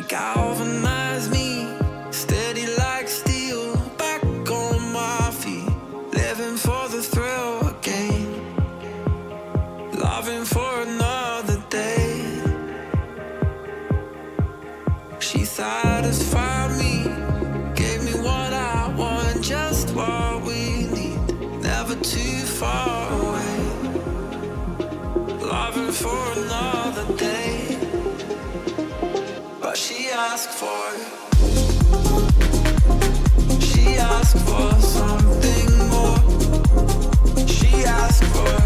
galvanized me, steady like steel, back on my feet, living for the thrill again, loving for another day. She satisfied me, gave me what I want, just what we need, never too far away, loving for another day. But she asked for something more. She asked for,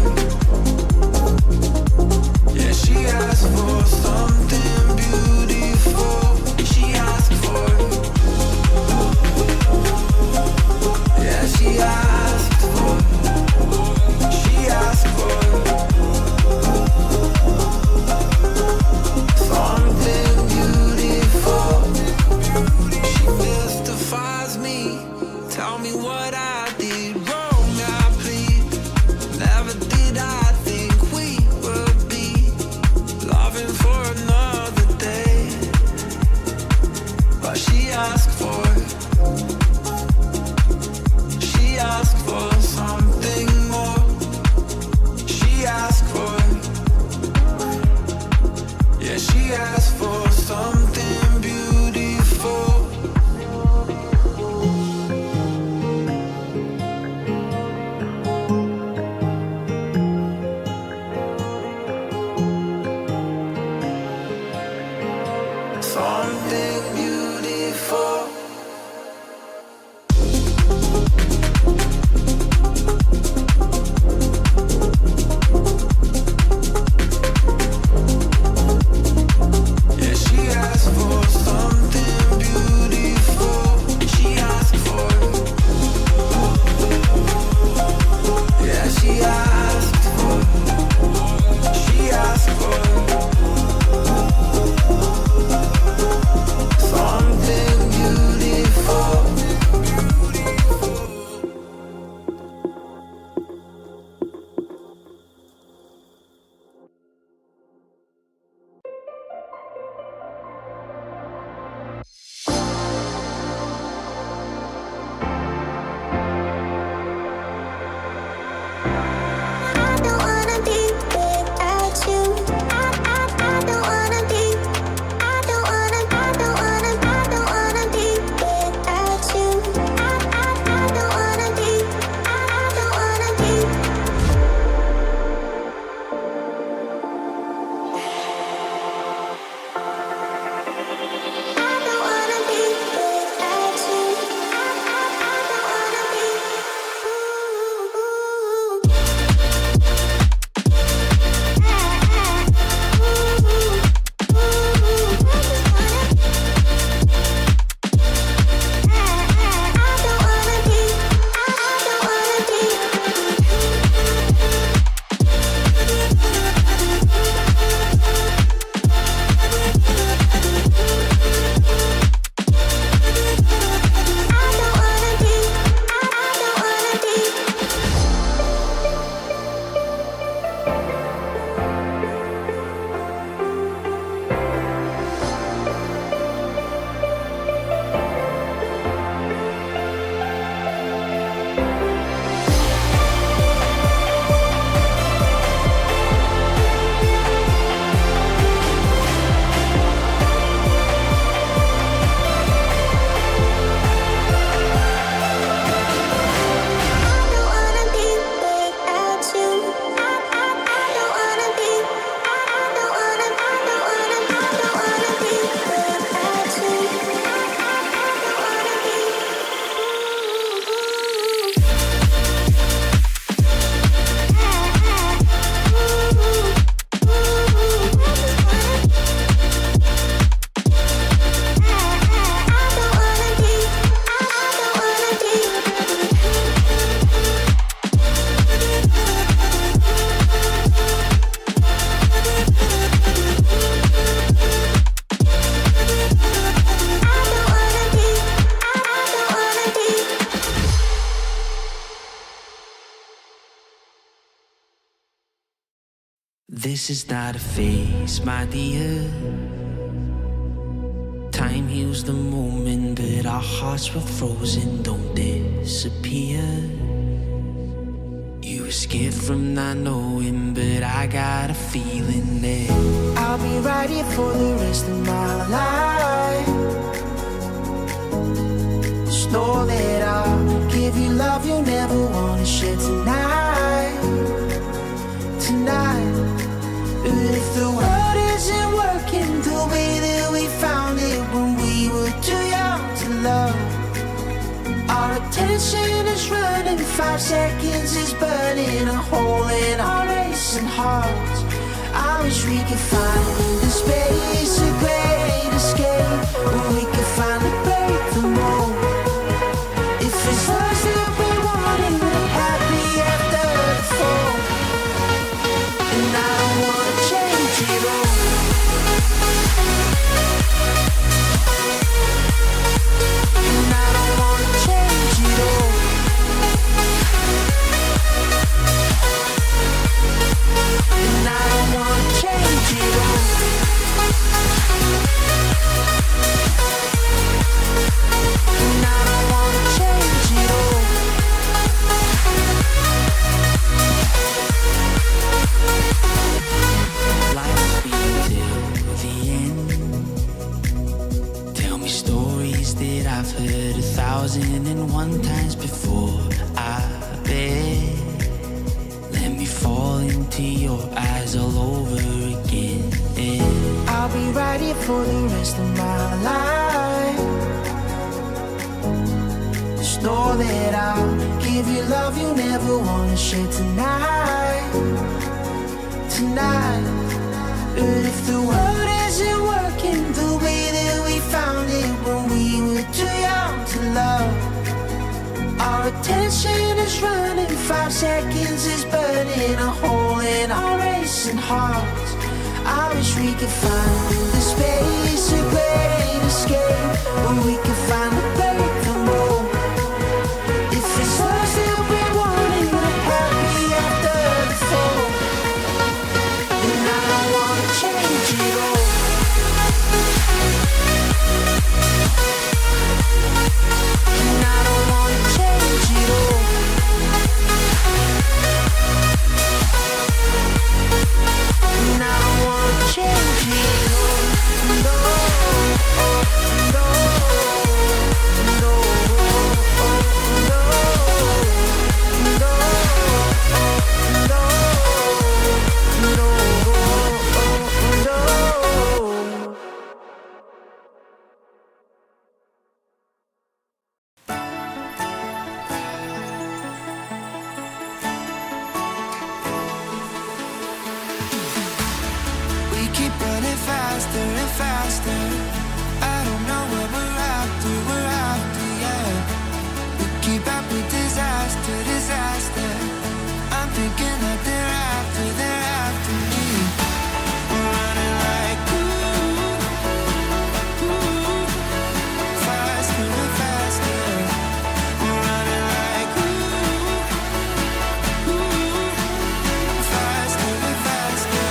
yeah, she asked for something beautiful. She asked for, yeah, she asked for, she asked for something beautiful. She mystifies me, tell me what I did wrong, I plead. Never did I think we would be loving for another day. But she asked for something more. She asked for, yeah, she asked for something beautiful. Something beautiful. Yeah, she asked for something beautiful. She asked for, yeah, she asked for, she asked for something beautiful. I don't wanna be without you. I don't wanna be. I don't wanna be without you. I don't wanna be. I don't wanna be. I don't wanna be without you. I don't wanna be. This is not a phase, my dear. use the moment, but our hearts were frozen, don't disappear. You were scared from not knowing, but I got a feeling that I'll be right here for the rest of my life. Just know that I'll give you love you'll never wanna share tonight. Tonight. But if the world isn't working the way that we found it when we were too young to love, our attention is running, 5 seconds is burning a hole in our racing hearts. I wish we could find the space, a great escape, where we could finally break the mold. If it's us that we wanted, happy after the fall. And I don't wanna change it all. And I don't wanna change it all. And I don't wanna change it all. And I don't wanna change it all. Life will be till the end. Tell me stories that I've heard 1,001 times before. I bet. Let me fall into your eyes all over again. I'll be right here for the rest of my life. Just know that I'll give you love you never wanna share tonight. Tonight. But if the world isn't working the way that we found it when we were too young to love, our attention is running, 5 seconds is burning a hole in our racing hearts. I wish we could find the space, a great escape, where we could finally break the mold. If it's us that we wanted, we're happy after the fall. And I don't wanna change it all. And I don't wanna change it all. And I don't wanna change it all. No, no, no, no, we keep running faster and faster. I don't know what we're after, yeah. We keep up with disaster, disaster. I'm thinking that they're after me. We're running like faster and faster. We're running like faster and faster.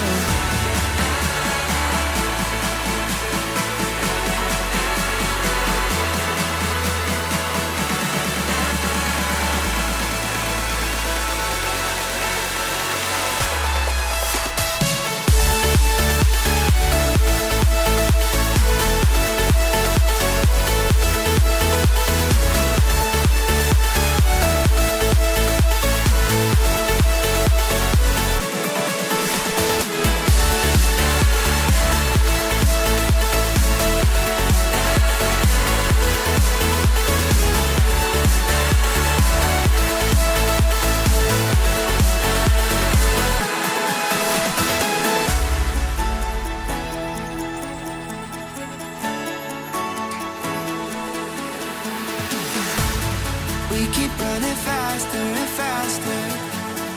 We keep running faster and faster.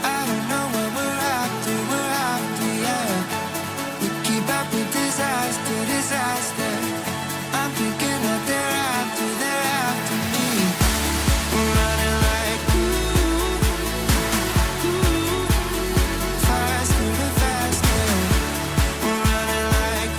I don't know what we're after, yeah. We keep up with disaster, disaster. I'm thinking that they're after me. We're running like faster and faster. We're running like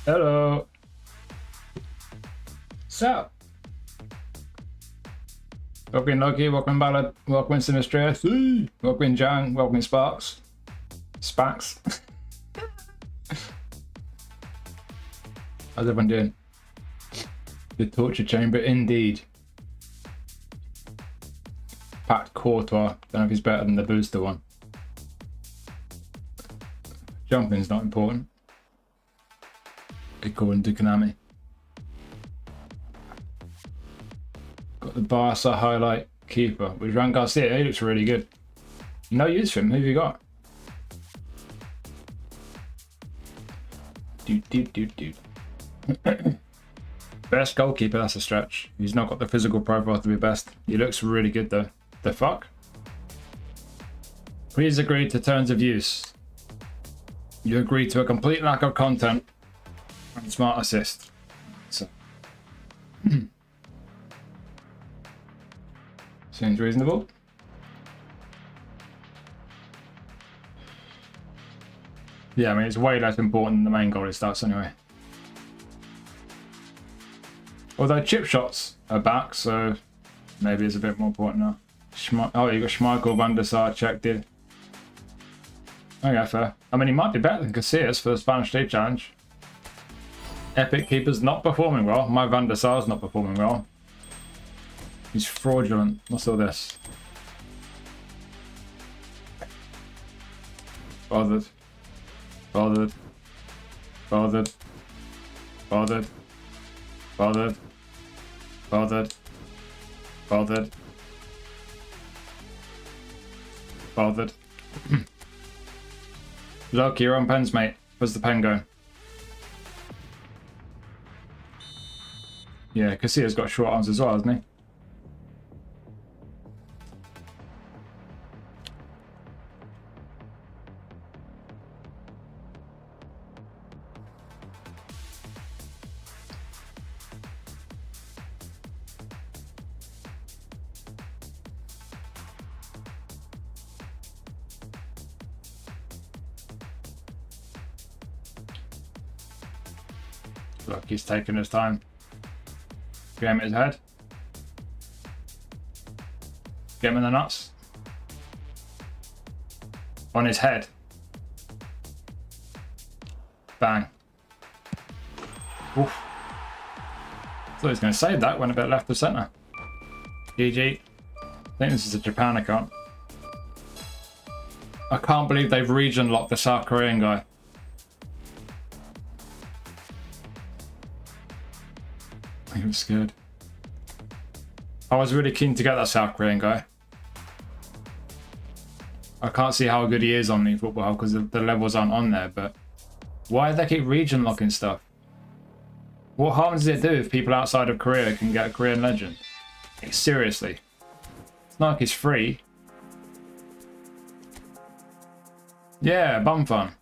Hello. So. Welcome Loki, welcome Ballad, welcome Sinistria, welcome Jang, welcome Sparks. Sparks. How's everyone doing? The torture chamber indeed. Packed Courtois, don't know if he's better than the booster one. Jumping's not important. According to Konami. Got the Barca highlight keeper with Ran Garcia. He looks really good. No use for him. Who have you got? Best goalkeeper, that's a stretch. He's not got the physical profile to be best. He looks really good though. The fuck? Please agree to terms of use. You agree to a complete lack of content and smart assist. So. Seems reasonable. Yeah, I mean, it's way less important than the main goalie stats anyway. Although chip shots are back, so maybe it's a bit more important now. Oh, you got Schmeichel, Van der Sar checked in. Okay, fair. I mean, he might be better than Casillas for the Spanish League Challenge. Epic keeper's not performing well. My Van der Sar's not performing well. He's fraudulent. What's all this? Bothered. Bothered. Bothered. Bothered. Bothered. Bothered. Bothered. Bothered. Look, you're on pens, mate. Where's the pen go? Yeah, Casillas got short arms as well, hasn't he? Look, he's taking his time. Get him in his head. Get him in the nuts. On his head. Bang. Oof. Thought he was going to save that, went a bit left of centre. GG. I think this is a Japan account. I can't believe they've region locked the South Korean guy. I was scared. I was really keen to get that South Korean guy. I can't see how good he is on eFootball because the levels aren't on there, but why do they keep region locking stuff? What harm does it do if people outside of Korea can get a Korean legend? Like, seriously. It's not like it's free. Yeah, bum fun.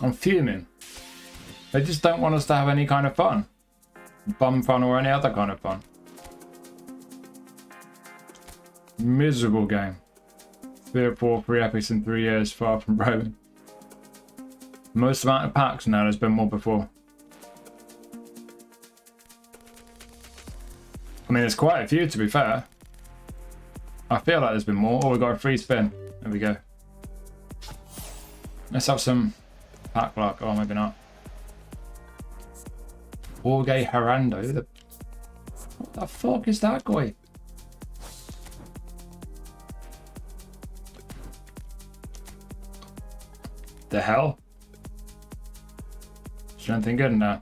I'm fuming. They just don't want us to have any kind of fun. Bum fun or any other kind of fun. Miserable game. 3 or 4 free epics in 3 years, far from broken. Most amount of packs now, there's been more before. I mean, there's quite a few to be fair. I feel like there's been more. Oh, we got a free spin. There we go. Let's have some pack luck. Oh, maybe not. Jorge Harando. What the fuck is that guy? The hell? Is there anything good in there?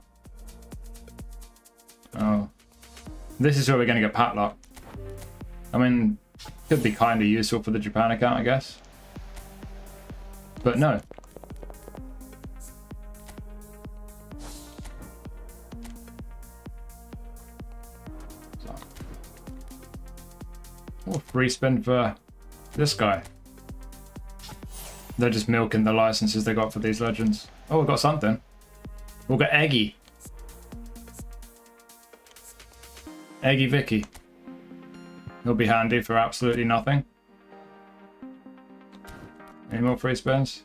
Oh. This is where we're going to get pack luck. I mean, could be kind of useful for the Japan account, I guess. But no. Oh, free spin for this guy. They're just milking the licenses they got for these legends. Oh, we've got something. We'll get Eggy. Eggy Vicky. He'll be handy for absolutely nothing. Any more free spins?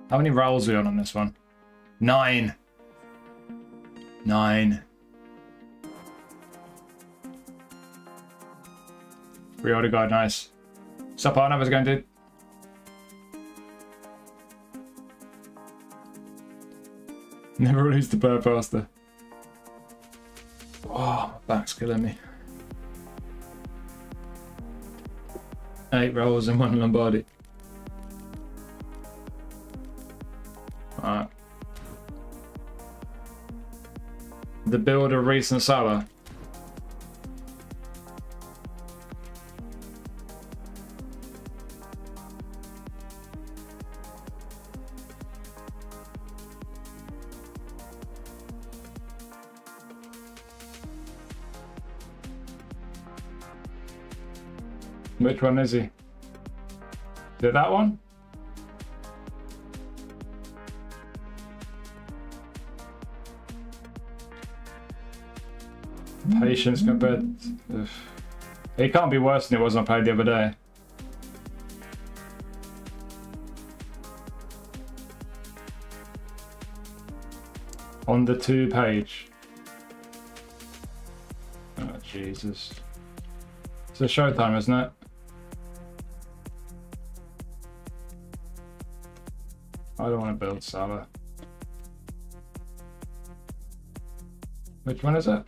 How many rolls are we on this one? 9. 9. Free Odegaard, nice. What's up, partner? How's it going, dude? Never released the bird faster. Oh, my back's killing me. 8 rolls and 1 Lombardi. Alright. The build of recent Salah. Which one is he? Is it that one? Patience compared. It can't be worse than it was when I played the other day. On the 2 page. Oh, Jesus. It's a showtime, isn't it? I don't want to build Salah. Which one is it?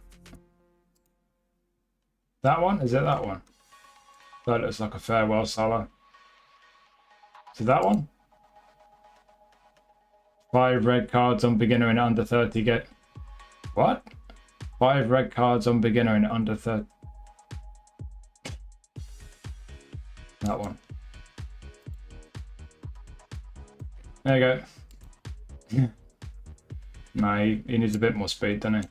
That one? Is it that one? That looks like a farewell Salah. Is it that one? 5 red cards on beginner and under 30 get... What? 5 red cards on beginner and under 30... That one. There you go. Nah, he needs a bit more speed, doesn't he?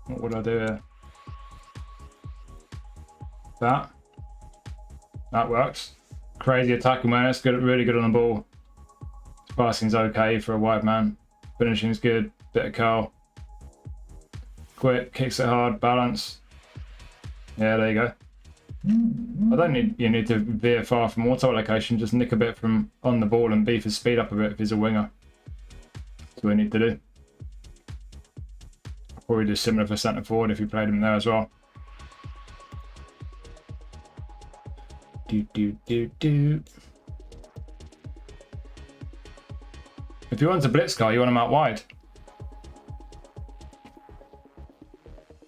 What would I do here? That works. Crazy attacking awareness, good, really good on the ball. Passing's okay for a wide man. Finishing's good, bit of curl. Quick, kicks it hard, balance. Yeah, there you go. I don't need you need to veer far from auto location, just nick a bit from on the ball and beef his speed up a bit if he's a winger. That's what we need to do. I'll probably do similar for centre forward if you played him there as well. Do. If you want to blitz car, you want him out wide.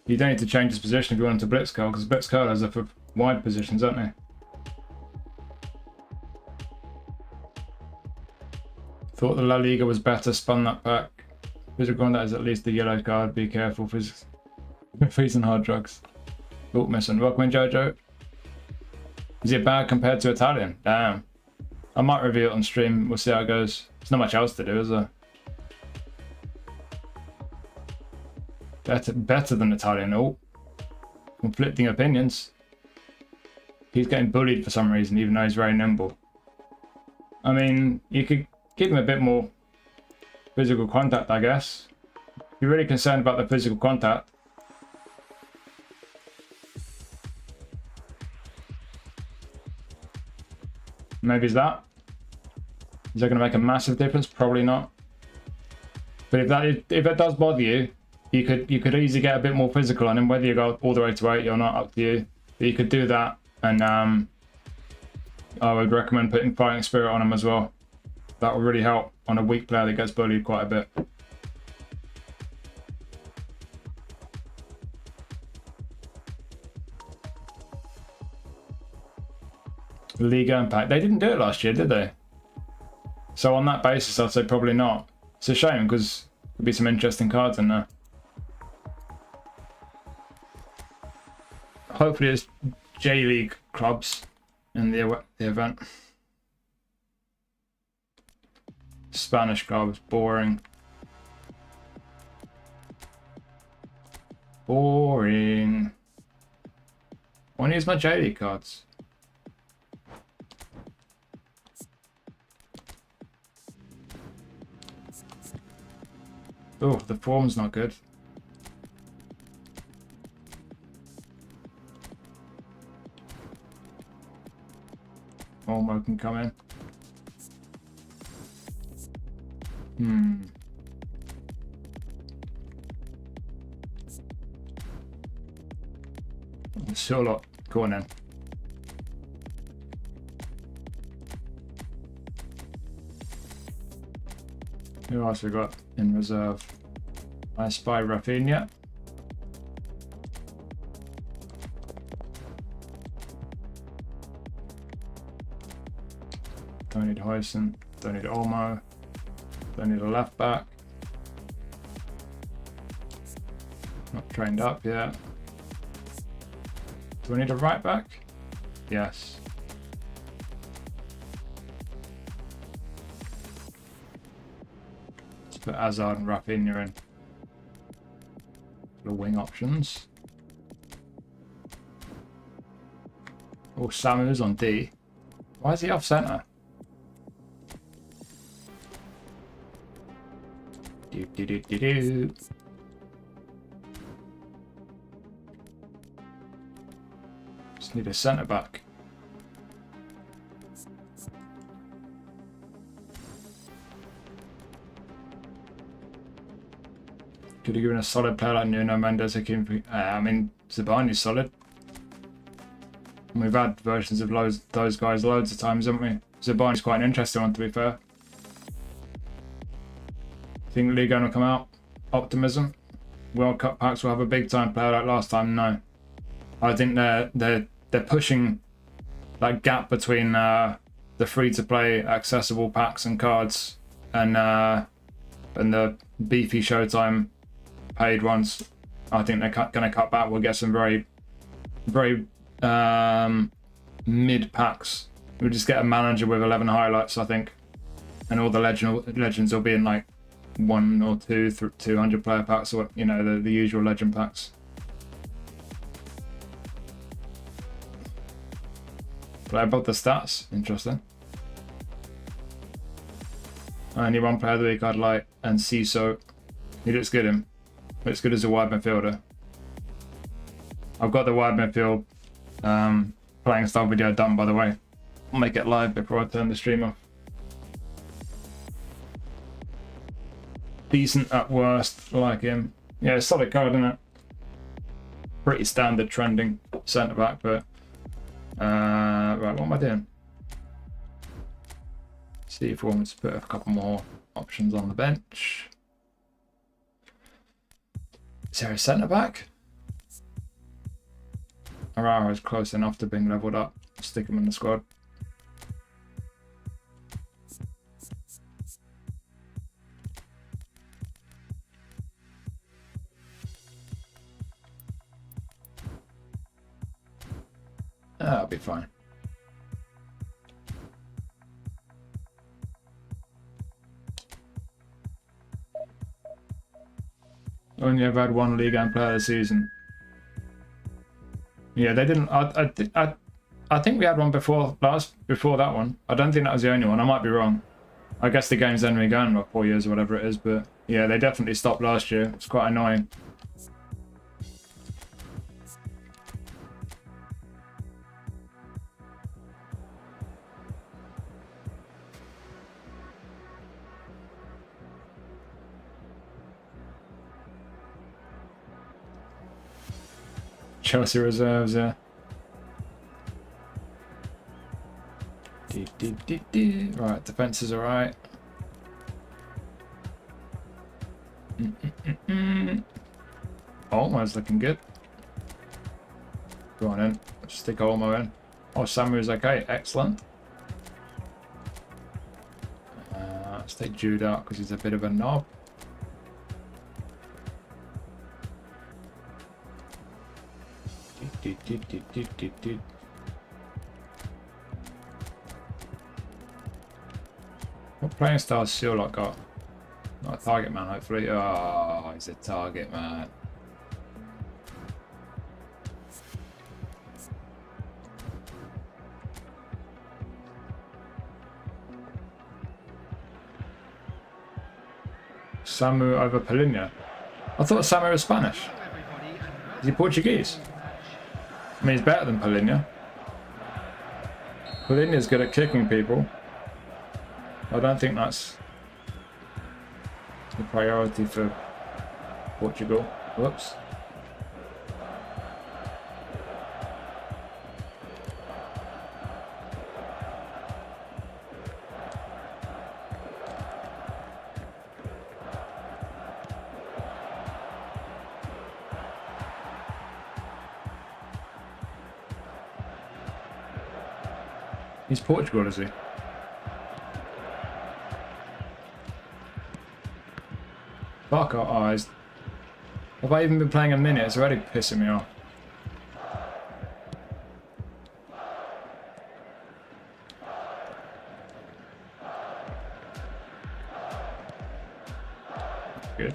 You don't need to change his position if you want him to blitz curl, because blitz curlers are for wide positions, aren't they? Thought the La Liga was better, spun that back. Physical contact is at least a yellow card, be careful for freezing hard drugs. Oh, missing. Welcome in, Jojo. Is it bad compared to Italian? Damn. I might review it on stream, we'll see how it goes. There's not much else to do, is there? Better than Italian. Oh, conflicting opinions. He's getting bullied for some reason, even though he's very nimble. I mean, you could give him a bit more physical contact, I guess. If you're really concerned about the physical contact. Maybe it's that. Is that going to make a massive difference? Probably not. But if it does bother you, you could easily get a bit more physical on him, whether you go all the way to 80 or not, up to you. But you could do that, and I would recommend putting fighting spirit on him as well. That will really help on a weak player that gets bullied quite a bit. Liga impact. They didn't do it last year, did they? So on that basis, I'd say probably not. It's a shame because there'd be some interesting cards in there. Hopefully it's J-League clubs in the event. Spanish clubs, boring. Boring. I want to use my J-League cards. Oh, the form's not good. Olmo can come in. Sherlock going in. Who else we got in reserve? I spy Rafinha. Don't need Huyson. Don't need Olmo. Don't need a left back. Not trained up yet. Do we need a right back? Yes. Let's put Hazard and Rafinha in. The wing options. Oh, Samu's on D. Why is he off centre? Do. Just need a centre back. Could have given a solid player like Nuno Mendes a keen. I mean, Zidane solid. And we've had versions of those guys loads of times, haven't we? Zidane's quite an interesting one, to be fair. Think League will come out? Optimism. World Cup packs will have a big time player like last time. No, I think they're pushing that gap between the free to play accessible packs and cards and the beefy Showtime paid ones. I think they're going to cut back. We'll get some very mid packs. We'll just get a manager with 11 highlights, I think, and all the legends will be in like 1 or 2 through 200 player packs, or you know, the usual legend packs. Play about the stats, interesting. Only one player of the week I'd like, and Ciso. He looks good. Looks good as a wide midfielder. I've got the wide midfield playing style video done, by the way. I'll make it live before I turn the stream off. Decent at worst, like him. Yeah, solid card, isn't it? Pretty standard trending centre back, but right, what am I doing? See if we want to put a couple more options on the bench. Is there a centre back? Arara is close enough to being levelled up. Stick him in the squad. That'll be fine. Only ever had one league and player of the season. Yeah, they didn't. I think we had one before that one. I don't think that was the only one. I might be wrong. I guess the game's only going about 4 years or whatever it is, but yeah, they definitely stopped last year. It's quite annoying. Chelsea reserves, yeah. Right, defense is alright. Olmo's looking good. Go on in. Just stick Olmo in. Oh, Samu's okay. Excellent. Let's take Jude out because he's a bit of a knob. What playing style has Sherlock got? Not a target man, hopefully. Oh, he's a target man. Samu over Palinha. I thought Samu was Spanish. Is he Portuguese? I mean, he's better than Palinha. Well, India's good at kicking people. I don't think that's the priority for Portugal. Whoops. He's Portugal, is he? Fuck our eyes. Have I even been playing a minute? It's already pissing me off. Good.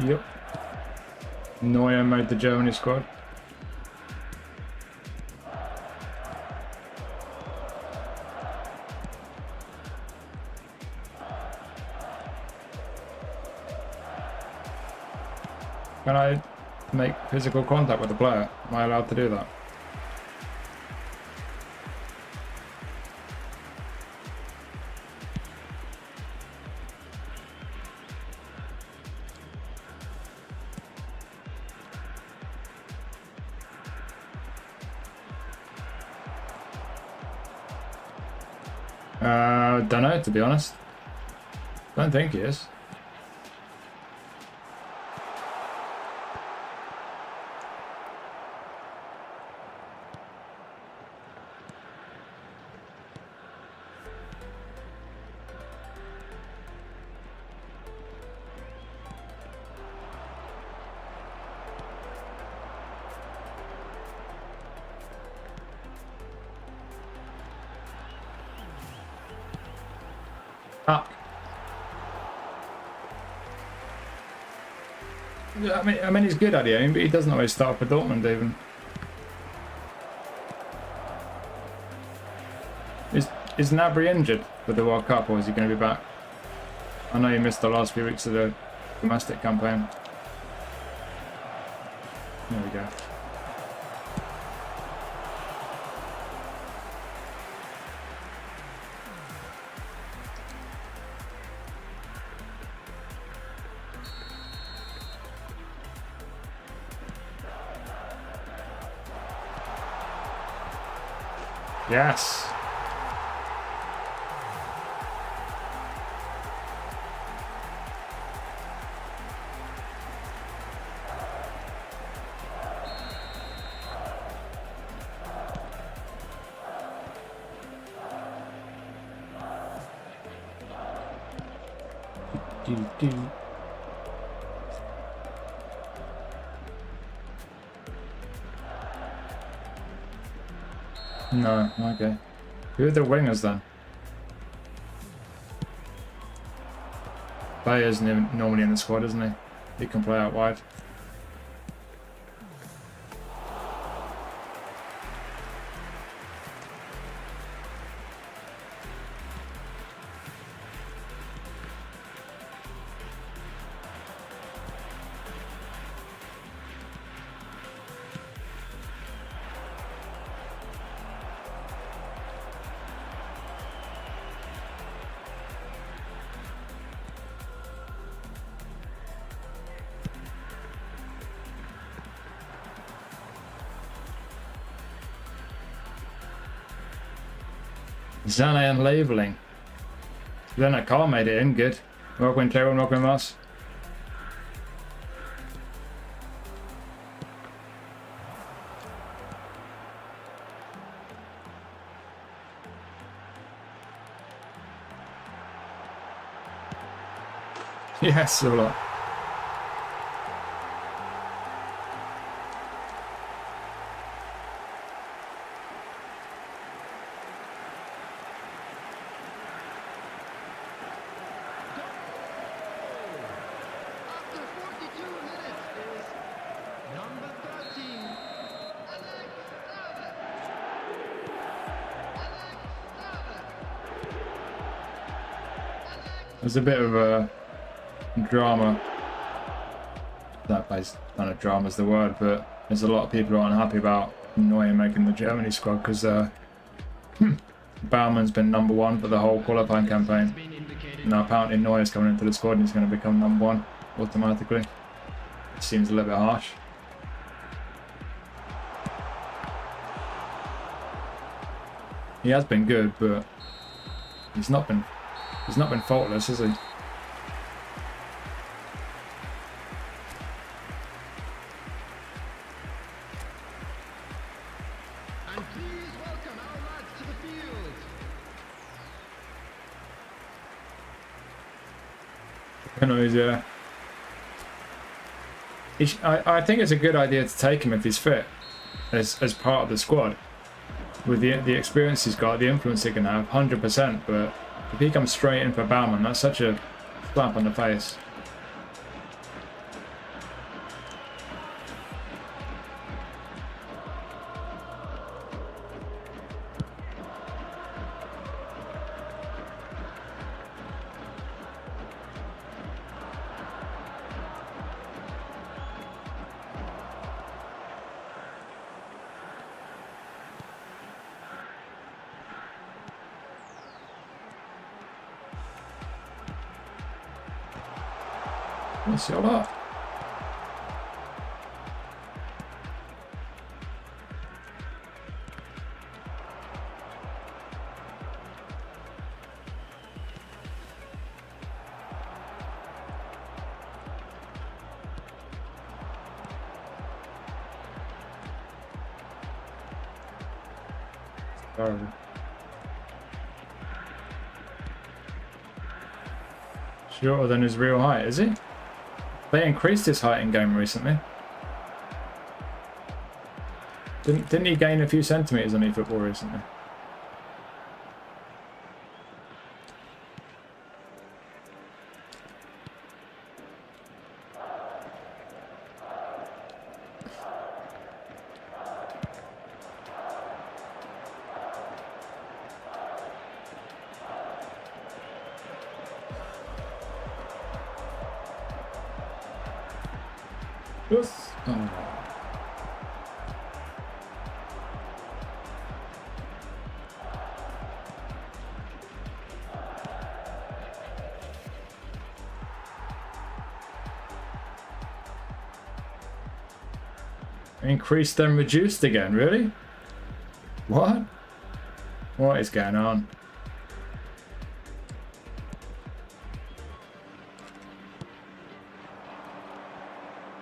Yep. Neuer made the Germany squad. Can I make physical contact with the player? Am I allowed to do that? Don't know, to be honest. Don't think he is. I mean, he's good at it, but he doesn't always start for Dortmund even. Is Gnabry injured for the World Cup, or is he going to be back? I know he missed the last few weeks of the domestic campaign. There we go. Yes. Do. No, okay. Who are the wingers then? Bayer's normally in the squad, isn't he? He can play out wide. Zane and labeling. Then that car made it in, good. Welcome Terrell, welcome us. Yes, a lot. After 42 minutes is number 13, Alex Saver. There's a bit of a drama. That place, kind of drama's the word, but there's a lot of people who aren't happy about Neuer making the Germany squad because Bauman's been number one for the whole qualifying campaign. Now apparently Neuer's coming into the squad and he's going to become number one automatically. It seems a little bit harsh. He has been good, but he's not been faultless, has he? And please welcome our lads to the field. Penalties, yeah. I think it's a good idea to take him if he's fit, as part of the squad. With the experience he's got, the influence he can have, 100%. But if he comes straight in for Bauman, that's such a slap on the face. Let's see all that. Terrible. Shorter than his real height, is he? They increased his height in game recently. Didn't he gain a few centimeters on eFootball recently? Yes. Oh. Increased then reduced again, really? What? What is going on?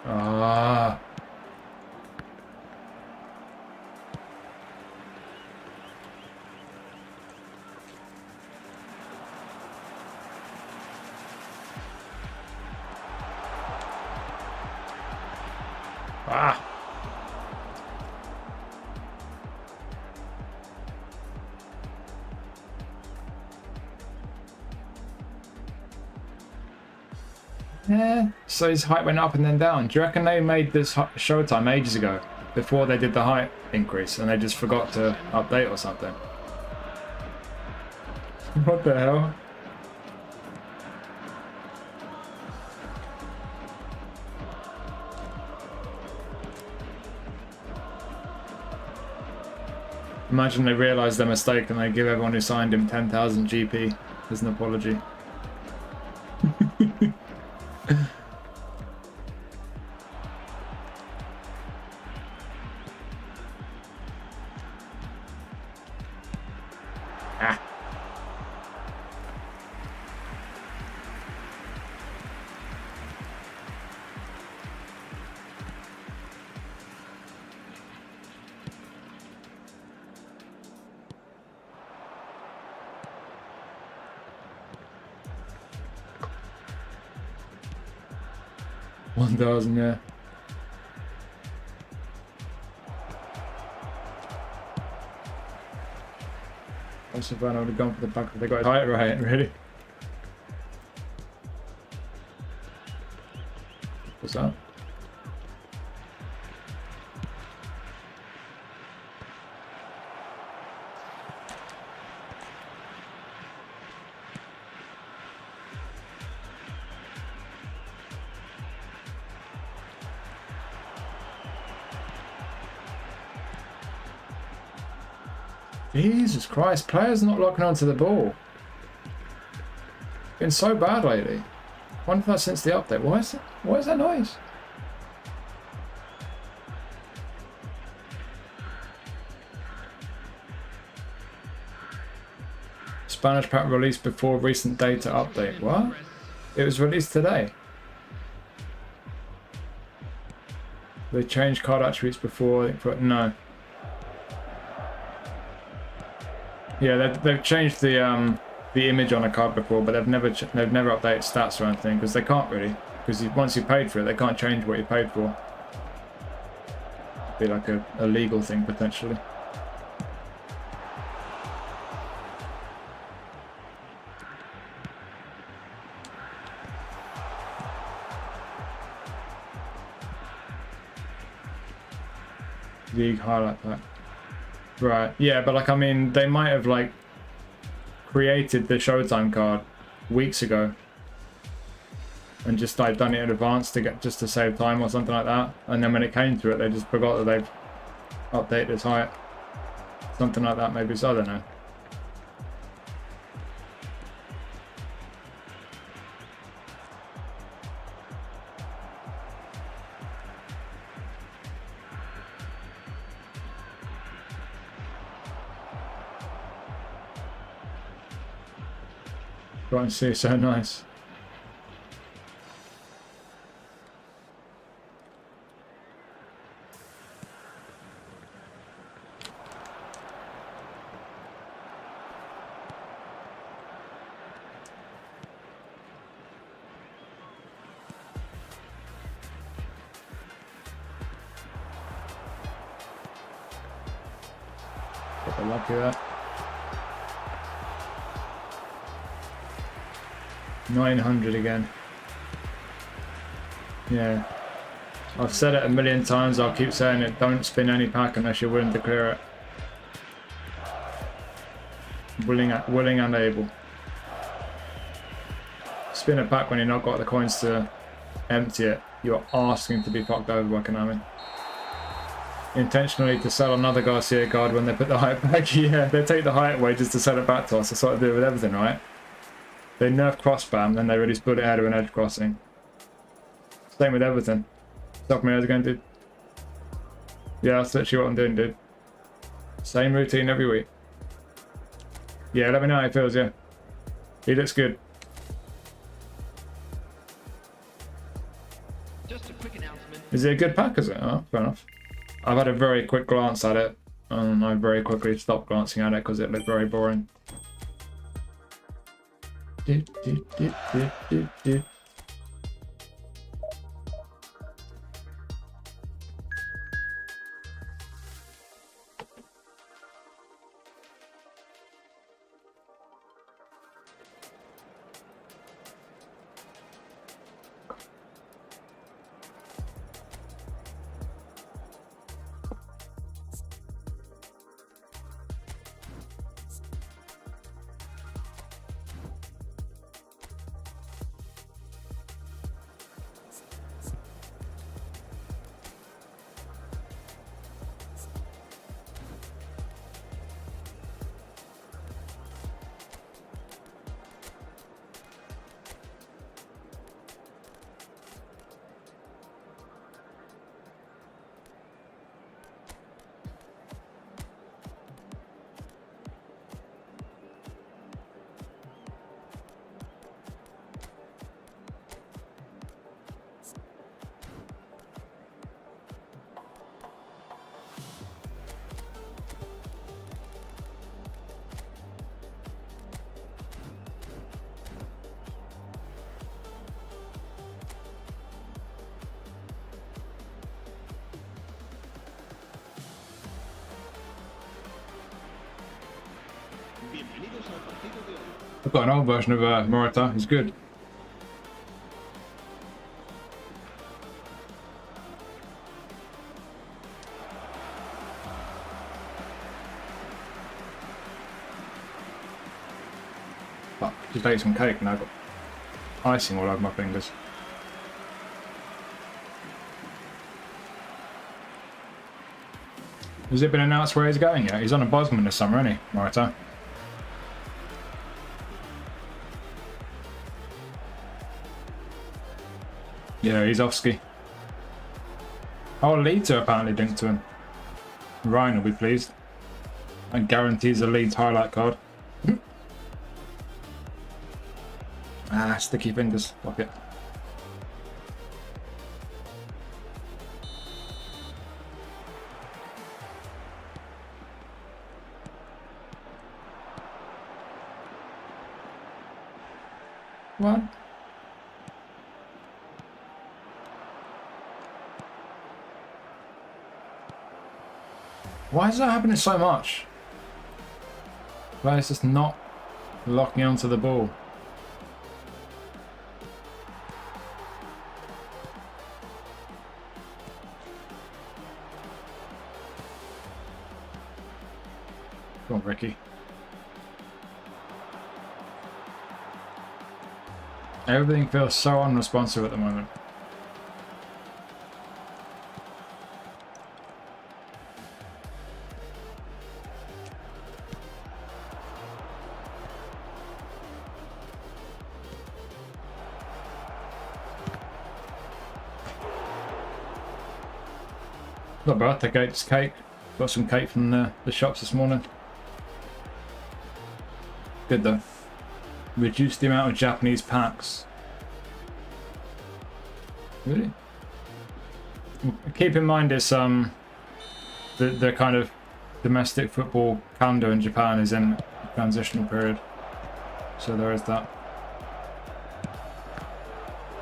Ah. Ah. Yeah, so his height went up and then down. Do you reckon they made this showtime ages ago, before they did the height increase, and they just forgot to update or something? What the hell? Imagine they realise their mistake and they give everyone who signed him 10,000 GP as an apology. Ah. $1,000, yeah. I suppose I would have gone for the back if they got it height right, really. What's that? Jesus Christ, players not locking onto the ball. Been so bad lately. Wonder if that's since the update. What is that noise? Spanish pack released before recent data update. What? It was released today. They changed card attributes before. No. Yeah, they've changed the image on a card before, but they've never updated stats or anything because they can't really. Because once you paid for it, they can't change what you paid for. Be like a legal thing potentially. League highlight pack. Right, yeah, but like, I mean, they might have like created the Showtime card weeks ago and just like done it in advance to save time or something like that, and then when it came to it they just forgot that they've updated its height. Something like that maybe, so I don't know. Right, and see, so nice. Got the lucky of that. 900 again. Yeah. I've said it a million times, I'll keep saying it, don't spin any pack unless you're willing to clear it. Willing and able. Spin a pack when you've not got the coins to empty it. You're asking to be fucked over by Konami. Intentionally to sell another Garcia card when they put the height back. Yeah, they take the height away just to sell it back to us. That's what they do with everything, right? They nerf cross spam, then they release bullet header and edge crossing. Same with everything. Stop me again, dude. Yeah, that's literally what I'm doing, dude. Same routine every week. Yeah, let me know how he feels, yeah. He looks good. Just a quick announcement. Is it a good pack, is it? Oh, fair enough. I've had a very quick glance at it, and I very quickly stopped glancing at it because it looked very boring. I've got an old version of Morata. He's good. Fuck, just ate some cake and I've got icing all over my fingers. Has it been announced where he's going yet? He's on a Bosman this summer, isn't he, Morata? Yeah, he's off ski. Oh, Leeds are apparently linked to him. Ryan will be pleased. And guarantees a Leeds highlight card. Sticky fingers. Fuck it. What? Why is that happening so much? Players just not locking onto the ball. Come on, Ricky. Everything feels so unresponsive at the moment. Not birthday cake, just cake. Got some cake from the shops this morning. Good though. Reduce the amount of Japanese packs. Really? Keep in mind it's the kind of domestic football calendar in Japan is in a transitional period. So there is that.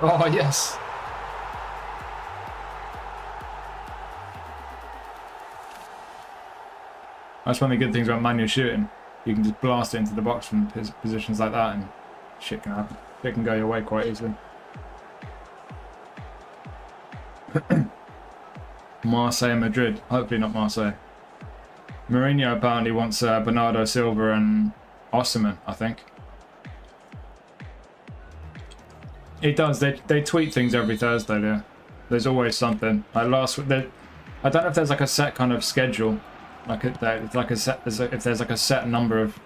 Oh yes. That's one of the good things about manual shooting. You can just blast it into the box from positions like that and shit can happen. It can go your way quite easily. Marseille and Madrid. Hopefully not Marseille. Mourinho apparently wants Bernardo Silva and Osimhen, I think. It does. They tweet things every Thursday there. There's always something. Like last week, I don't know if there's like a set kind of schedule. Like it's like a set, if there's like a set number of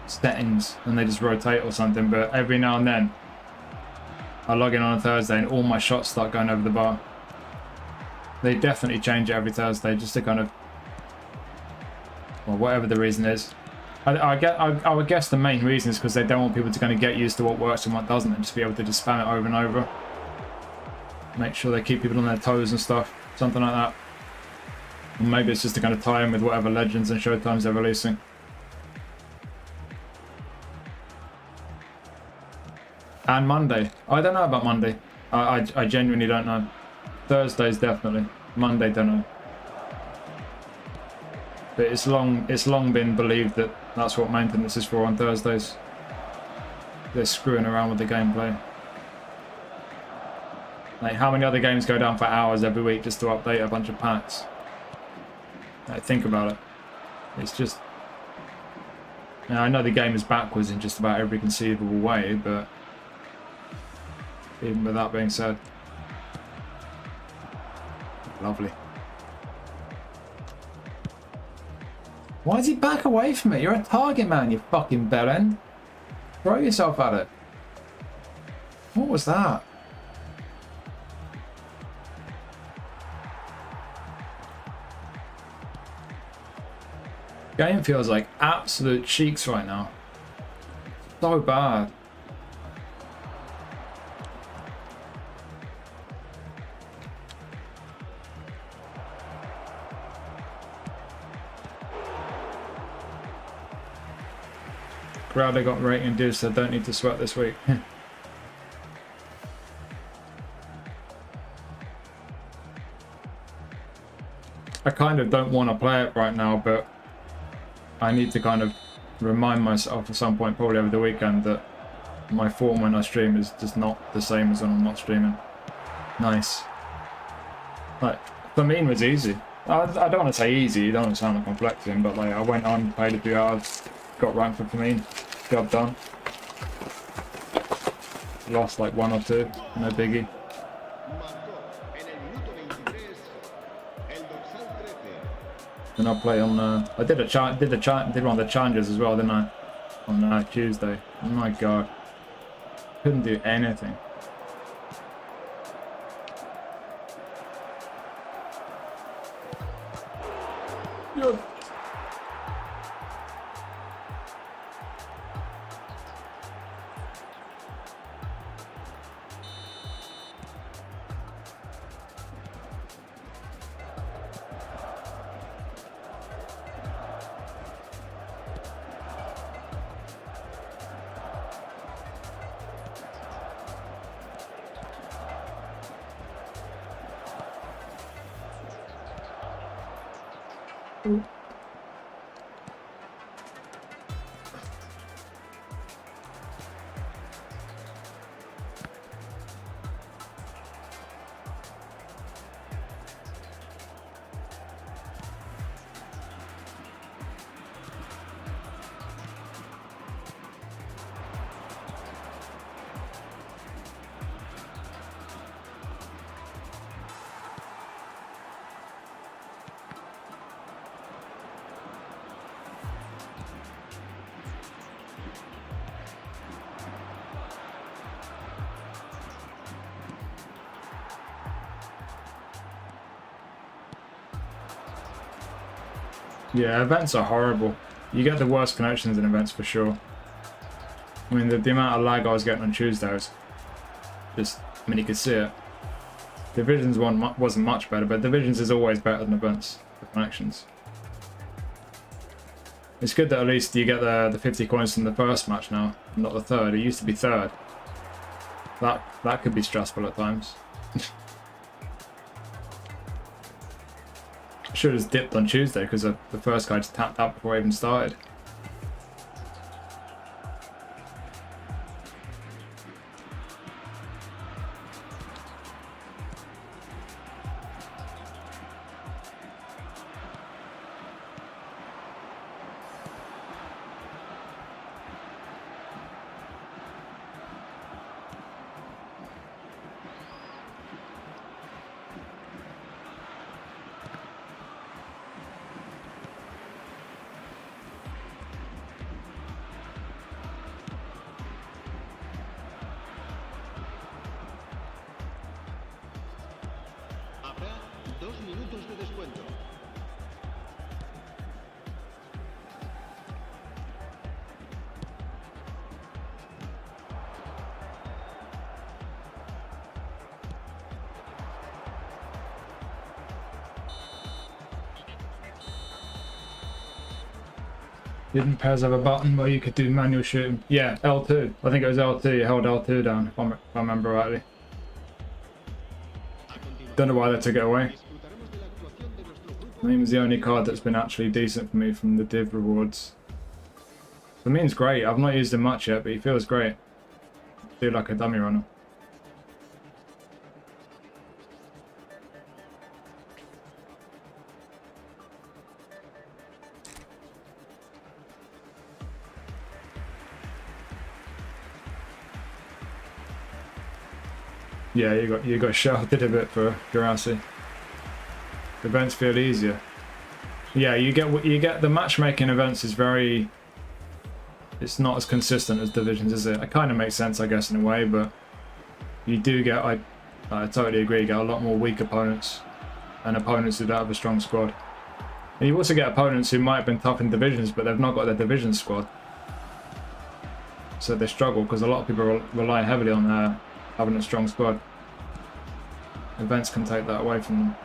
settings and they just rotate or something, but every now and then I log in on a Thursday and all my shots start going over the bar. They definitely change it every Thursday just to kind of, well, whatever the reason is. I would guess the main reason is because they don't want people to kind of get used to what works and what doesn't and just be able to just spam it over and over. Make sure they keep people on their toes and stuff, something like that. And maybe it's just to kind of tie in with whatever Legends and Showtimes they're releasing. And Monday. I don't know about Monday. I genuinely don't know. Thursdays definitely. Monday don't know. But it's long been believed that that's what maintenance is for on Thursdays. They're screwing around with the gameplay. Like how many other games go down for hours every week just to update a bunch of packs? Like, think about it. It's just... Now, I know the game is backwards in just about every conceivable way, but even with that being said, lovely. Why does he back away from it? You're a target man, you fucking bellend. Throw yourself at it. What was that? Game feels like absolute cheeks right now. So bad. Crowder got rating induced, so don't need to sweat this week. I kind of don't want to play it right now, but I need to kind of remind myself at some point, probably over the weekend, that my form when I stream is just not the same as when I'm not streaming. Nice. Like, for me, it was easy. I don't want to say easy, you don't want to sound like I'm flexing, but like, I went on, played a few hours, got ranked for Famine, job done. Lost like 1 or 2, no biggie. Marcó en el minuto 23 el dorsal 13. Then I'll play on. I did one of the challenges as well, didn't I? On Tuesday. Oh my god, couldn't do anything. Yo. Yeah, events are horrible. You get the worst connections in events for sure. I mean, the amount of lag I was getting on Tuesday was just, I mean, you could see it. Divisions one wasn't much better, but Divisions is always better than events for connections. It's good that at least you get the 50 coins from the first match now, not the third. It used to be third. That could be stressful at times. Should have dipped on Tuesday because the first guy just tapped out before I even started. Habrá 2 minutos de descuento. Didn't Pez have a button where you could do manual shooting? Yeah, L2. I think it was L2. You held L2 down, if I remember rightly. Don't know why they took it away. Disfrutaremos de la actuación de nuestro grupo. I mean, it was the only card that's been actually decent for me from the div rewards. For me, it's great. I've not used him much yet, but he feels great. Do like a dummy runner. Yeah, you got shafted a bit for Jurassic. Events feel easier. Yeah, you get the matchmaking events is very. It's not as consistent as Divisions, is it? It kind of makes sense, I guess, in a way, but you do get. I totally agree. You get a lot more weak opponents, and opponents who don't have a strong squad. And you also get opponents who might have been tough in Divisions, but they've not got their Division squad, so they struggle because a lot of people rely heavily on having a strong squad. Events can take that away from them.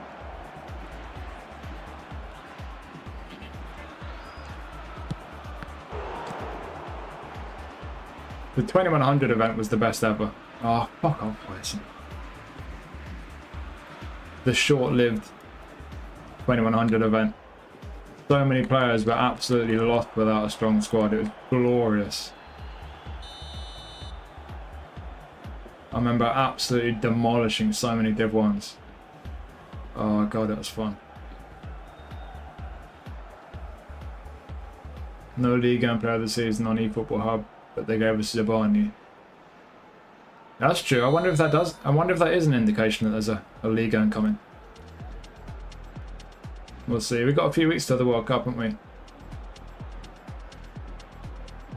The 2100 event was the best ever. Oh, fuck off, Wilson. The short-lived 2100 event. So many players were absolutely lost without a strong squad. It was glorious. I remember absolutely demolishing so many Div 1s. Oh god, it was fun. No league and player of the season on eFootball Hub, but they gave us Zabani. That's true. I wonder if that does. I wonder if that is an indication that there's a league game coming. We'll see. We've got a few weeks till the World Cup, haven't we?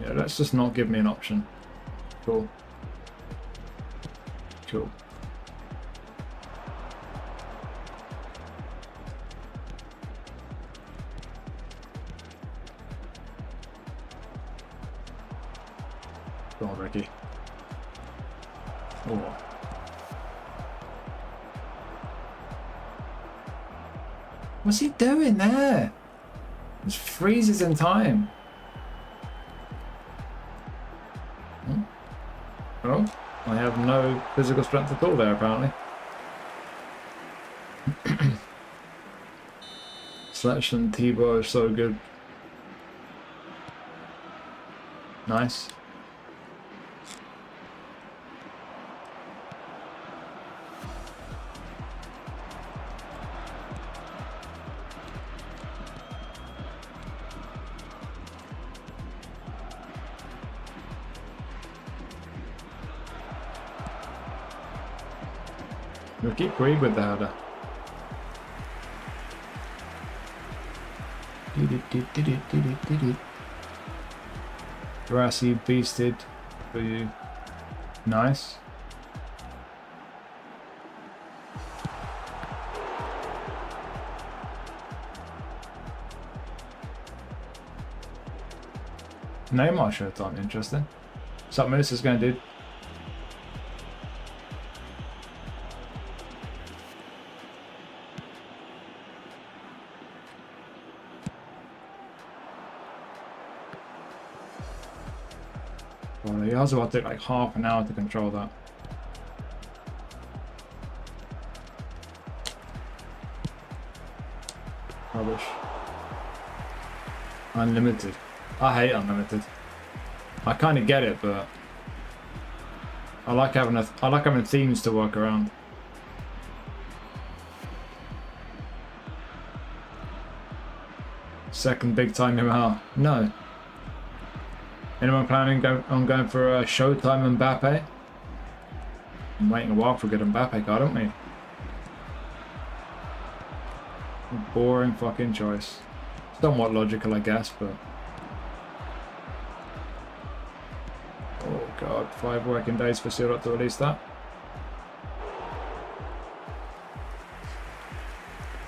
Yeah, let's just not give me an option. Cool. Cool. Go on, Ricky. Oh. What's he doing there? It freezes in time. Oh, I have no physical strength at all there, apparently. Selection T-Bar is so good. Nice. We'll keep greed with the header. Grassy beasted for you. Nice. Neymar shirt on, interesting. What's up, Moose? Is going to do? Well, you also have to take like half an hour to control that. Rubbish. Unlimited. I hate unlimited. I kind of get it, but I like having themes to work around. Second big time ML. No. Anyone planning on going for a Showtime Mbappe? I'm waiting a while for a good Mbappe card, aren't we? Boring fucking choice. Somewhat logical, I guess, but... Oh god, 5 working days for Sirot to release that.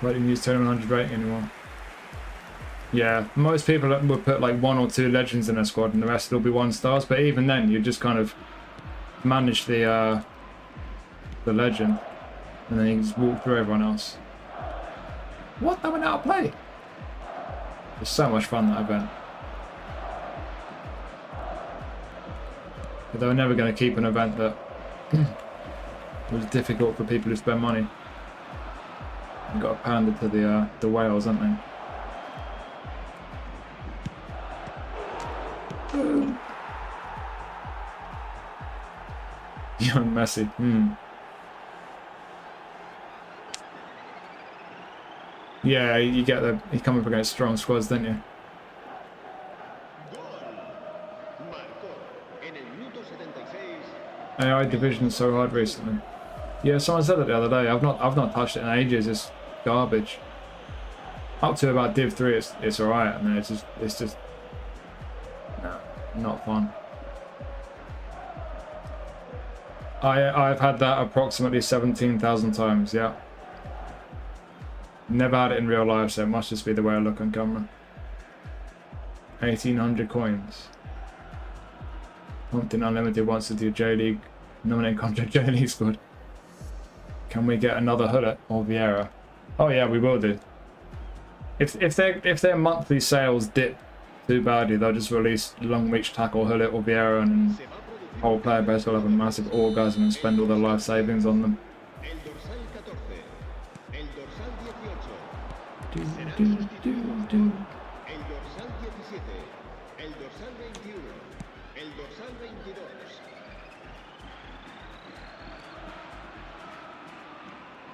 Why didn't use 2100 rating anymore? Yeah, most people would put like 1 or 2 legends in their squad and the rest will be 1 stars, but even then you just kind of manage the legend and then you just walk through everyone else. What? That went out of play? It's so much fun, that event. But they were never going to keep an event that was difficult for people who spend money. They got panded to the whales, haven't they? Young Messi. Yeah, you get you come up against strong squads, don't you? AI division is so hard recently. Yeah, someone said that the other day. I've not touched it in ages. It's garbage. Up to about Div 3, it's alright, and then it's just no, not fun. I've had that approximately 17,000 times. Yeah. Never had it in real life, so it must just be the way I look on camera. 1,800 coins. Something Unlimited wants to do J-League. Nominate contract J-League squad. Can we get another Hullet or Vieira? Oh yeah, we will do. If their monthly sales dip too badly, they'll just release long reach tackle Hullet or Vieira, and whole player base will have a massive orgasm and spend all their life savings on them. Do, do, do, do.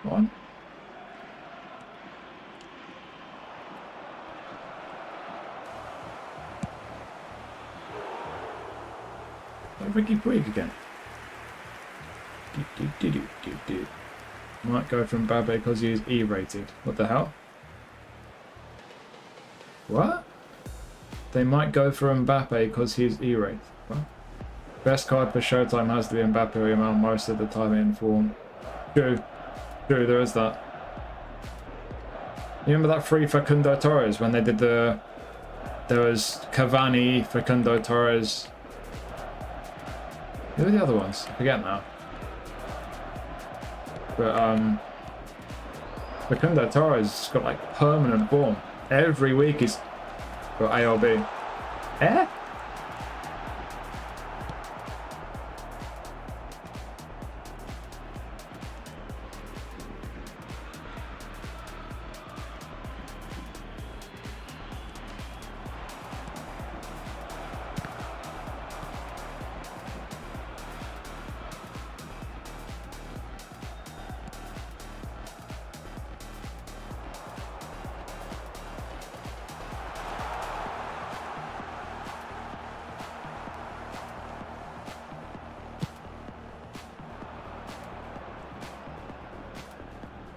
Go on. Ricky Puig again. Might go from Mbappe because he is E-rated. What the hell? What? They might go for Mbappe because he's E-rated. What? Best card for Showtime has to be Mbappe or Yamal most of the time in form. True. True, there is that. You remember that free Facundo Torres when they did the... There was Cavani, Facundo Torres... Who are the other ones? I forget now. But Facundo Torres has got like permanent form. Every week he's got A or B. Eh?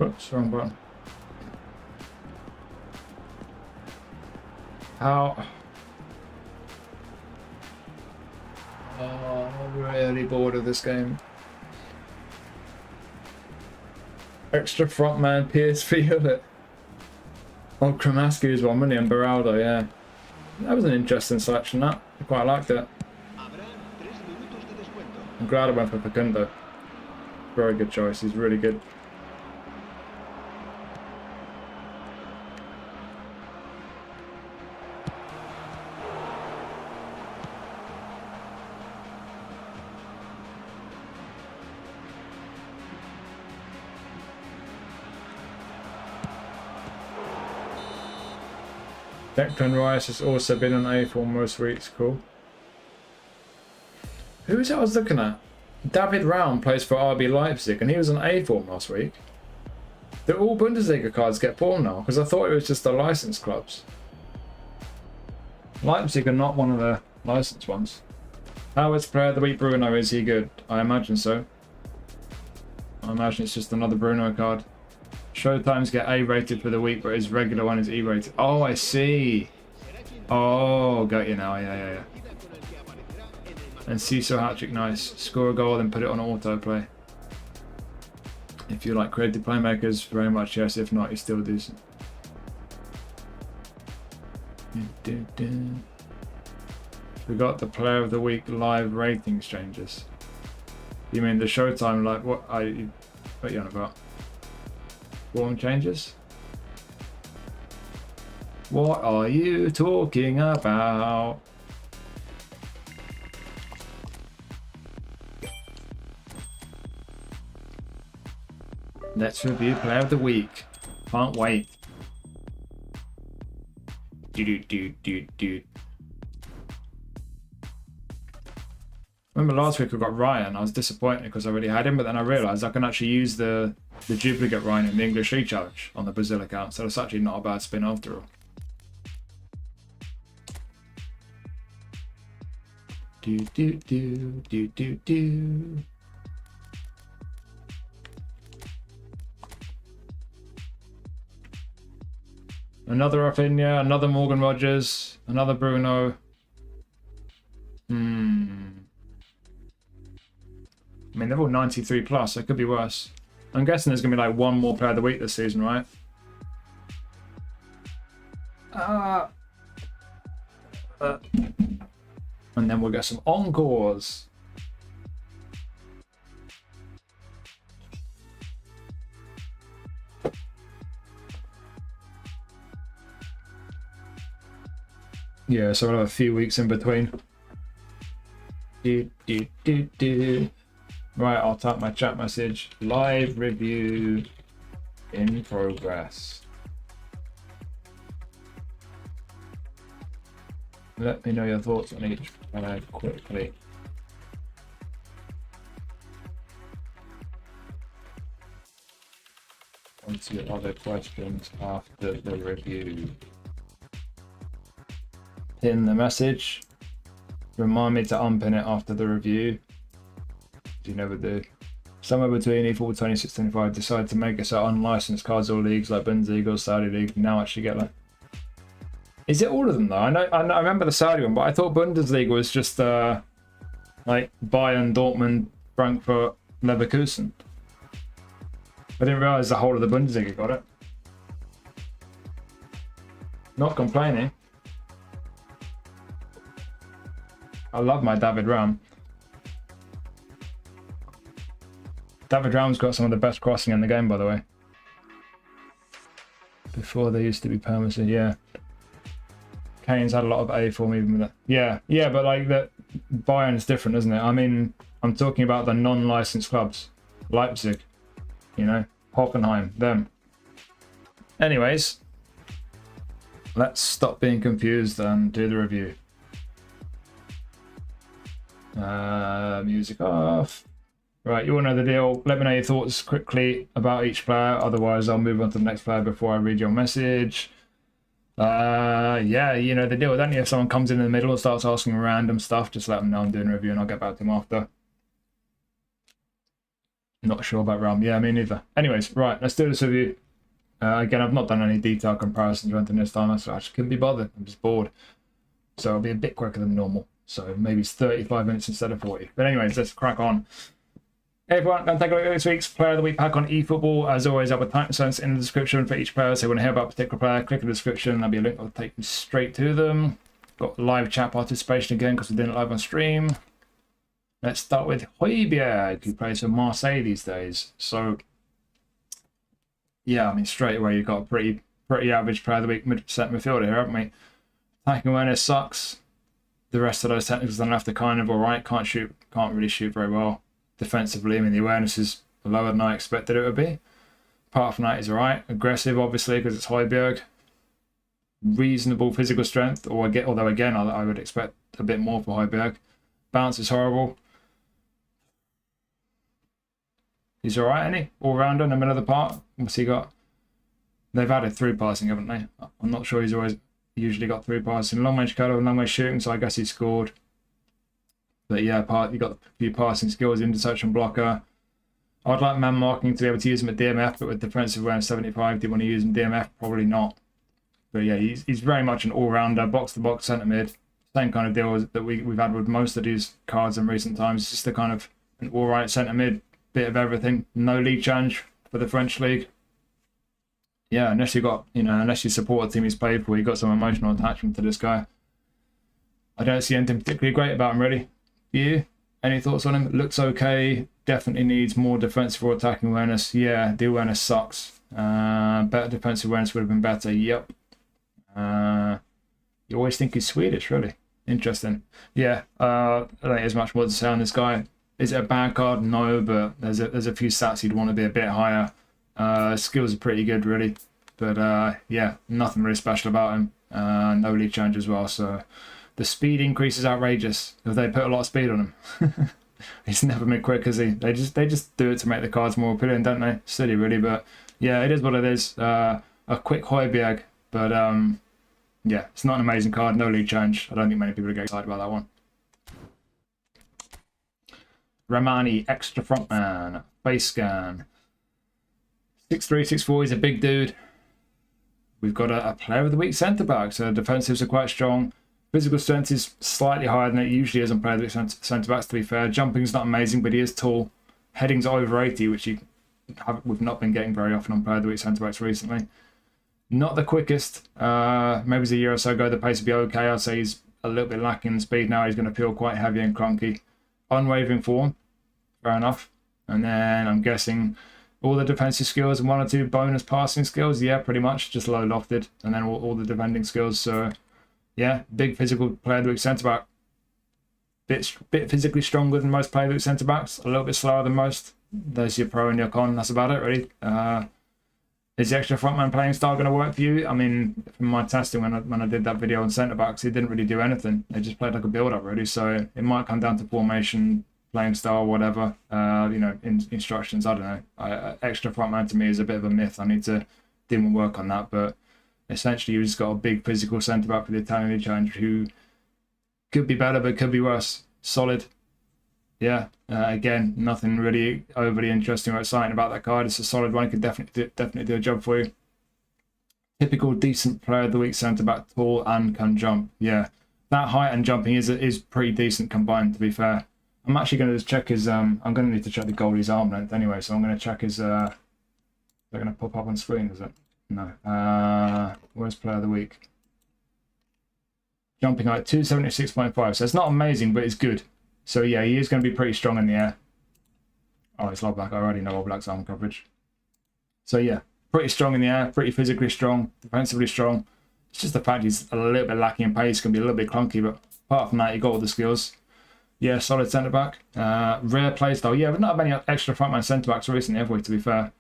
Oops, wrong button. How? Oh, I'm really bored of this game. Extra frontman PSV of it. Oh, Kramaski as well, Money and Beraldo, yeah. That was an interesting selection, that. I quite liked it. I'm glad I went for Facundo. Very good choice, he's really good. Declan Rice has also been on A form most weeks, cool. Who was it I was looking at? David Raum plays for RB Leipzig and he was on A form last week. Do all Bundesliga cards get form now? Because I thought it was just the licensed clubs. Leipzig are not one of the licensed ones. How is player of the week Bruno? Is he good? I imagine so. I imagine it's just another Bruno card. Showtimes get A rated for the week, but his regular one is E rated. Oh, I see. Oh, got you now. Yeah. And Ciso hat-trick, nice. Score a goal, then put it on autoplay. If you like creative playmakers, very much yes. If not, you're still decent. We got the player of the week live ratings changes. You mean the Showtime, like what are you on about? Form changes? What are you talking about? Let's review player of the week. Can't wait. Remember last week we got Ryan. I was disappointed because I already had him, but then I realised I can actually use the duplicate Ryan in the English League Challenge on the Brazil account, so it's actually not a bad spin after all. Another Rafinha, another Morgan Rogers, another Bruno. I mean, they're all 93 plus, so it could be worse. I'm guessing there's going to be like one more player of the week this season, right? And then we'll get some encores. Yeah, so we'll have a few weeks in between. Right, I'll type my chat message. Live review in progress. Let me know your thoughts on each quickly. into other questions after the review. Pin the message. Remind me to unpin it after the review. You never do. Somewhere between eFootball 26-25 decided to make it so unlicensed cards or leagues like Bundesliga or Saudi League now actually get like. Is it all of them though? I remember the Saudi one, but I thought Bundesliga was just like Bayern, Dortmund, Frankfurt, Leverkusen. I didn't realise the whole of the Bundesliga got it. Not complaining. I love my David Ram. David Ram's got some of the best crossing in the game, by the way. Before they used to be permanent, yeah. Kane's had a lot of A form even with that. Yeah, but like that Bayern's different, isn't it? I mean, I'm talking about the non-licensed clubs. Leipzig, you know, Hoffenheim, them. Anyways, let's stop being confused and do the review. Music off. Right, you all know the deal. Let me know your thoughts quickly about each player. Otherwise, I'll move on to the next player before I read your message. Yeah, you know the deal. Don't you? If someone comes in the middle and starts asking random stuff, just let them know I'm doing a review and I'll get back to them after. Not sure about Ram. Yeah, me neither. Anyways, right, let's do this review. Again, I've not done any detailed comparisons or anything this time. So I just couldn't be bothered. I'm just bored. So it'll be a bit quicker than normal. So maybe it's 35 minutes instead of 40. But anyways, let's crack on. Hey everyone, going to take a look at this week's Player of the Week pack on eFootball. As always, I'll have a timestamp in the description for each player. So if you want to hear about a particular player, click in the description. There'll be a link that'll take you straight to them. Got live chat participation again because we did it live on stream. Let's start with Højbjerg, who plays for Marseille these days. So, yeah, I mean, straight away you've got a pretty average Player of the Week mid-percent midfielder here, haven't we? Attacking awareness sucks. The rest of those technicals are left are kind of alright. Can't really shoot very well. Defensively, I mean, the awareness is lower than I expected it would be. Apart from that, he's alright. Aggressive, obviously, because it's Højbjerg. Reasonable physical strength, although again, I would expect a bit more for Højbjerg. Bounce is horrible. He's alright, isn't he? All-rounder in the middle of the park. What's he got? They've added through passing, haven't they? I'm not sure he's usually got through passing. Long range cutter, long range shooting, so I guess he scored. But yeah, you got a few passing skills, interception blocker. I'd like man marking to be able to use him at DMF, but with defensive around 75, do you want to use him DMF? Probably not. But yeah, he's very much an all-rounder, box-to-box centre mid. Same kind of deal that we've had with most of these cards in recent times. Just a kind of an all-right centre mid, bit of everything. No league challenge for the French league. Yeah, unless you support a team he's played for, you've got some emotional attachment to this guy. I don't see anything particularly great about him, really. You? Any thoughts on him? Looks okay. Definitely needs more defensive or attacking awareness. Yeah, the awareness sucks. Better defensive awareness would have been better. Yep. You always think he's Swedish, really. Interesting. Yeah, I don't think there's much more to say on this guy. Is it a bad card? No, but there's a few stats you'd want to be a bit higher. Skills are pretty good, really. But yeah, nothing really special about him. No league challenge as well, so... The speed increase is outrageous. If they put a lot of speed on him, he's never been quick, is he? They just do it to make the cards more appealing, don't they? Silly, really, but yeah, it is what it is. A quick Højbjerg, but yeah, it's not an amazing card. No league challenge. I don't think many people would get excited about that one. Ramani, extra frontman, face scan. 6'3", 6'4", he's a big dude. We've got a player of the week centre back, so defensives are quite strong. Physical strength is slightly higher than it usually is on player of the week centre backs, to be fair. Jumping's not amazing, but he is tall. Heading's over 80, which we've not been getting very often on player of the week centre backs recently. Not the quickest. Maybe it was a year or so ago, the pace would be okay. I'd say he's a little bit lacking in speed now. He's going to feel quite heavy and clunky. Unwavering form, fair enough. And then I'm guessing all the defensive skills and 1 or 2 bonus passing skills. Yeah, pretty much, just low lofted. And then all the defending skills. So yeah, big physical player of the week centre back. Bit physically stronger than most player of the week centre backs. A little bit slower than most. There's your pro and your con. That's about it, really. Is the extra frontman playing style going to work for you? I mean, from my testing when I did that video on centre backs, it didn't really do anything. They just played like a build-up, really. So it might come down to formation, playing style, whatever. You know, instructions. I don't know. Extra frontman to me is a bit of a myth. I need to do more work on that. But essentially, you just got a big physical centre back for the Italian League Challenge who could be better, but could be worse. Solid. Yeah. Again, nothing really overly interesting or exciting about that card. It's a solid one. It could definitely do a job for you. Typical decent player of the week centre back, tall and can jump. Yeah, that height and jumping is pretty decent combined. To be fair, I'm actually going to just check his. I'm going to need to check the goalie's arm length anyway. So I'm going to check his. They're going to pop up on screen, is it? No. Where's player of the week? Jumping height 276.5. So it's not amazing, but it's good. So yeah, he is going to be pretty strong in the air. Oh, it's All Black. I already know All Black's arm coverage. So yeah. Pretty strong in the air, pretty physically strong, defensively strong. It's just the fact he's a little bit lacking in pace, can be a little bit clunky, but apart from that, he got all the skills. Yeah, solid centre back. Rare play style. Yeah, we've not had many extra frontman centre backs recently, have we, to be fair?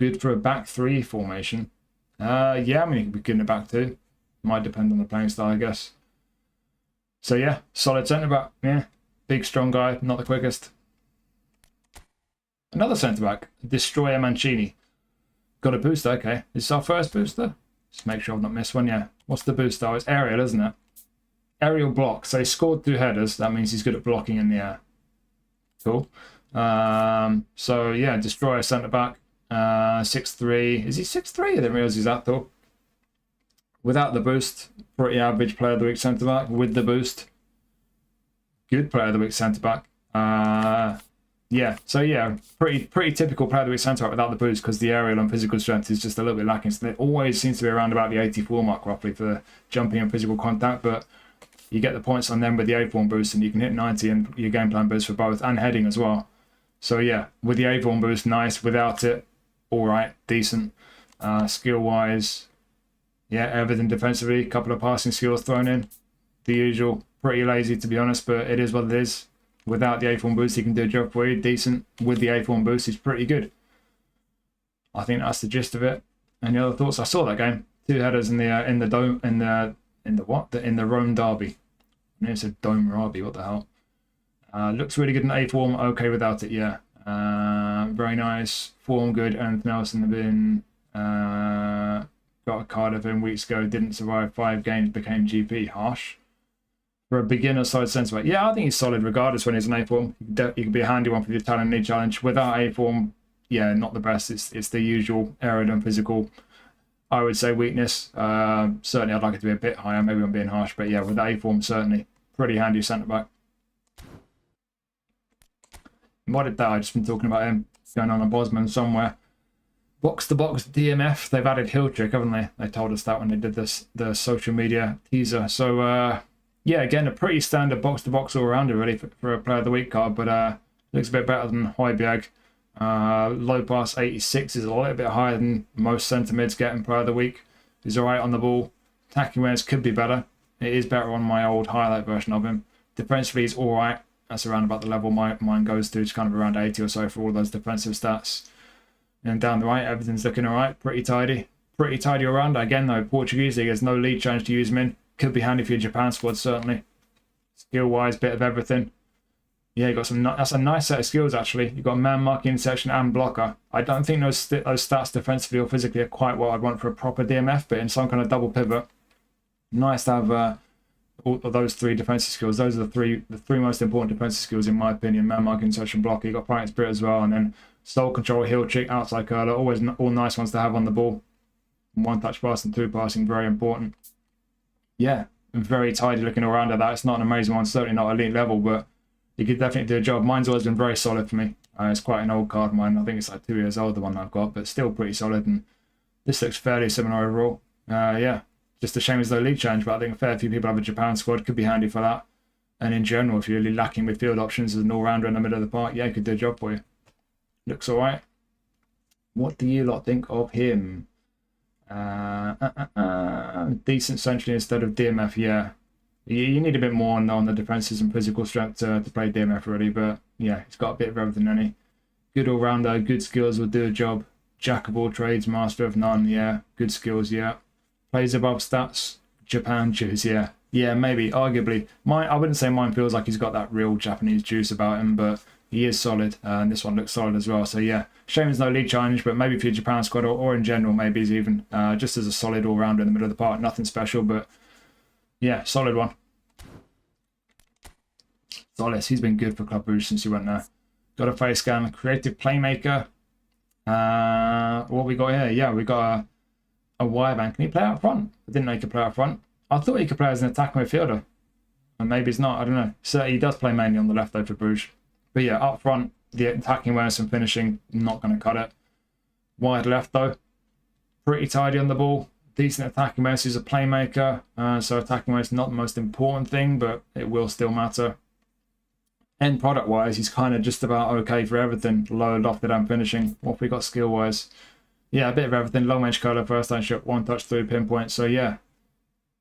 Good for a back three formation. Yeah, I mean, he could be good in a back two. Might depend on the playing style, I guess. So yeah, solid centre back. Yeah. Big, strong guy, not the quickest. Another centre-back, Destroyer Mancini. Got a booster, okay. This is our first booster. Just make sure I've not missed one, yeah. What's the booster? Oh, it's aerial, isn't it? Aerial block. So he scored 2 headers. That means he's good at blocking in the air. Cool. So, yeah, Destroyer centre-back. 6'3". Is he 6'3"? I didn't realise he's that tall. Without the boost, pretty average player of the week centre-back. With the boost, good player of the week centre back. Yeah, so yeah, pretty typical player of the week centre back without the boost because the aerial and physical strength is just a little bit lacking. So it always seems to be around about the 84 mark roughly for jumping and physical contact, but you get the points on them with the A-form boost and you can hit 90 and your game plan boost for both and heading as well. So yeah, with the A-form boost, nice. Without it, all right, decent. Skill wise, yeah, everything defensively, a couple of passing skills thrown in, the usual. Pretty lazy to be honest, but it is what it is. Without the A-form boost, he can do a job for you. Decent. With the A-form boost, he's pretty good. I think that's the gist of it. Any other thoughts? I saw that game. 2 headers in the Rome derby. I never said Dome Derby. What the hell? Looks really good in A-form. Okay without it, yeah. Very nice. Form good. Anything else in the bin? Got a card of him weeks ago. Didn't survive 5 games. Became GP. Harsh. For a beginner side centre back, yeah, I think he's solid regardless when he's an A-form. He could be a handy one for the Italian League Challenge. Without A-form, yeah, not the best. It's the usual aerial and physical, I would say, weakness. Certainly I'd like it to be a bit higher. Maybe I'm being harsh, but yeah, with A-form, certainly. Pretty handy centre back. What did that? I've just been talking about him going on a Bosman somewhere. Box to box DMF. They've added heel trick, haven't they? They told us that when they did the social media teaser. So, yeah, again, a pretty standard box-to-box all-rounder, really, for a player of the week card, but looks a bit better than Højbjerg. Low pass 86 is a little bit higher than most centre mids get in player of the week. He's all right on the ball. Attacking awareness could be better. It is better on my old highlight version of him. Defensively, he's all right. That's around about the level mine goes to. It's kind of around 80 or so for all those defensive stats. And down the right, everything's looking all right. Pretty tidy. Pretty tidy all-rounder. Again, though, Portuguese League has no league challenge to use him in. Could be handy for your Japan squad, certainly. Skill-wise, bit of everything. Yeah, you got some. That's a nice set of skills, actually. You've got man marking, intersection, and blocker. I don't think those stats defensively or physically are quite what I'd want for a proper DMF, but in some kind of double pivot, nice to have all of those 3 defensive skills. Those are the three most important defensive skills, in my opinion. Man marking, intersection, blocker. You got fighting spirit as well, and then soul control, heel trick, outside curler. Always all nice ones to have on the ball. 1-touch passing, 2 passing, very important. Yeah, very tidy looking all around at that. It's not an amazing one, certainly not elite level, but he could definitely do a job. Mine's always been very solid for me. It's quite an old card, mine. I think it's like 2 years old, the one I've got, but still pretty solid. And this looks fairly similar overall. Yeah, just a shame it's no league challenge, but I think a fair few people have a Japan squad. Could be handy for that. And in general, if you're really lacking midfield options as an all-rounder in the middle of the park, yeah, he could do a job for you. Looks all right. What do you lot think of him? Decent centrally instead of DMF, yeah. You need a bit more on the defenses and physical strength to play DMF really, but yeah, he's got a bit of everything, hasn't he? Good all-rounder, good skills, will do a job. Jack of all trades, master of none, yeah. Good skills, yeah. Plays above stats, Japan juice, yeah. Yeah, maybe, arguably. I wouldn't say mine feels like he's got that real Japanese juice about him, but he is solid. And this one looks solid as well. So, yeah, shame there's no league challenge, but maybe for your Japan squad or in general, maybe he's even just as a solid all-rounder in the middle of the park. Nothing special, but, yeah, solid one. Solis, he's been good for Club Brugge since he went there. Got a face scan, creative playmaker. What we got here? Yeah, we got a wide man. Can he play out front? I didn't know he could play out front. I thought he could play as an attacking midfielder. And maybe he's not, I don't know. So he does play mainly on the left though for Bruges. But yeah, up front, the attacking awareness and finishing, not going to cut it. Wide left though, pretty tidy on the ball. Decent attacking awareness, he's a playmaker. So attacking awareness is not the most important thing, but it will still matter. End product wise, he's kind of just about okay for everything. Low, lofted and finishing. What have we got skill wise? Yeah, a bit of everything. Long range curler, first time shot, one touch through, pinpoint. So yeah.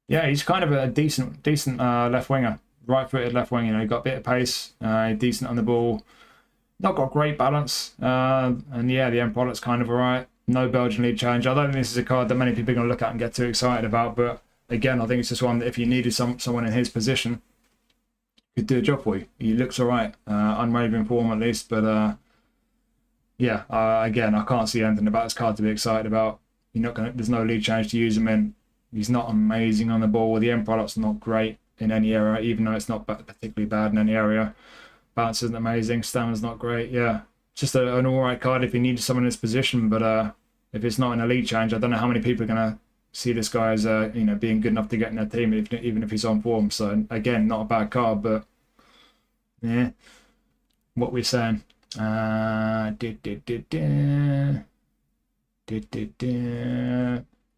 Yeah, he's kind of a decent left winger. Right footed left wing, you know, he got a bit of pace, decent on the ball. Not got great balance. And yeah, the end product's kind of alright. No Belgian league challenge. I don't think this is a card that many people are going to look at and get too excited about, but again, I think it's just one that if you needed someone in his position, could do a job for you. He looks alright, unwavering form at least, but yeah, again, I can't see anything about this card to be excited about. There's no league challenge to use him in. He's not amazing on the ball. The end product's not great in any area, even though it's not particularly bad in any area. Balance isn't amazing. Stamina's not great. Yeah, just an alright card if you needed someone in his position, but if it's not an elite challenge, I don't know how many people are going to see this guy as being good enough to get in their team, even if he's on form. So again, not a bad card, but yeah, what we're saying.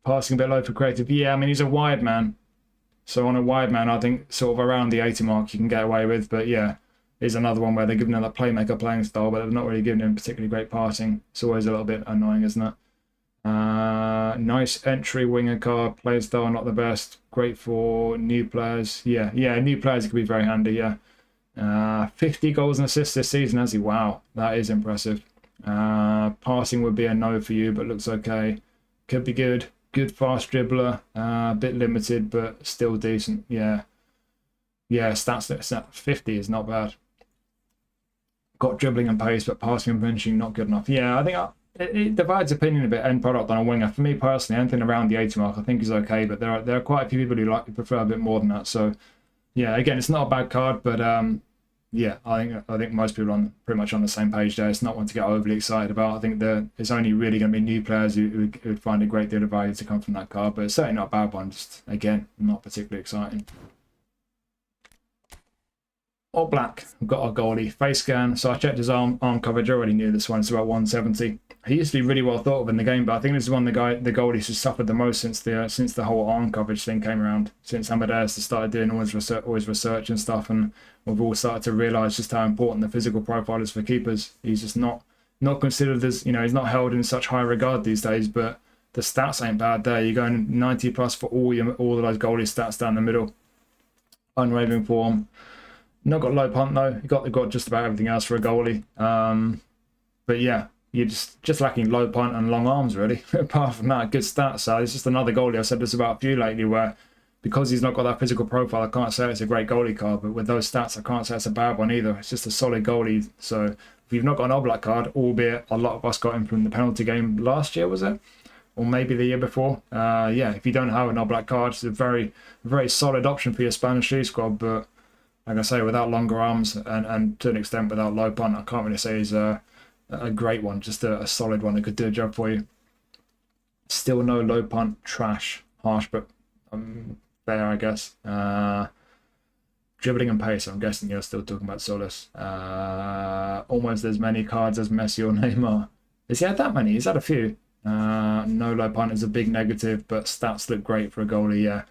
Passing a bit low for creative. Yeah, I mean he's a wide man, so on a wide man, I think sort of around the 80 mark you can get away with. But yeah, is another one where they're giving him that playmaker playing style, but they're not really giving him particularly great passing. It's always a little bit annoying, isn't it? Nice entry winger card, play style not the best, great for new players. Yeah, new players could be very handy. Yeah, 50 goals and assists this season, has he? Wow, that is impressive. Passing would be a no for you, but looks okay. Could be good. Good fast dribbler, a bit limited, but still decent. Yeah, stats 50 is not bad. Got dribbling and pace, but passing and finishing not good enough. Yeah, I think it divides opinion a bit. End product on a winger. For me personally, anything around the 80 mark I think is okay, but there are quite a few people who prefer a bit more than that. So yeah, again, it's not a bad card, but yeah, I think most people are pretty much on the same page there. It's not one to get overly excited about. I think it's only really going to be new players who would find a great deal of value to come from that card, but it's certainly not a bad one. Just again, not particularly exciting. All black, we've got our goalie. Face scan, so I checked his arm coverage. I already knew this one. It's about 170. He used to be really well thought of in the game, but I think this is one the goalies who's suffered the most since the whole arm coverage thing came around. Since Amadeus has started doing all his research and stuff, and we've all started to realise just how important the physical profile is for keepers. He's just not considered as, he's not held in such high regard these days, but the stats ain't bad there. You're going 90 plus for all of those goalie stats down the middle. Unwavering form. Not got low punt though. You got just about everything else for a goalie. But yeah, you're just lacking low punt and long arms really. Apart from that, good stats. So it's just another goalie. I said this about a few lately where because he's not got that physical profile, I can't say it's a great goalie card. But with those stats, I can't say it's a bad one either. It's just a solid goalie. So if you've not got an Oblak card, albeit a lot of us got him from the penalty game last year, was it? Or maybe the year before. Yeah, if you don't have an Oblak card, it's a very, very solid option for your Spanish League squad. But like I say, without longer arms and to an extent without low punt, I can't really say he's a great one, just a solid one that could do a job for you. Still no low punt, trash, harsh, but there, I guess. Dribbling and pace, I'm guessing you're still talking about Solis. Almost as many cards as Messi or Neymar. Has he had that many? He's had a few. No low punt is a big negative, but stats look great for a goalie, yeah.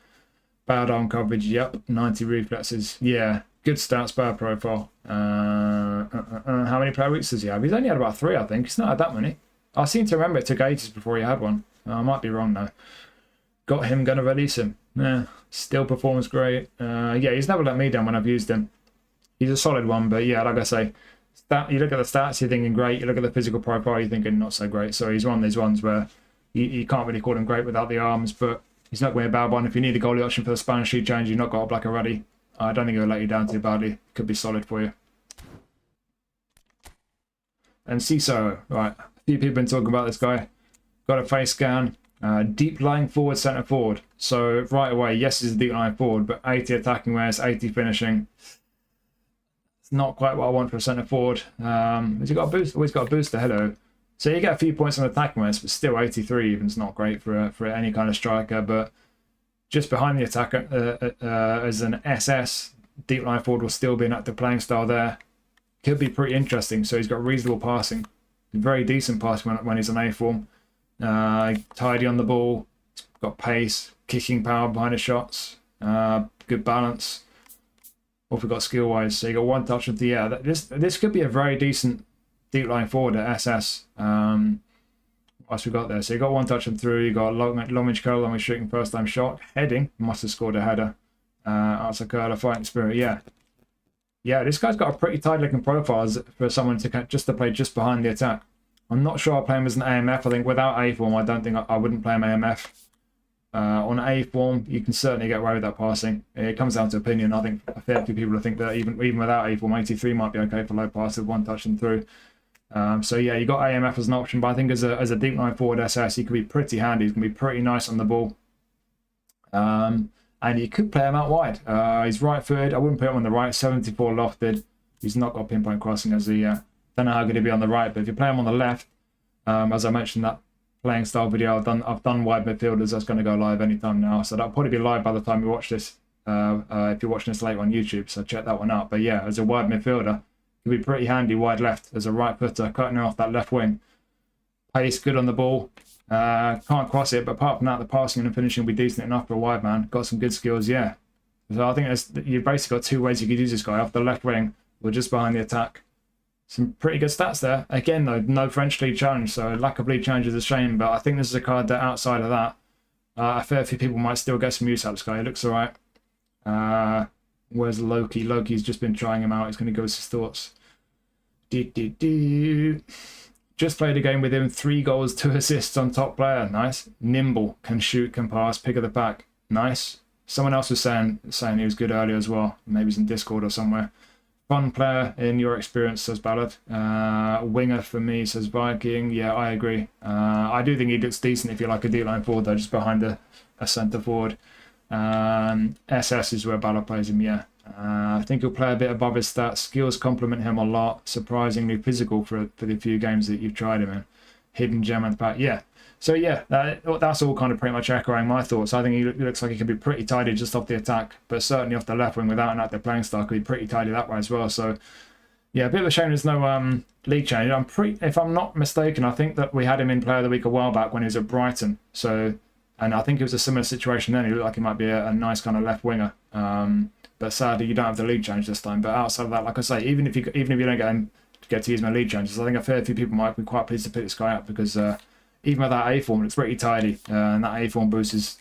Bad arm coverage, yep. 90 reflexes, yeah. Good stats, bad profile. How many player weeks does he have? He's only had about 3, I think. He's not had that many. I seem to remember it took ages before he had one. I might be wrong though. Got him, gonna release him. Yeah, still performs great. Yeah, he's never let me down when I've used him. He's a solid one, but yeah, like I say, you look at the stats, you're thinking great. You look at the physical profile, you're thinking not so great. So he's one of these ones where you can't really call him great without the arms, but He's not going to be a bad one. If you need a goalie option for the Spanish League change, you've not got a black already. I don't think it'll let you down too badly. Could be solid for you. And CISO, right. A few people have been talking about this guy. Got a face scan. Deep lying forward, centre forward. So right away, yes, he's a deep lying forward, but 80 attacking wares, 80 finishing. It's not quite what I want for a centre forward. Has he got a boost? Oh, he's got a booster. Hello. So you get a few points on attacking wares, but still 83 even is not great for any kind of striker. But just behind the attacker as an SS, deep line forward will still be an active playing style there. Could be pretty interesting. So he's got reasonable passing, very decent passing when he's on A form. Tidy on the ball, got pace, kicking power behind his shots, good balance. What have we got skill wise? So you got one touch of the air. This could be a very decent deep line forward at SS. What else we got there? So you got one touch and through. You got long range curl, long range shooting, first time shot, heading. Must have scored a header. Arts curler, fighting spirit. Yeah. This guy's got a pretty tight looking profile for someone to play just behind the attack. I'm not sure I'll play him as an AMF. I think without A form, I don't think I wouldn't play him AMF. On A form, you can certainly get away with that passing. It comes down to opinion. I think a fair few people think that even without A form, 83 might be okay for low pass with one touch and through. So yeah, you got AMF as an option, but I think as a deep line forward SS, he could be pretty handy. He's going to be pretty nice on the ball. And you could play him out wide. He's right-footed. I wouldn't put him on the right. 74 lofted. He's not got pinpoint crossing as the... don't know how good he'd be on the right, but if you play him on the left, as I mentioned that playing style video, I've done wide midfielders. That's going to go live anytime now, so that'll probably be live by the time you watch this. If you're watching this later on YouTube, so check that one out. But yeah, as a wide midfielder, could be pretty handy wide left as a right footer, cutting off that left wing. Pace, good on the ball. Can't cross it, but apart from that, the passing and the finishing will be decent enough for a wide man. Got some good skills, yeah. So I think you've basically got two ways you could use this guy, off the left wing or just behind the attack. Some pretty good stats there. Again, though, no French League challenge, so lack of league challenge is a shame, but I think this is a card that outside of that, a fair few people might still get some use out of this guy. He looks alright. Where's Loki? Loki's just been trying him out. He's going to give us his thoughts. Just played a game with him. 3 goals, 2 assists on top player. Nice. Nimble. Can shoot, can pass. Pick of the pack. Nice. Someone else was saying he was good earlier as well. Maybe he's in Discord or somewhere. Fun player in your experience, says Ballard. Winger for me, says Viking. Yeah, I agree. I do think he looks decent if you like a D-line forward, though, just behind a centre forward. SS is where Ballard plays him, yeah. I think he'll play a bit above his stats. Skills complement him a lot. Surprisingly physical for the few games that you've tried him in. Hidden gem at the back, yeah. So yeah, that's all kind of pretty much echoing my thoughts. I think he looks like he can be pretty tidy just off the attack, but certainly off the left wing without an active playing style could be pretty tidy that way as well. So yeah, a bit of a shame there's no league change. If I'm not mistaken, I think that we had him in Player of the Week a while back when he was at Brighton. So, and I think it was a similar situation then. He looked like he might be a nice kind of left winger. But sadly, you don't have the league change this time. But outside of that, like I say, even if you don't get to use my league changes, I think a fair few people might be quite pleased to pick this guy up because even with that A form, it's pretty tidy. And that A form boost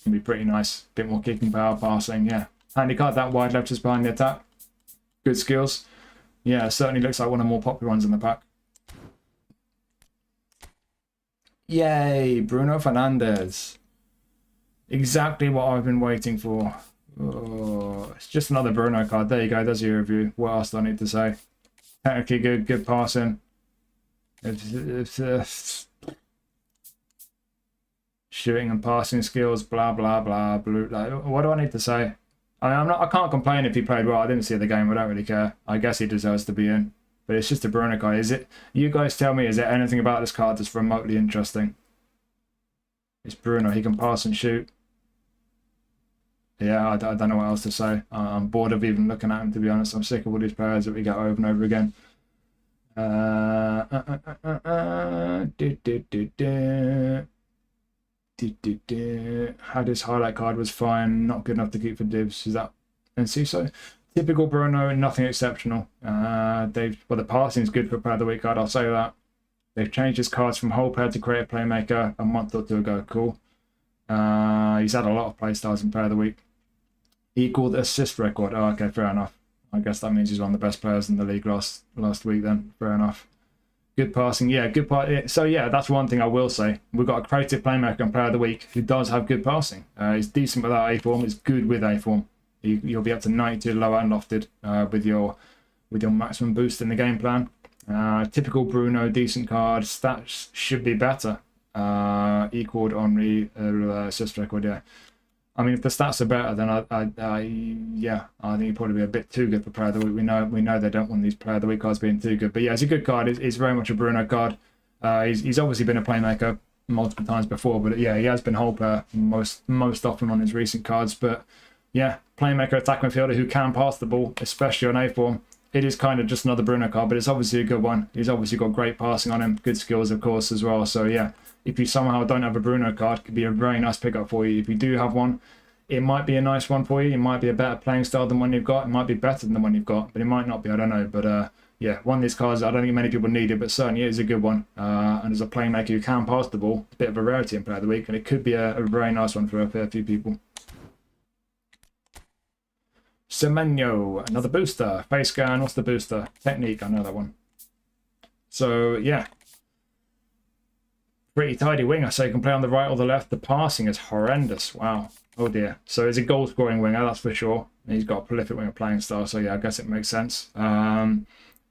can be pretty nice. Bit more kicking power, passing, yeah. Handy card, that wide left just behind the attack. Good skills. Yeah, certainly looks like one of the more popular ones in the pack. Yay, Bruno Fernandes. Exactly what I've been waiting for. Oh, it's just another Bruno card. There you go, there's your review. What else do I need to say? Technically good passing. Shooting and passing skills, blah blah blah. Like, what do I need to say? I mean, I can't complain if he played well. I didn't see the game. I don't really care. I guess he deserves to be in. But it's just a Bruno guy. Is it? You guys tell me. Is there anything about this card that's remotely interesting? It's Bruno. He can pass and shoot. Yeah, I don't know what else to say. I'm bored of even looking at him, to be honest. I'm sick of all these players that we get over and over again. Had his highlight card was fine, not good enough to keep for divs. Is that NCSO? Typical Bruno, nothing exceptional. The passing is good for Player of the Week card, I'll say that. They've changed his cards from whole player to create playmaker a month or two ago. Cool. He's had a lot of play styles in Player of the Week. Equal the assist record. Oh, okay, fair enough. I guess that means he's one of the best players in the league last week then. Fair enough. Good passing, yeah, good part. So yeah, that's one thing I will say. We've got a creative playmaker and player of the week who does have good passing. He's decent without A form. He's good with A form. You'll be up to 92 low and lofted with your maximum boost in the game plan. Typical Bruno, decent card. Stats should be better. Equaled Henry assist record. Yeah, I mean if the stats are better, then I think he'd probably be a bit too good for player of the week. We know they don't want these player of the week cards being too good, but yeah, it's a good card. It's very much a Bruno card. He's obviously been a playmaker multiple times before, but yeah, he has been whole player most often on his recent cards. But yeah, playmaker, attack midfielder who can pass the ball, especially on A form. It is kind of just another Bruno card, but it's obviously a good one. He's obviously got great passing on him, good skills, of course, as well. So yeah, if you somehow don't have a Bruno card, it could be a very nice pickup for you. If you do have one, it might be a nice one for you. It might be a better playing style than one you've got. It might be better than the one you've got, but it might not be. I don't know. But yeah, one of these cards, I don't think many people need it, but certainly it is a good one. And as a playmaker who can pass the ball, it's a bit of a rarity in player of the week, and it could be a very nice one for a fair few people. Semenyo, another booster. Face scan, what's the booster? Technique, I know that one. So, yeah. Pretty tidy winger, so you can play on the right or the left. The passing is horrendous. Wow. Oh dear. So he's a goal-scoring winger, that's for sure. He's got a prolific winger playing style, so yeah, I guess it makes sense.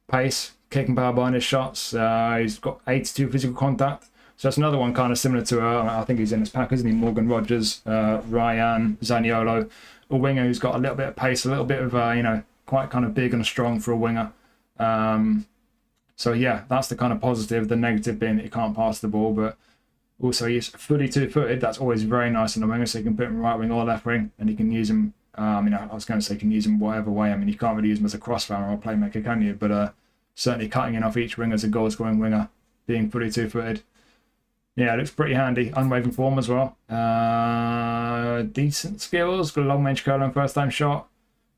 Pace, kicking power behind his shots. He's got 82 physical contact. So that's another one kind of similar to, I think he's in his pack, isn't he? Morgan Rogers, Ryan, Zaniolo. A winger who's got a little bit of pace, a little bit of, quite kind of big and strong for a winger. So yeah, that's the kind of positive. The negative being that he can't pass the ball, but also he's fully two-footed. That's always very nice in a winger, so you can put him right wing or left wing, and you can use him, I was going to say you can use him whatever way. I mean, you can't really use him as a crossbar or a playmaker, can you? But certainly cutting in off each wing as a goal-scoring winger, being fully two-footed. Yeah, it looks pretty handy. Unwavering form as well. Decent skills. Got a long-range curler and first-time shot.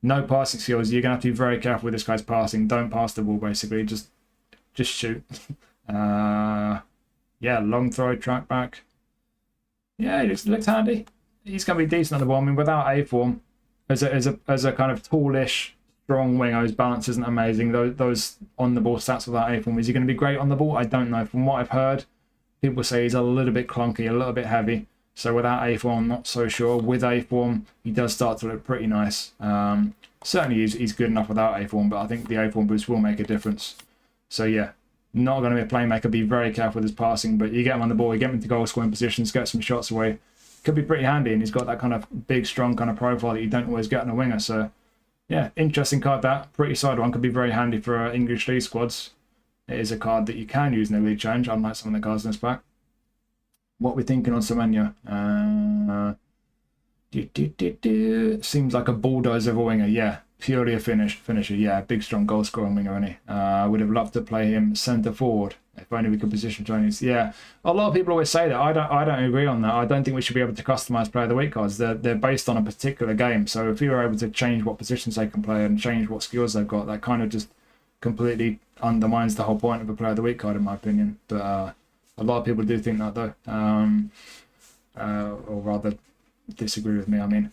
No passing skills. You're going to have to be very careful with this guy's passing. Don't pass the ball, basically. Just shoot. Yeah, long throw, track back. Yeah, it looks handy. He's going to be decent on the ball. I mean, without A form, as a kind of tallish, strong winger, his balance isn't amazing. Those on-the-ball stats without A form. Is he going to be great on the ball? I don't know. From what I've heard, people say he's a little bit clunky, a little bit heavy. So without A form, I'm not so sure. With A form, he does start to look pretty nice. Certainly he's good enough without A form, but I think the A form boost will make a difference. So yeah, not going to be a playmaker. Be very careful with his passing, but you get him on the ball, you get him into goal scoring positions, get some shots away. Could be pretty handy, and he's got that kind of big, strong kind of profile that you don't always get in a winger. So yeah, interesting card that. Pretty solid one. Could be very handy for English League squads. It is a card that you can use in the league challenge, unlike some of the cards in this pack. What we're thinking on Semenyo? Seems like a bulldozer of a winger. Yeah, purely a finisher. Yeah, big, strong goal scoring winger, isn't he? I would have loved to play him centre forward. If only we could position Chinese. Yeah, a lot of people always say that. I don't agree on that. I don't think we should be able to customize player of the week cards. They're based on a particular game. So if you were able to change what positions they can play and change what skills they've got, that kind of just completely undermines the whole point of a player of the week card, in my opinion. But a lot of people do think that, though, or rather disagree with me. I mean,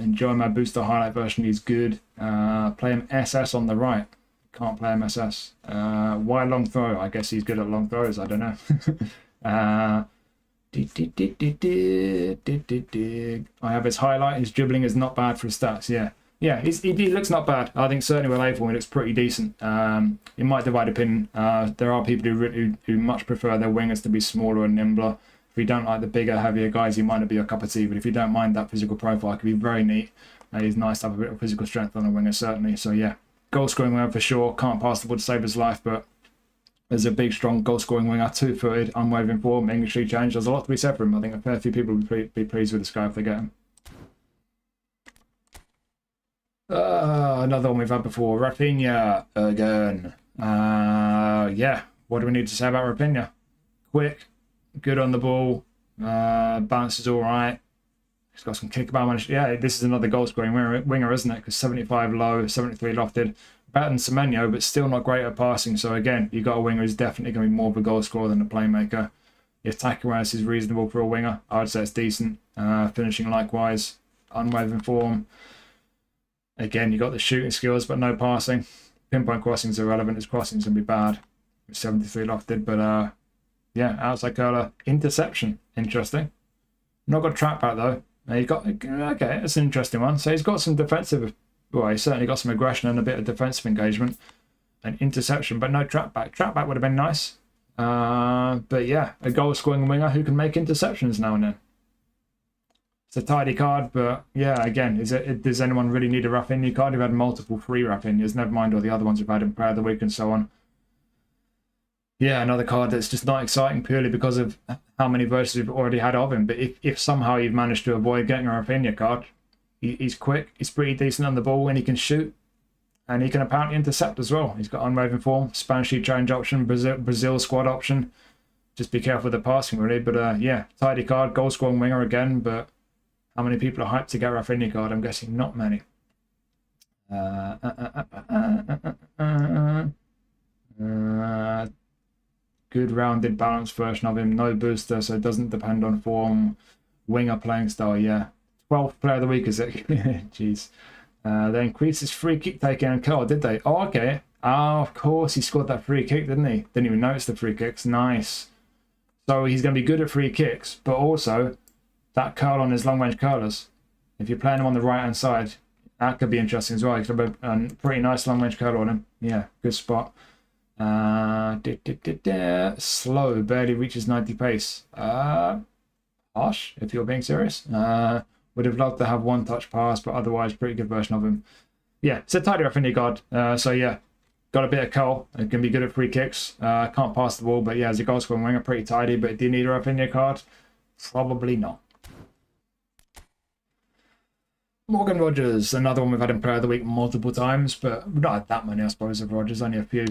enjoy my booster highlight version. He's good. Play him SS on the right. Can't play him SS. Why long throw? I guess he's good at long throws. I don't know. I have his highlight. His dribbling is not bad for his stats. Yeah, he looks not bad. I think certainly with A form, he looks pretty decent. It might divide opinion. There are people who much prefer their wingers to be smaller and nimbler. If you don't like the bigger, heavier guys, he might not be your cup of tea. But if you don't mind that physical profile, it can be very neat. He's nice to have a bit of physical strength on a winger, certainly. So yeah, goal scoring winger for sure. Can't pass the ball to save his life, but as a big, strong goal scoring winger, two-footed, unwavering form, English League challenge. There's a lot to be said for him. I think a fair few people would be pleased with this guy if they get him. Another one we've had before, Rafinha again. Yeah, what do we need to say about Rafinha? Quick, good on the ball, balance is all right. He's got some kick about management. Yeah, this is another goal scoring winger, isn't it? Because 75 low, 73 lofted. Better than Semenyo, but still not great at passing. So again, you got a winger who's definitely going to be more of a goal scorer than a playmaker. The attack awareness is reasonable for a winger. I would say it's decent. Finishing likewise, unwavering form. Again, you got the shooting skills, but no passing. Pinpoint crossings are irrelevant. His crossings can be bad. 73 lofted, but yeah, outside curler, interception, interesting. Not got track back though. He got, okay, that's an interesting one. So he's got some defensive, well, he's certainly got some aggression and a bit of defensive engagement and interception, but no track back. Track back would have been nice. But yeah, a goal scoring winger who can make interceptions now and then. It's a tidy card, but yeah, again, does anyone really need a Rafinha card? We've had multiple free Rafinhas, never mind all the other ones we've had in Player of the Week and so on. Yeah, another card that's just not exciting purely because of how many versions we've already had of him. But if somehow you've managed to avoid getting a Rafinha card, he's quick, he's pretty decent on the ball, and he can shoot. And he can apparently intercept as well. He's got unwavering form, Spanish League challenge option, Brazil squad option. Just be careful with the passing, really. But yeah, tidy card, goal scoring winger again. But how many people are hyped to get a Rafinha card? I'm guessing not many. Good rounded, balanced version of him. No booster, so it doesn't depend on form. Winger playing style, yeah. 12th player of the week, is it? Jeez. They increased his free kick taking and curl, did they? Oh, okay. Oh, of course, he scored that free kick, didn't he? Didn't even notice the free kicks. Nice. So he's going to be good at free kicks, but also that curl on his long range curlers. If you're playing him on the right hand side, that could be interesting as well. He's got a pretty nice long range curl on him. Yeah, good spot. Slow, barely reaches 90 pace. Harsh, if you're being serious. Would have loved to have one touch pass, but otherwise pretty good version of him. Yeah, it's a tidy Rafinha card. So yeah, got a bit of curl. It can be good at free kicks. Can't pass the ball, but yeah, as a goal scoring winger, pretty tidy. But do you need a Rafinha card? Probably not. Morgan Rogers, another one we've had in Player of the Week multiple times, but we've not had that many, I suppose, of Rogers, only a few.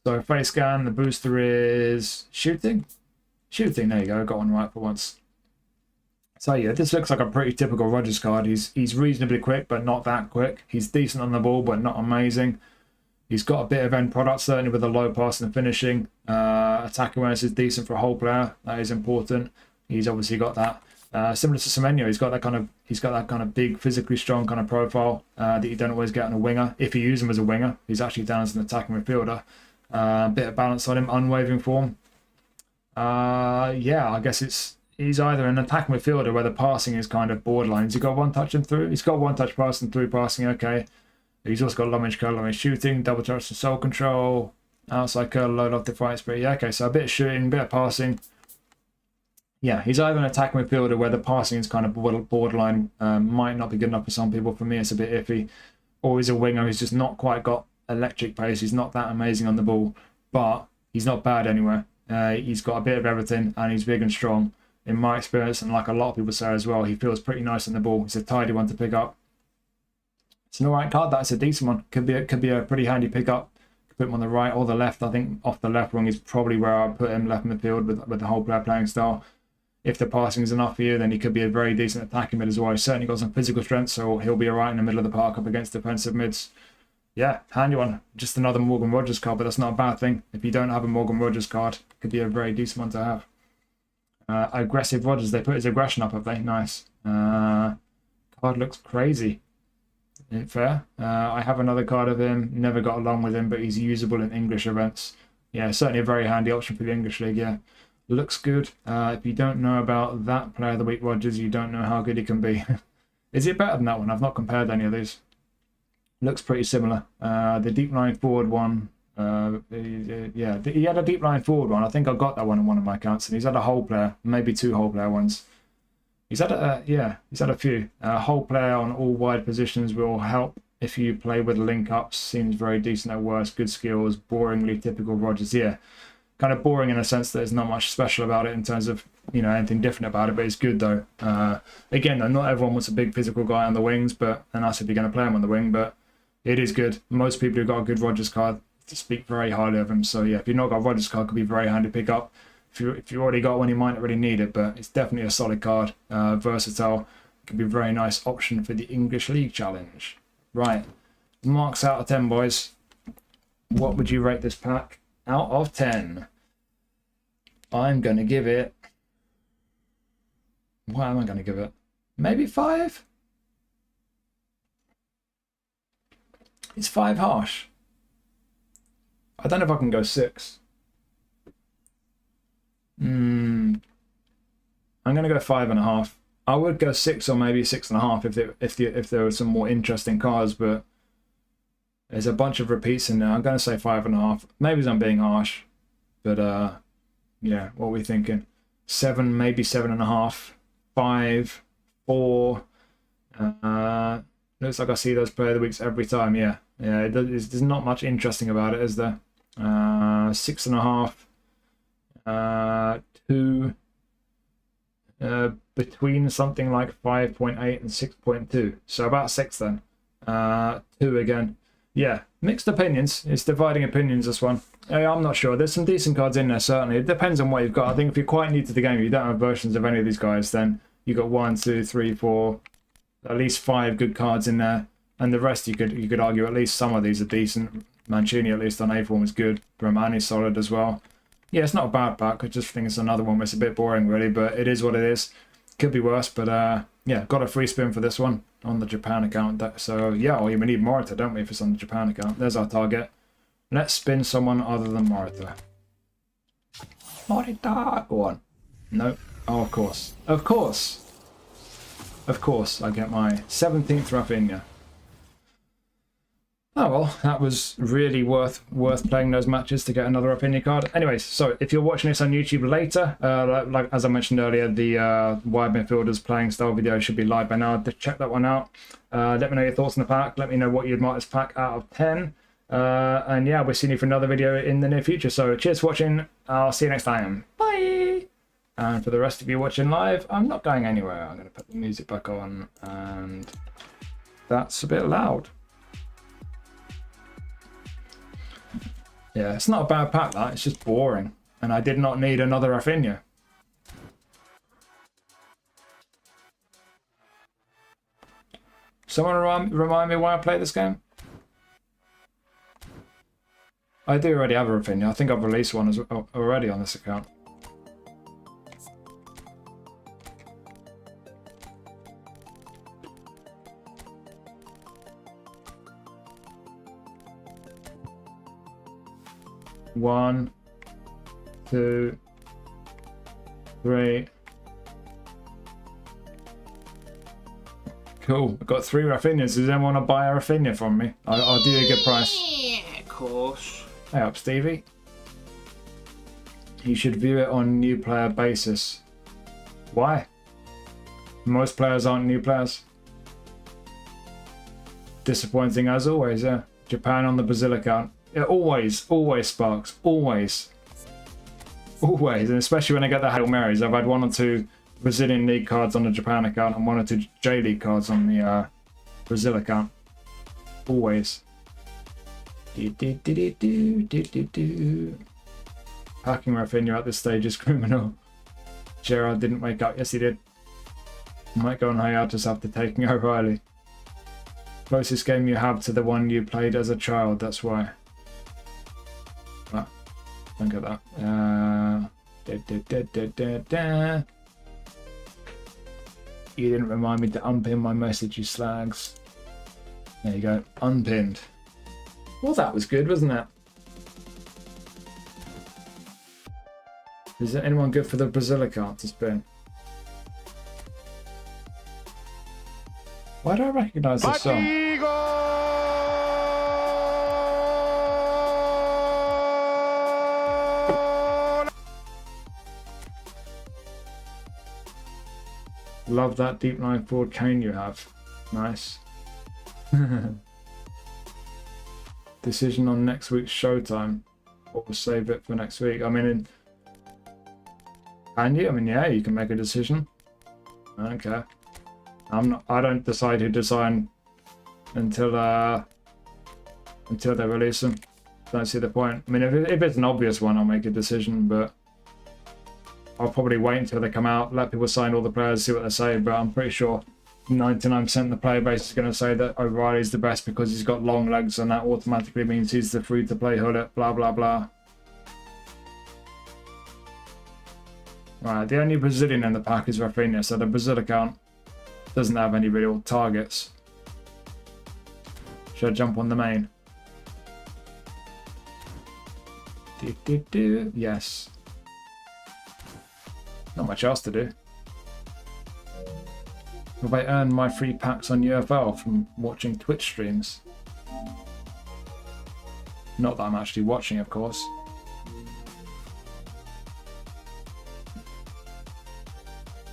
So face scan, the booster is shooting. Shooting, there you go, got one right for once. So yeah, this looks like a pretty typical Rogers card. He's reasonably quick, but not that quick. He's decent on the ball, but not amazing. He's got a bit of end product, certainly with a low pass and finishing. Attack awareness is decent for a whole player. That is important. He's obviously got that. Similar to Semenyo, he's got that kind of big, physically strong kind of profile that you don't always get on a winger. If you use him as a winger, he's actually down as an attacking midfielder. Bit of balance on him, unwavering form. Yeah, I guess he's either an attacking midfielder where the passing is kind of borderline. Has he got one touch and through? He's got one touch pass and through passing, okay. He's also got long range curl, long range shooting, double touch and soul control, outside curl, load off the fight spirit. Yeah, okay, so a bit of shooting, a bit of passing. Yeah, he's either an attacking midfielder where the passing is kind of borderline, might not be good enough for some people. For me, it's a bit iffy. Or he's a winger who's just not quite got electric pace. He's not that amazing on the ball, but he's not bad anywhere. He's got a bit of everything, and he's big and strong. In my experience, and like a lot of people say as well, he feels pretty nice on the ball. He's a tidy one to pick up. It's an alright card. That's a decent one. Could be a pretty handy pickup. Could put him on the right or the left. I think off the left wing is probably where I'd put him, left midfield with the whole player playing style. If the passing is enough for you, then he could be a very decent attacking mid as well. He's certainly got some physical strength, so he'll be alright in the middle of the park up against defensive mids. Yeah, handy one. Just another Morgan Rogers card, but that's not a bad thing. If you don't have a Morgan Rogers card, it could be a very decent one to have. Aggressive Rogers, they put his aggression up, have they? Nice. Card looks crazy. Fair. I have another card of him. Never got along with him, but he's usable in English events. Yeah, certainly a very handy option for the English League, yeah. Looks good. If you don't know about that Player of the Week Rogers, you don't know how good he can be. Is it better than that one? I've not compared any of these. Looks pretty similar. The deep line forward one, yeah, he had a deep line forward one. I think I got that one in one of my accounts, and he's had a whole player, maybe two whole player ones. He's had a few. Whole player on all wide positions will help if you play with link ups. Seems very decent at worst. Good skills. Boringly typical Rogers. Yeah, kind of boring in a sense that there's not much special about it in terms of anything different about it. But it's good though. Again, though, not everyone wants a big physical guy on the wings, and that's if you're going to play him on the wing. But it is good. Most people who got a good Rogers card to speak very highly of him. So yeah, if you've not got a Rogers card, it could be very handy to pick up. If you already got one, you might not really need it, but it's definitely a solid card. Versatile. Could be a very nice option for the English League Challenge. Right. Marks out of 10, boys. What would you rate this pack out of 10? I'm going to give it... What am I going to give it? Maybe 5? Is 5 harsh? I don't know if I can go 6. I'm going to go 5.5. I would go 6 or maybe 6.5 if there were some more interesting cards, but there's a bunch of repeats in there. I'm going to say 5.5. Maybe I'm being harsh, but yeah, what are we thinking? 7, maybe 7.5, 5, 4. Looks like I see those player of the weeks every time. Yeah, there's not much interesting about it, is there? 6.5, 2. Between something like 5.8 and 6.2, so about 6 then. 2 again. Yeah, mixed opinions. It's dividing opinions, this one. I'm not sure. There's some decent cards in there, certainly. It depends on what you've got. I think if you're quite new to the game, you don't have versions of any of these guys, then you got 1, 2, 3, 4, at least 5 good cards in there, and the rest you could argue at least some of these are decent. Mancini, at least on A form, is good. Romani's solid as well. Yeah, it's not a bad pack. I just think it's another one where it's a bit boring, really, but it is what it is. Could be worse, but yeah, got a free spin for this one on the Japan account. So yeah, we need Morita, don't we, if it's on the Japan account. There's our target. Let's spin someone other than Morita. Morita, go on. No. Oh, of course. Of course. Of course, I get my 17th Rafinha. Oh well, that was really worth playing those matches to get another Rafinha card. Anyways, so if you're watching this on YouTube later, like as I mentioned earlier, the wide midfielders playing style video should be live by now. Check that one out. Let me know your thoughts on the pack. Let me know what you'd mark this pack out of 10. And yeah, we'll see you for another video in the near future. So cheers for watching. I'll see you next time. Bye. And for the rest of you watching live, I'm not going anywhere. I'm going to put the music back on, and that's a bit loud. Yeah, it's not a bad pack, that. It's just boring. And I did not need another Rafinha. Someone remind me why I play this game? I do already have a Rafinha. I think I've released one already on this account. One, 2, 3. Cool. I've got 3 Rafinhas. Does anyone want to buy a Rafinha from me? I'll do you a good price. Yeah, of course. Hey up, Stevie. You should view it on new player basis. Why? Most players aren't new players. Disappointing as always, yeah. Japan on the Brazil account. It always sparks. Always. And especially when I get the Hail Marys. I've had 1 or 2 Brazilian League cards on the Japan account and 1 or 2 J League cards on the Brazil account. Always. Packing Rafinha at this stage is criminal. Gerard didn't wake up. Yes, he did. Might go on hiatus after taking O'Reilly. Closest game you have to the one you played as a child, that's why. Think of that. You didn't remind me to unpin my message, you slags. There you go, unpinned. Well, that was good, wasn't it? Is there anyone good for the Brazil account to spin? Why do I recognise this song? Love that deep line forward chain you have. Nice. Decision on next week's showtime, or save it for next week. I mean, can you? I mean, yeah, you can make a decision. I don't care. I don't decide who to sign until they release them. Don't see the point. I mean, if it's an obvious one, I'll make a decision, but I'll probably wait until they come out, let people sign all the players, see what they say. But I'm pretty sure 99% of the player base is going to say that O'Reilly's the best because he's got long legs, and that automatically means he's the free-to-play Hullet, blah, blah, blah. Right, the only Brazilian in the pack is Rafinha, so the Brazil account doesn't have any real targets. Should I jump on the main? Yes. Not much else to do. Have I earned my free packs on UFL from watching Twitch streams? Not that I'm actually watching, of course.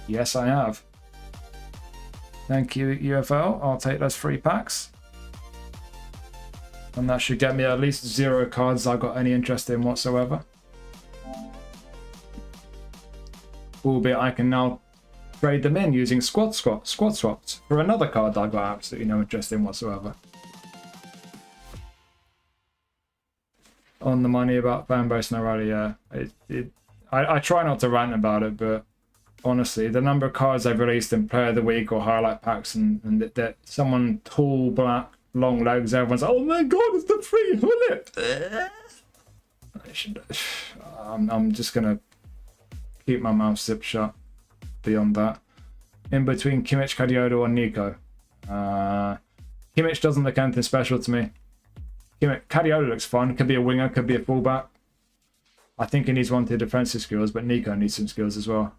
Yes, I have. Thank you, UFL. I'll take those free packs. And that should get me at least 0 cards I've got any interest in whatsoever. Albeit I can now trade them in using squad swaps for another card I've got absolutely no interest in whatsoever. On the money about fanbase and O'Reilly, yeah. I try not to rant about it, but honestly, the number of cards they've released in Player of the Week or highlight packs and that someone tall, black, long legs, everyone's like, oh my god, it's the free bullet! I'm just gonna keep my mouth zipped shut beyond that. In between Kimmich, Kadiodo or Nico. Kimmich doesn't look anything special to me. Kadiodo looks fun, could be a winger, could be a fullback. I think he needs one to defensive skills, but Nico needs some skills as well.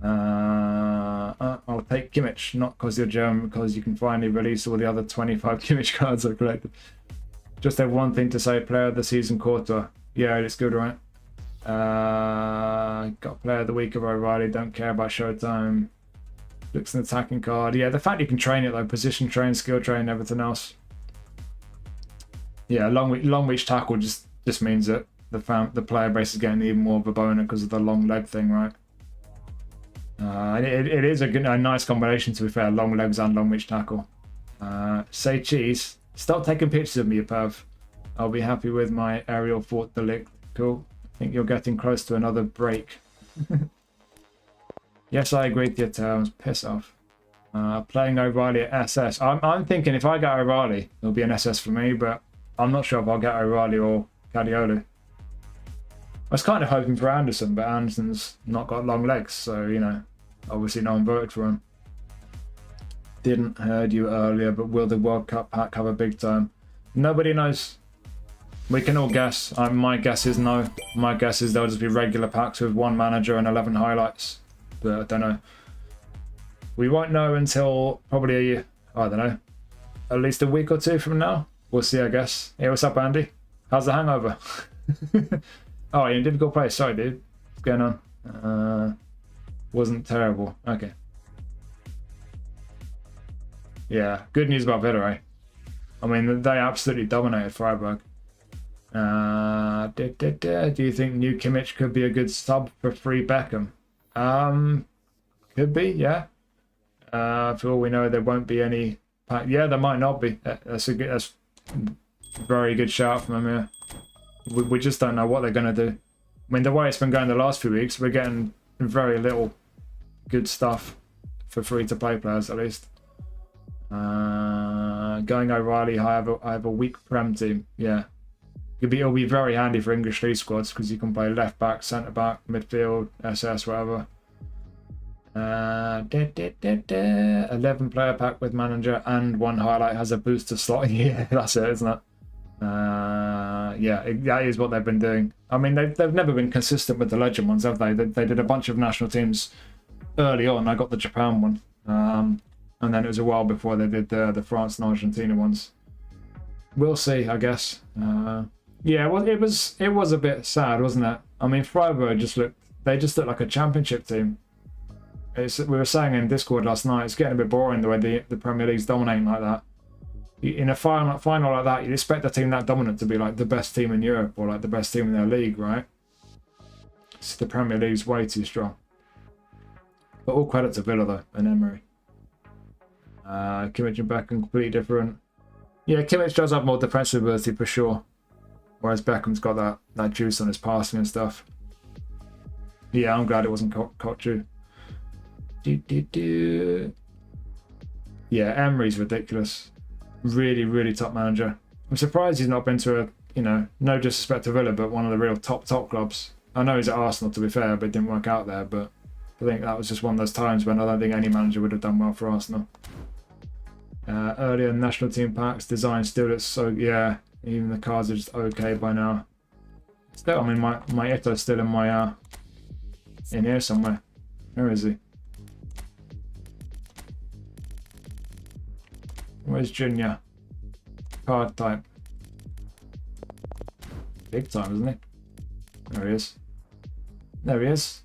I'll take Kimmich, not because you're German, because you can finally release all the other 25 Kimmich cards I've collected. Just have one thing to say, player of the season quarter. Yeah, it's good, right? Got player of the week of O'Reilly, don't care about Showtime. Looks an attacking card. Yeah, the fact you can train it though, position train, skill train, everything else. Yeah, long reach tackle just means that the player base is getting even more of a boner because of the long leg thing, right? It is a nice combination, to be fair, long legs and long reach tackle. Say cheese. Stop taking pictures of me, you perv. I'll be happy with my aerial fort delict. Cool. I think you're getting close to another break. Yes, I agree with your terms. Piss off. Playing O'Reilly at SS. I'm thinking if I get O'Reilly, it'll be an SS for me, but I'm not sure if I'll get O'Reilly or Cadiola. I was kind of hoping for Anderson, but Anderson's not got long legs, so, you know, obviously no one voted for him. Didn't heard you earlier, but will the World Cup pack have a big time? Nobody knows. We can all guess. My guess is no. My guess is they'll just be regular packs with 1 manager and 11 highlights. But I don't know. We won't know until probably, I don't know, at least a week or 2 from now. We'll see, I guess. Hey, what's up, Andy? How's the hangover? Oh, you're in a difficult place. Sorry, dude. What's going on? Wasn't terrible. Okay. Yeah, good news about Villa, eh? I mean, they absolutely dominated Freiburg. Do you think new Kimmich could be a good sub for free Beckham? Could be, yeah. For all we know, there won't be any pack. Yeah, there might not be. That's a very good shout from him here. We just don't know what they're going to do. I mean, the way it's been going the last few weeks, we're getting very little good stuff for free-to-play players, at least. Going O'Reilly, I have a weak Prem team. Yeah. It'll be very handy for English League squads because you can play left back, centre back, midfield, SS, whatever. 11 player pack with manager and 1 highlight has a booster slot. Yeah, that's it, isn't it? Yeah, that is what they've been doing. I mean, they've never been consistent with the legend ones, have they? They did a bunch of national teams early on. I got the Japan one, and then it was a while before they did the France and Argentina ones. We'll see, I guess. Yeah, well, it was a bit sad, wasn't it? I mean, Freiburg just looked like a championship team. We were saying in Discord last night, it's getting a bit boring the way the Premier League's dominating like that. In a final like that, you'd expect a team that dominant to be like the best team in Europe or like the best team in their league, right? So the Premier League's way too strong. But all credit to Villa though and Emery. Kimmich and Beckham completely different. Yeah, Kimmich does have more defensive ability for sure, whereas Beckham's got that juice on his passing and stuff. Yeah, I'm glad it wasn't Kochu. Yeah, Emery's ridiculous. Really, really top manager. I'm surprised he's not been to a, you know, no disrespect to Villa, but one of the real top clubs. I know he's at Arsenal, to be fair, but it didn't work out there. But I think that was just one of those times when I don't think any manager would have done well for Arsenal. Earlier national team packs, design still looks so, yeah, even the cards are just okay by now. Still, I mean, my Ito's still in my, in here somewhere. Where is he? Where's Junior? Card type. Big time, isn't he? There he is. There he is.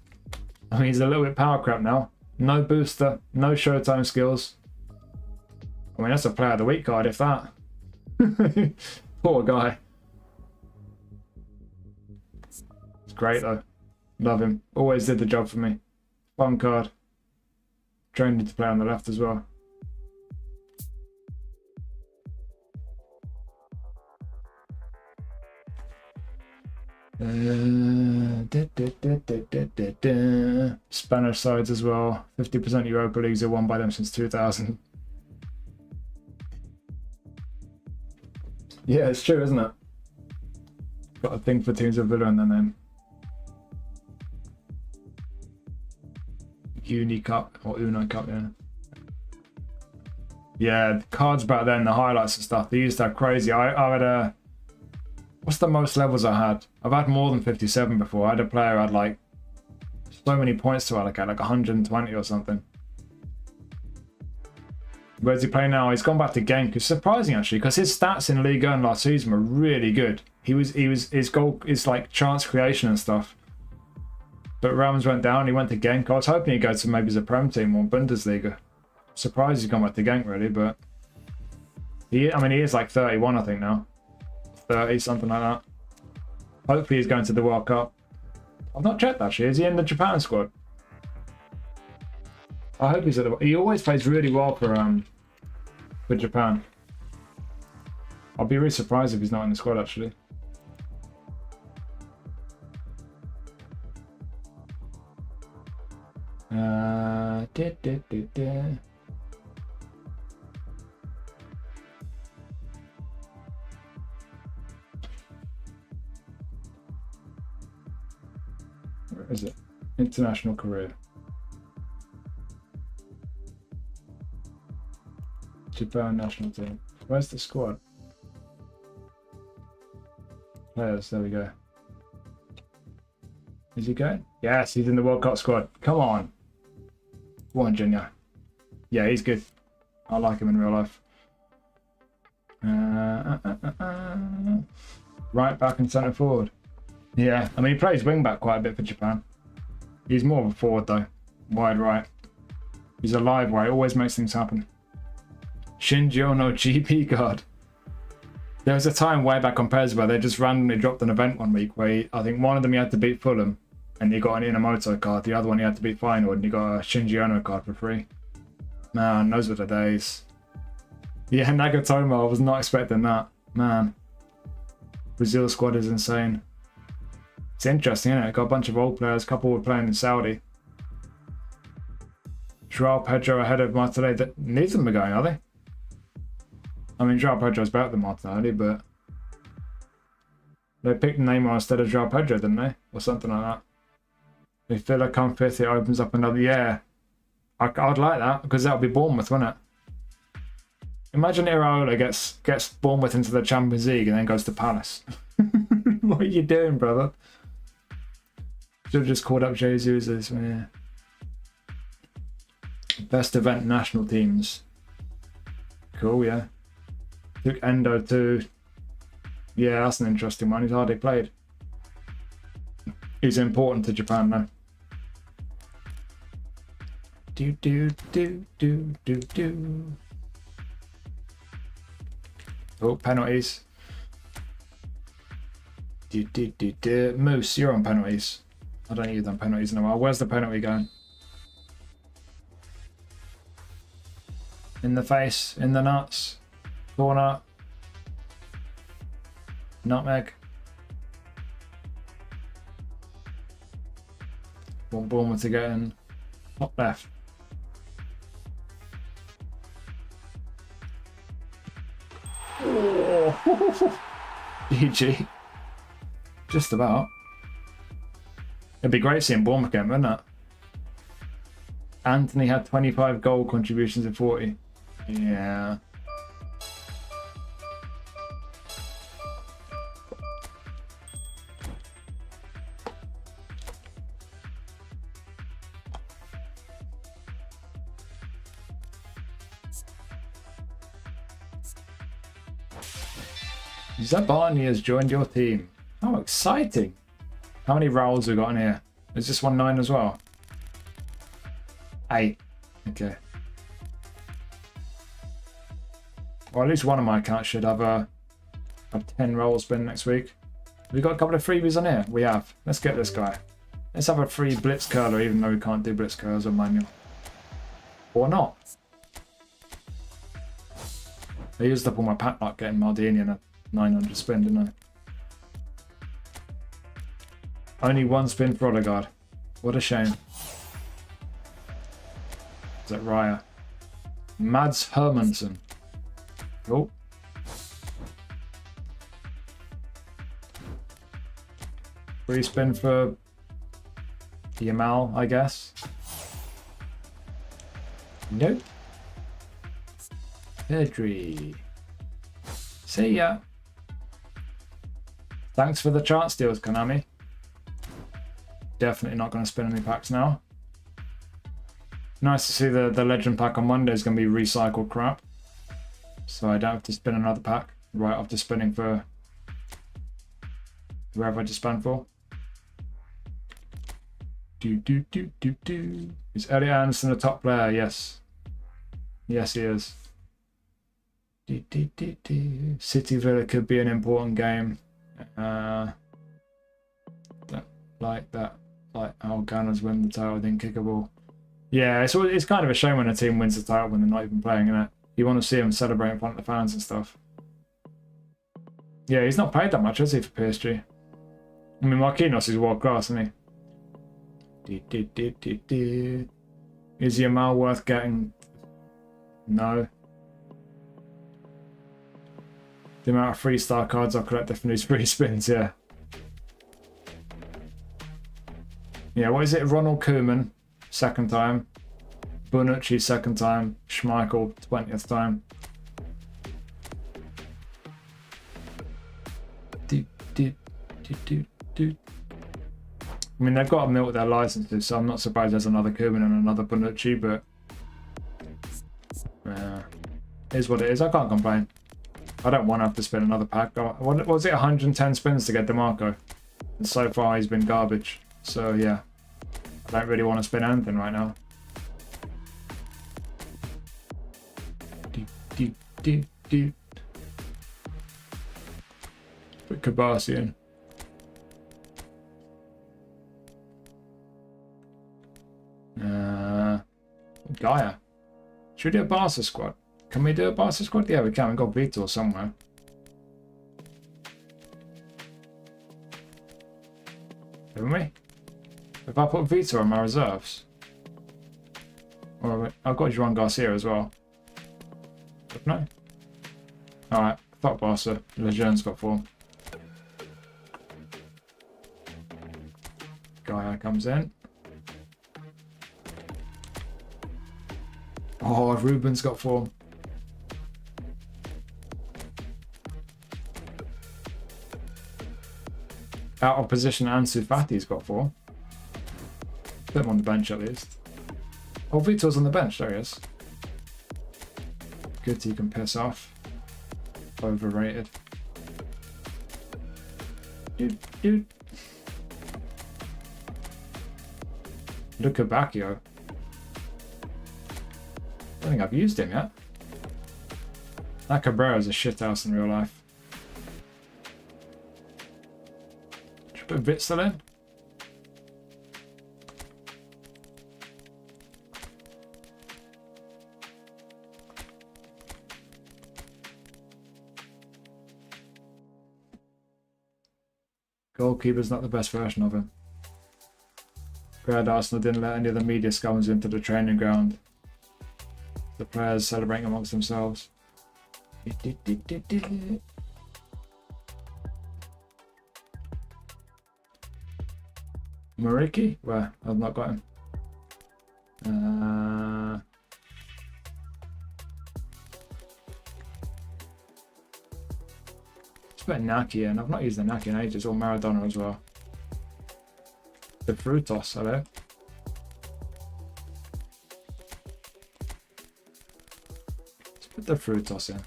I mean, he's a little bit power crap now. No booster, no showtime skills. I mean, that's a player of the week card, if that. Poor guy. It's great, though. Love him. Always did the job for me. Fun card. Trained him to play on the left as well. Spanish sides as well. 50% Europa Leagues are won by them since 2000. Yeah, it's true, isn't it? Got a thing for teams with Villa in their name. Uni Cup or Uno Cup, yeah. Yeah, the cards back then, the highlights and stuff, they used to have crazy. I had a... What's the most levels I had? I've had more than 57 before. I had a player who had like so many points to allocate, like 120 or something. Where's he playing now? He's gone back to Genk. It's surprising actually, because his stats in Ligue 1 last season were really good. His goal is like chance creation and stuff. But Rams went down. He went to Genk. I was hoping he'd go to maybe the Prem team or Bundesliga. Surprised he's gone back to Genk really, but he is like 31 I think now. 30, something like that. Hopefully he's going to the World Cup. I've not checked actually. Is he in the Japan squad? I hope he's at the... He always plays really well for Japan. I'll be really surprised if he's not in the squad actually. Where is it? International career. Japan national team. Where's the squad? Players, there we go. Is he going? Yes, he's in the World Cup squad. Come on. Go on, Junior. Yeah, he's good. I like him in real life. Right back and centre forward. Yeah, I mean, he plays wing back quite a bit for Japan. He's more of a forward though. Wide right. He's a live wire. Always makes things happen. Shinji Ono GP card. There was a time way back on PES where they just randomly dropped an event one week where I think one of them he had to beat Fulham and he got an Inamoto card. The other one he had to beat Feyenoord and he got a Shinji Ono card for free. Man, those were the days. Yeah, Nagatomo, I was not expecting that. Man. Brazil squad is insane. It's interesting, isn't it? Got a bunch of old players. A couple were playing in Saudi. Joao Pedro ahead of Martinelli. Neither of them are going, are they? I mean, Joao Pedro's better than Martinelli, but they picked Neymar instead of Joao Pedro, didn't they? Or something like that. If Villa come fifth, it opens up another... Yeah. I'd like that, because that would be Bournemouth, wouldn't it? Imagine Iraola gets Bournemouth into the Champions League and then goes to Palace. What are you doing, brother? Should have just called up Jesus as best event national teams. Cool, yeah. Took Endo to... Yeah, that's an interesting one. He's hardly played. He's important to Japan now. Oh, penalties. Moose, you're on penalties. I don't use them penalties in a while. Where's the penalty going? In the face, in the nuts, corner, nutmeg. Want Bournemouth to get in. Top left. Oh. GG. Just about. It'd be great seeing Bournemouth again, wouldn't it? Anthony had 25 goal contributions in 40. Yeah. Zabani has joined your team. How exciting. How many roles we got in here? Is this one 9 as well? 8. Okay. Well, at least one of my accounts should have a 10 roll spin next week. We got a couple of freebies on here. We have. Let's get this guy. Let's have a free blitz curler, even though we can't do blitz curlers on manual. Or not. I used up all my pack luck getting Maldini in a 900 spin, didn't I? Only one spin for Odegaard. What a shame. Is that Raya? Mads Hermansson. Oh. Free spin for Yamal, I guess. Nope. Pedri. See ya. Thanks for the chance steals, Konami. Definitely not going to spin any packs now. Nice to see the legend pack on Monday is going to be recycled crap. So I don't have to spin another pack right after spinning for whoever I just spun for. Is Elliot Anderson a top player? Yes. Yes, he is. City Villa could be an important game. Like how Gunners win the title, then kick a ball. Yeah, it's kind of a shame when a team wins the title when they're not even playing, isn't it? You want to see them celebrate in front of the fans and stuff. Yeah, he's not paid that much, has he, for PSG? I mean, Marquinhos is world class, isn't he? Is Yamal worth getting? No. The amount of 3-star cards I'll collect from these free spins, yeah. Yeah, what is it? Ronald Koeman, second time. Bonucci, second time. Schmeichel, 20th time. I mean, they've got to milk their licenses, so I'm not surprised there's another Koeman and another Bonucci, but here's what it is. I can't complain. I don't want to have to spin another pack. What was it? 110 spins to get DeMarco. And so far, he's been garbage. So, yeah. I don't really want to spin anything right now. Put Kabasian. Gaia. Should we do a Barca squad? Can we do a Barca squad? Yeah, we can. We've got Vitor somewhere. Haven't we? If I put Vitor on my reserves. Or I've got Juan Garcia as well. No? Alright, fuck Barca. Legion's got form. Gaia comes in. Oh, Ruben's got form. Out of position, Ansu Fati's got form. Put him on the bench at least. Oh, Vitor's on the bench. There he is. Good, he can piss off. Overrated. Dude. Look at Bacchio. I don't think I've used him yet. That Cabrera's a shithouse in real life. Should we put Witzel in? Goalkeeper's not the best version of him. Glad Arsenal didn't let any of the media scums into the training ground. The players celebrating amongst themselves. Mariki? Where? I've not got him. Let's put Naki in. I've not used the Naki in ages, or Maradona as well. The Frutos, hello. Let's put the Frutos in.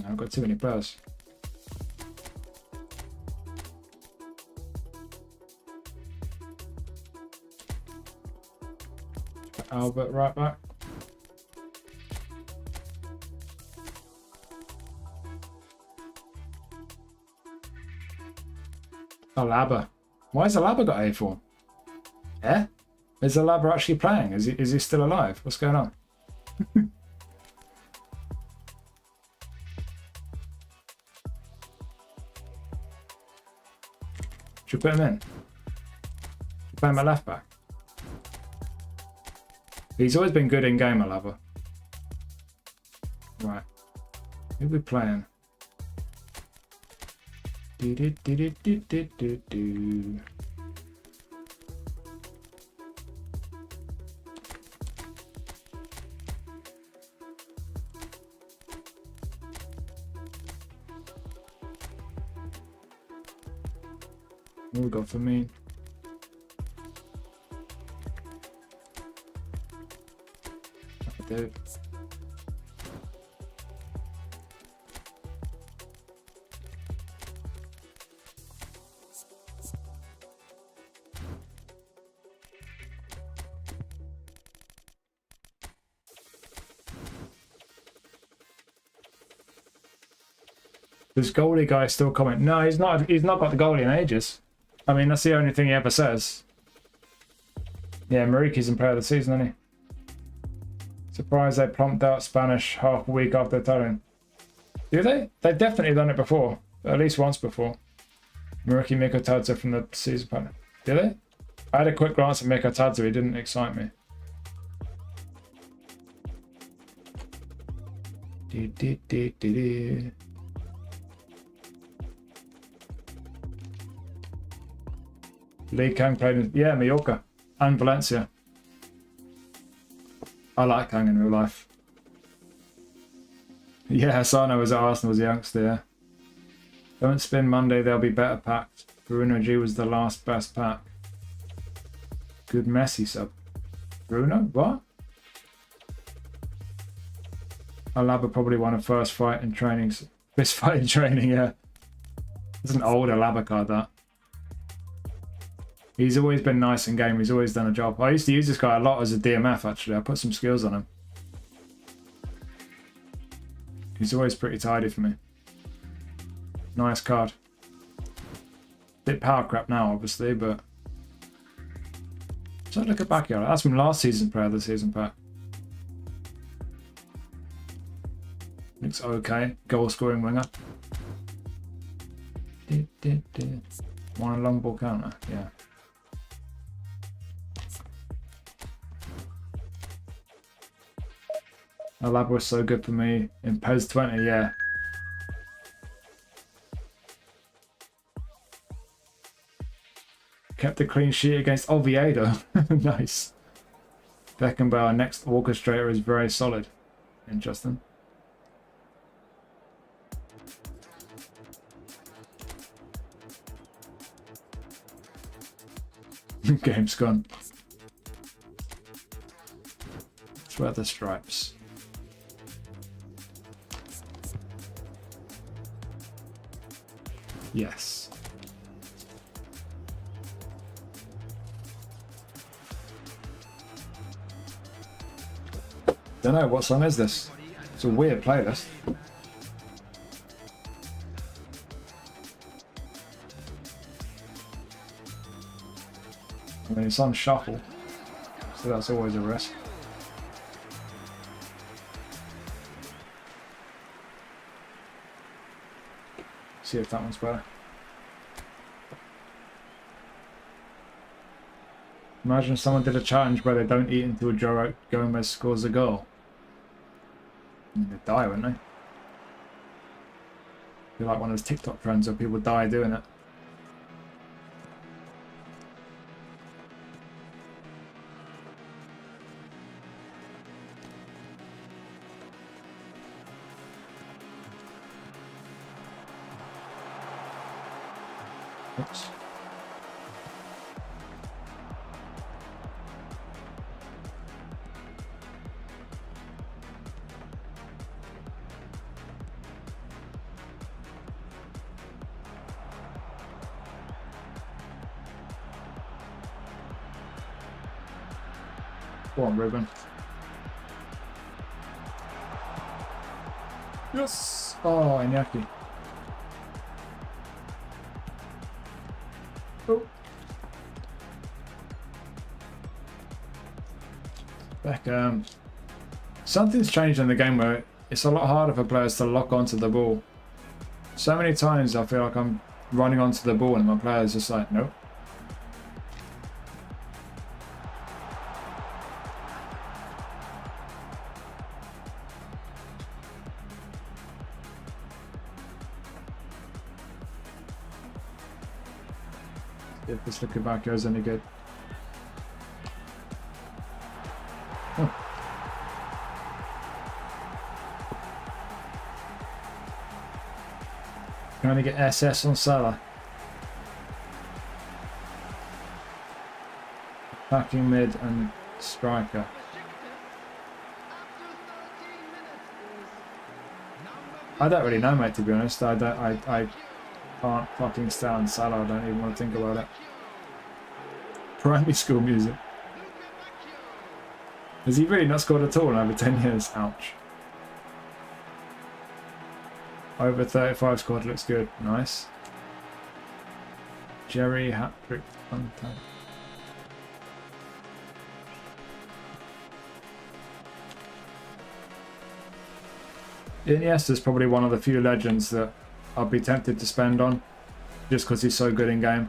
I've got too many players. Albert right back. Alaba. Why has Alaba got A form? Yeah? Is Alaba actually playing? Is he still alive? What's going on? Should we put him in? Should play him at left back? He's always been good in game, Alaba. Right. Who are we playing? Do. What we got for me? Do. This goalie guy still comment? No, he's not. He's not got the goalie in ages. I mean, that's the only thing he ever says. Yeah, Mariki's in player of the season, isn't he? Surprised they plumped out Spanish half a week after telling. Do they? They've definitely done it before. At least once before. Mariki Mikotadze from the season panel. Do they? I had a quick glance at Mikotadze. He didn't excite me. Lee Kang played in, yeah, Mallorca and Valencia. I like Kang in real life. Yeah, Sano was at Arsenal as a youngster, yeah. Don't spin Monday, they'll be better packed. Bruno G was the last best pack. Good Messi sub. Bruno? What? Alaba probably won a first fight in training. This fight in training, yeah. It's an old Alaba card, that. He's always been nice in game. He's always done a job. I used to use this guy a lot as a DMF, actually. I put some skills on him. He's always pretty tidy for me. Nice card. Bit power crap now, obviously, but... So look at backyard. That's from last season player of the season pack. Looks okay. Goal scoring winger. Want a long ball counter? Yeah. Alaba was so good for me in PES 20, yeah. Kept a clean sheet against Oviedo. Nice. Beckenbauer, next orchestrator, is very solid. Interesting. Game's gone. It's worth the stripes. Yes. Don't know, what song is this? It's a weird playlist. I mean, it's on shuffle, so that's always a risk. See if that one's better. Imagine if someone did a challenge where they don't eat until Joe Gomez scores a goal. They'd die, wouldn't they? Be like one of those TikTok trends where people die doing it. Oops. Go on, Ruben. Yes! Oh, Iñaki. Oh. Beckham. Something's changed in the game where it's a lot harder for players to lock onto the ball. So many times I feel like I'm running onto the ball and my player's just like, nope. If this looking back goes any good. Oh. Can only get SS on Salah. Attacking mid and striker. I don't really know, mate, to be honest. I can't fucking stand Salah. I don't even want to think about it. Primary school music. Has he really not scored at all in over 10 years? Ouch. Over 35 squad looks good. Nice. Jerry hat-trick. Iniesta's probably one of the few legends that I'd be tempted to spend on, just because he's so good in game.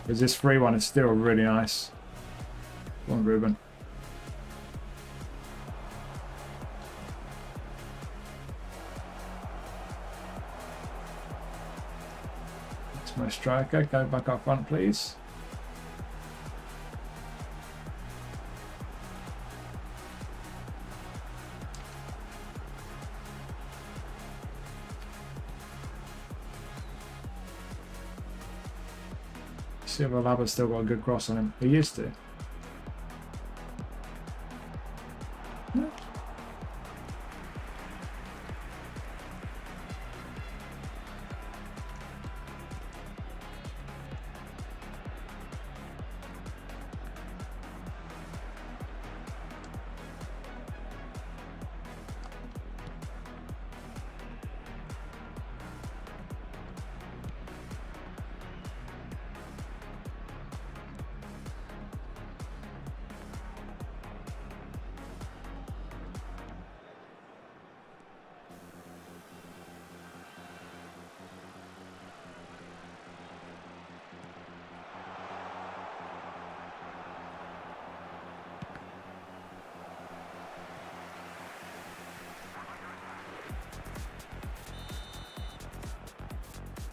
Because this free one is still really nice. Come on, Ruben. That's my striker. Go back up front, please. See if Alaba's still got a good cross on him. He used to. No.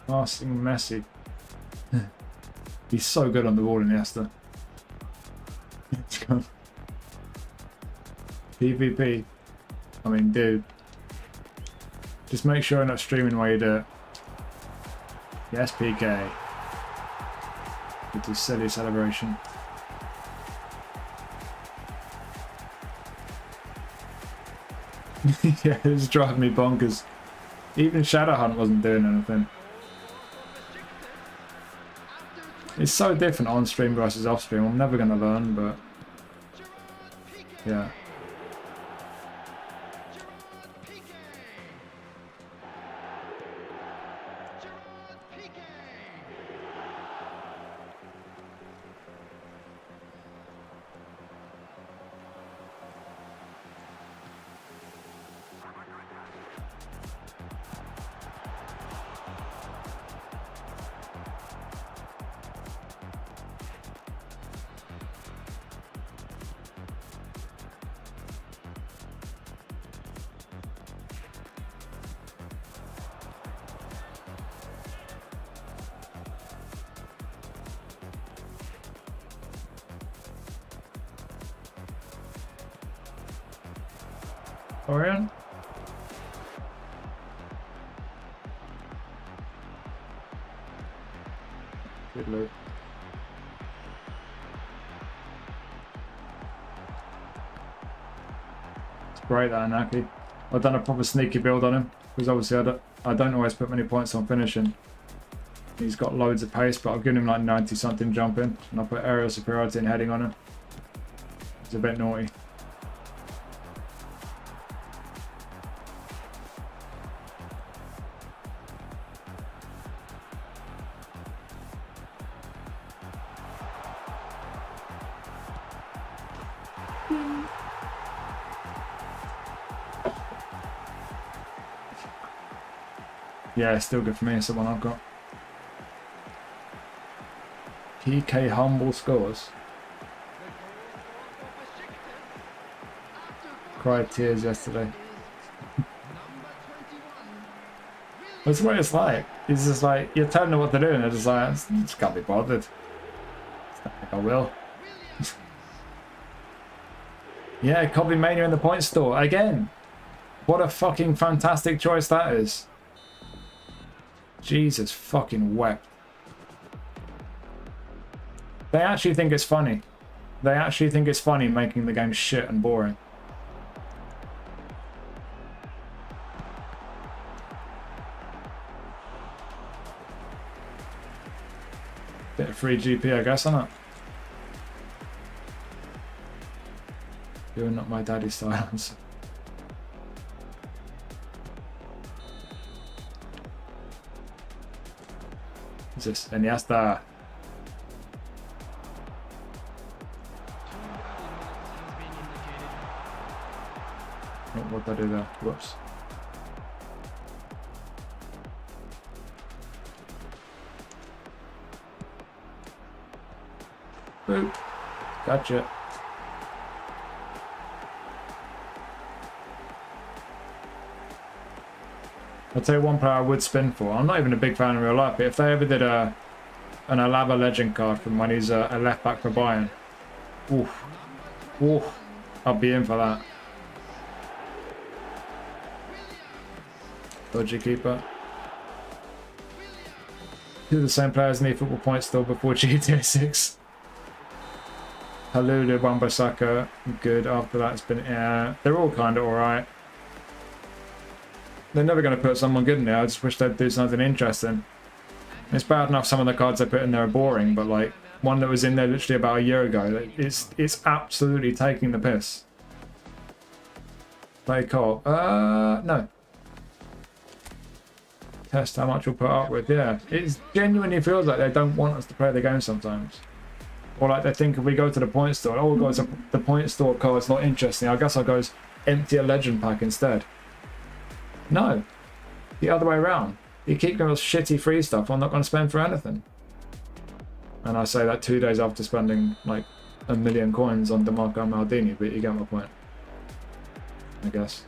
Passing Messi. He's so good on the ball, Iniesta. PvP. I mean, dude. Just make sure you're not streaming while you do it. Yes, PK. With this silly celebration. Yeah, it's driving me bonkers. Even Shadowhunt wasn't doing anything. It's so different on stream versus off stream. I'm never going to learn, but yeah. Orion? Good loot. It's great that Anaki. I've done a proper sneaky build on him because obviously I don't always put many points on finishing. He's got loads of pace, but I've given him like 90 something jumping, and I'll put aerial superiority and heading on him. It's a bit naughty. Yeah, it's still good for me. It's the one I've got. PK Humble scores. Cried tears yesterday. That's what it's like. It's just like, you're telling them what to do and they're just like, I just can't be bothered. It's not like I will. Yeah, Copy Mania in the point store. Again, what a fucking fantastic choice that is. Jesus fucking wept. They actually think it's funny. They actually think it's funny making the game shit and boring. Bit of free GP, I guess, isn't it? You're not my daddy's styles. What's this? Iniesta. Oh, what did I do there? Whoops. Boop. Gotcha. I'll tell you one player I would spin for. I'm not even a big fan in real life, but if they ever did an Alaba legend card from when he's a left back for Bayern, oof, oof, I'll be in for that. Dodgy keeper. Two of the same players in eFootball points still before GTA 6. Halulu, Wan-Bissaka, good. After that, it's been, yeah, they're all kind of alright. They're never going to put someone good in there. I just wish they'd do something interesting. It's bad enough some of the cards they put in there are boring, but like one that was in there literally about a year ago, it's absolutely taking the piss. Play Cole. No. Test how much we'll put up with. Yeah, it genuinely feels like they don't want us to play the game sometimes. Or like they think if we go to the point store, oh guys, the point store card's not interesting, I guess I'll go empty a legend pack instead. No, the other way around. You keep going with shitty free stuff I'm not going to spend for anything. And I say that 2 days after spending like 1 million coins on DeMarco Maldini, but you get my point, I guess.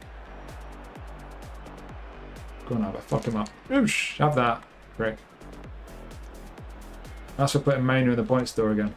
Go on, have it. Fuck him up. Oosh, have that. Prick. That's for putting Mania in the point store again.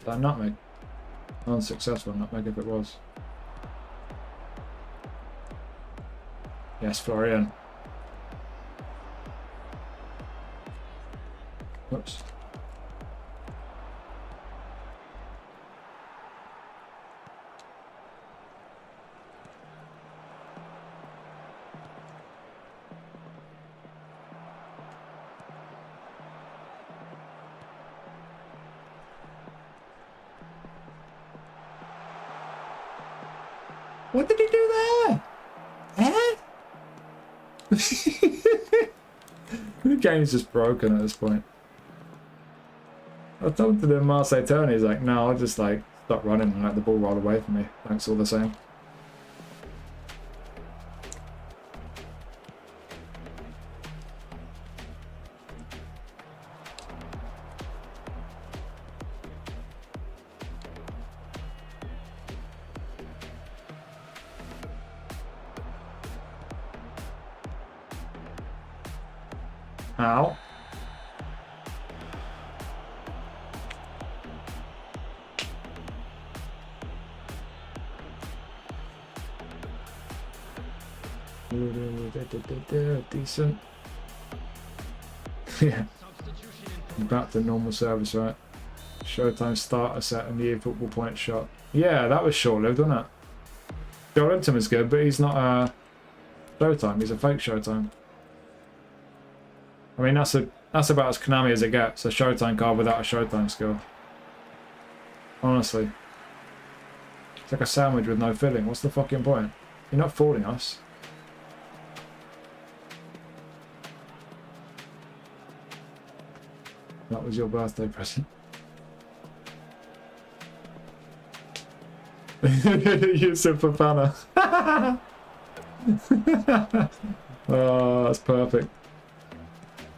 That nutmeg. Unsuccessful nutmeg if it was. Yes, Florian. Whoops. What did he do there? Eh? The game's just broken at this point. I told to the Marseille Tony, he's like, no, I'll just like stop running and let the ball roll away from me. Thanks all the same. Ow. Decent. Yeah. Back to normal service, right? Showtime starter set and the eFootball point shot. Yeah, that was short-lived, wasn't it? Joe Linton is good, but he's not Showtime. He's a fake Showtime. I mean, that's about as Konami as it gets. A Showtime card without a Showtime skill. Honestly. It's like a sandwich with no filling. What's the fucking point? You're not fooling us. That was your birthday present. Yusuf Fofana. Oh, that's perfect.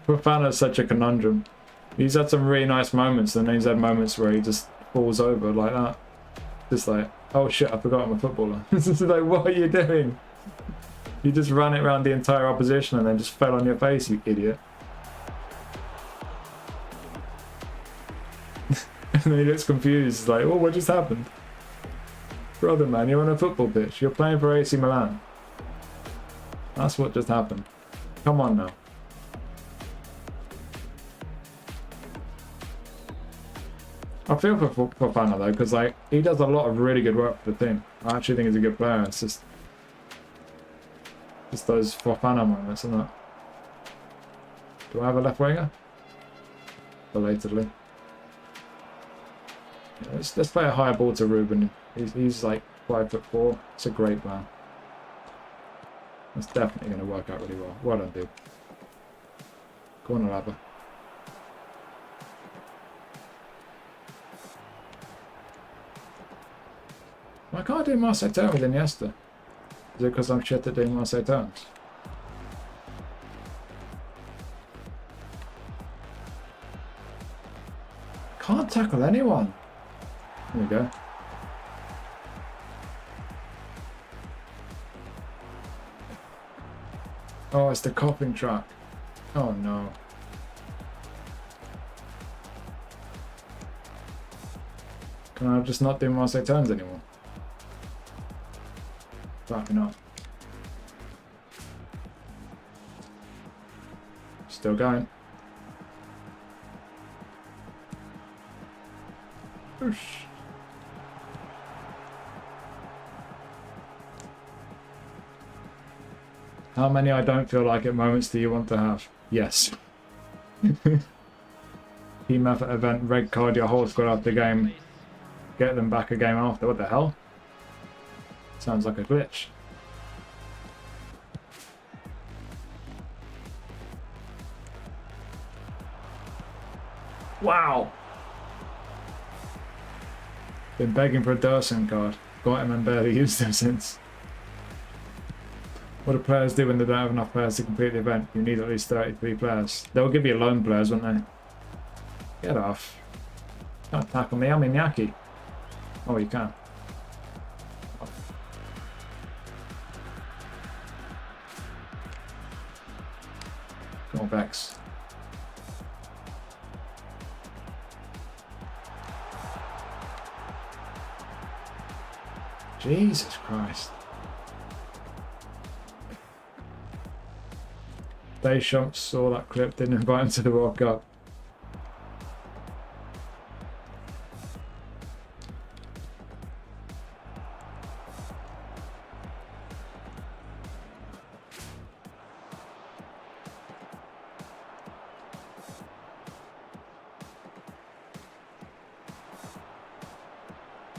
Fofana's such a conundrum. He's had some really nice moments, and then he's had moments where he just falls over like that. Just like, oh shit, I forgot I'm a footballer. It's like, what are you doing? You just ran it around the entire opposition and then just fell on your face, you idiot. And then he looks confused. He's like, oh, what just happened? Brother, man, you're on a football pitch. You're playing for AC Milan. That's what just happened. Come on now. I feel for Fofana though, because like he does a lot of really good work for the team. I actually think he's a good player. It's just those Fofana moments, isn't it? Do I have a left winger? Belatedly. Yeah, let's play a higher ball to Ruben. He's like 5'4". It's a great plan. That's definitely going to work out really well. Well done, dude. Go on, Alaba. Why can't I do Marseille turn with Iniesta? Is it because I'm shit at doing Marseille turns? Can't tackle anyone. There we go. Oh, it's the coughing track. Oh no. Can I just not do Marseille turns anymore? Probably not. Still going. Oosh. How many I don't feel like it moments do you want to have? Yes. Team effort event, red card your whole squad after game. Get them back a game after. What the hell? Sounds like a glitch. Wow! Been begging for a Dursun card. Got him and barely used him since. What do players do when they don't have enough players to complete the event? You need at least 33 players. They'll give you loan players, won't they? Get off. Can't tackle me, I'm Iñaki. Oh, you can. Come on, Bex. Jesus Christ. Deschamps saw that clip, didn't invite him to the World Cup.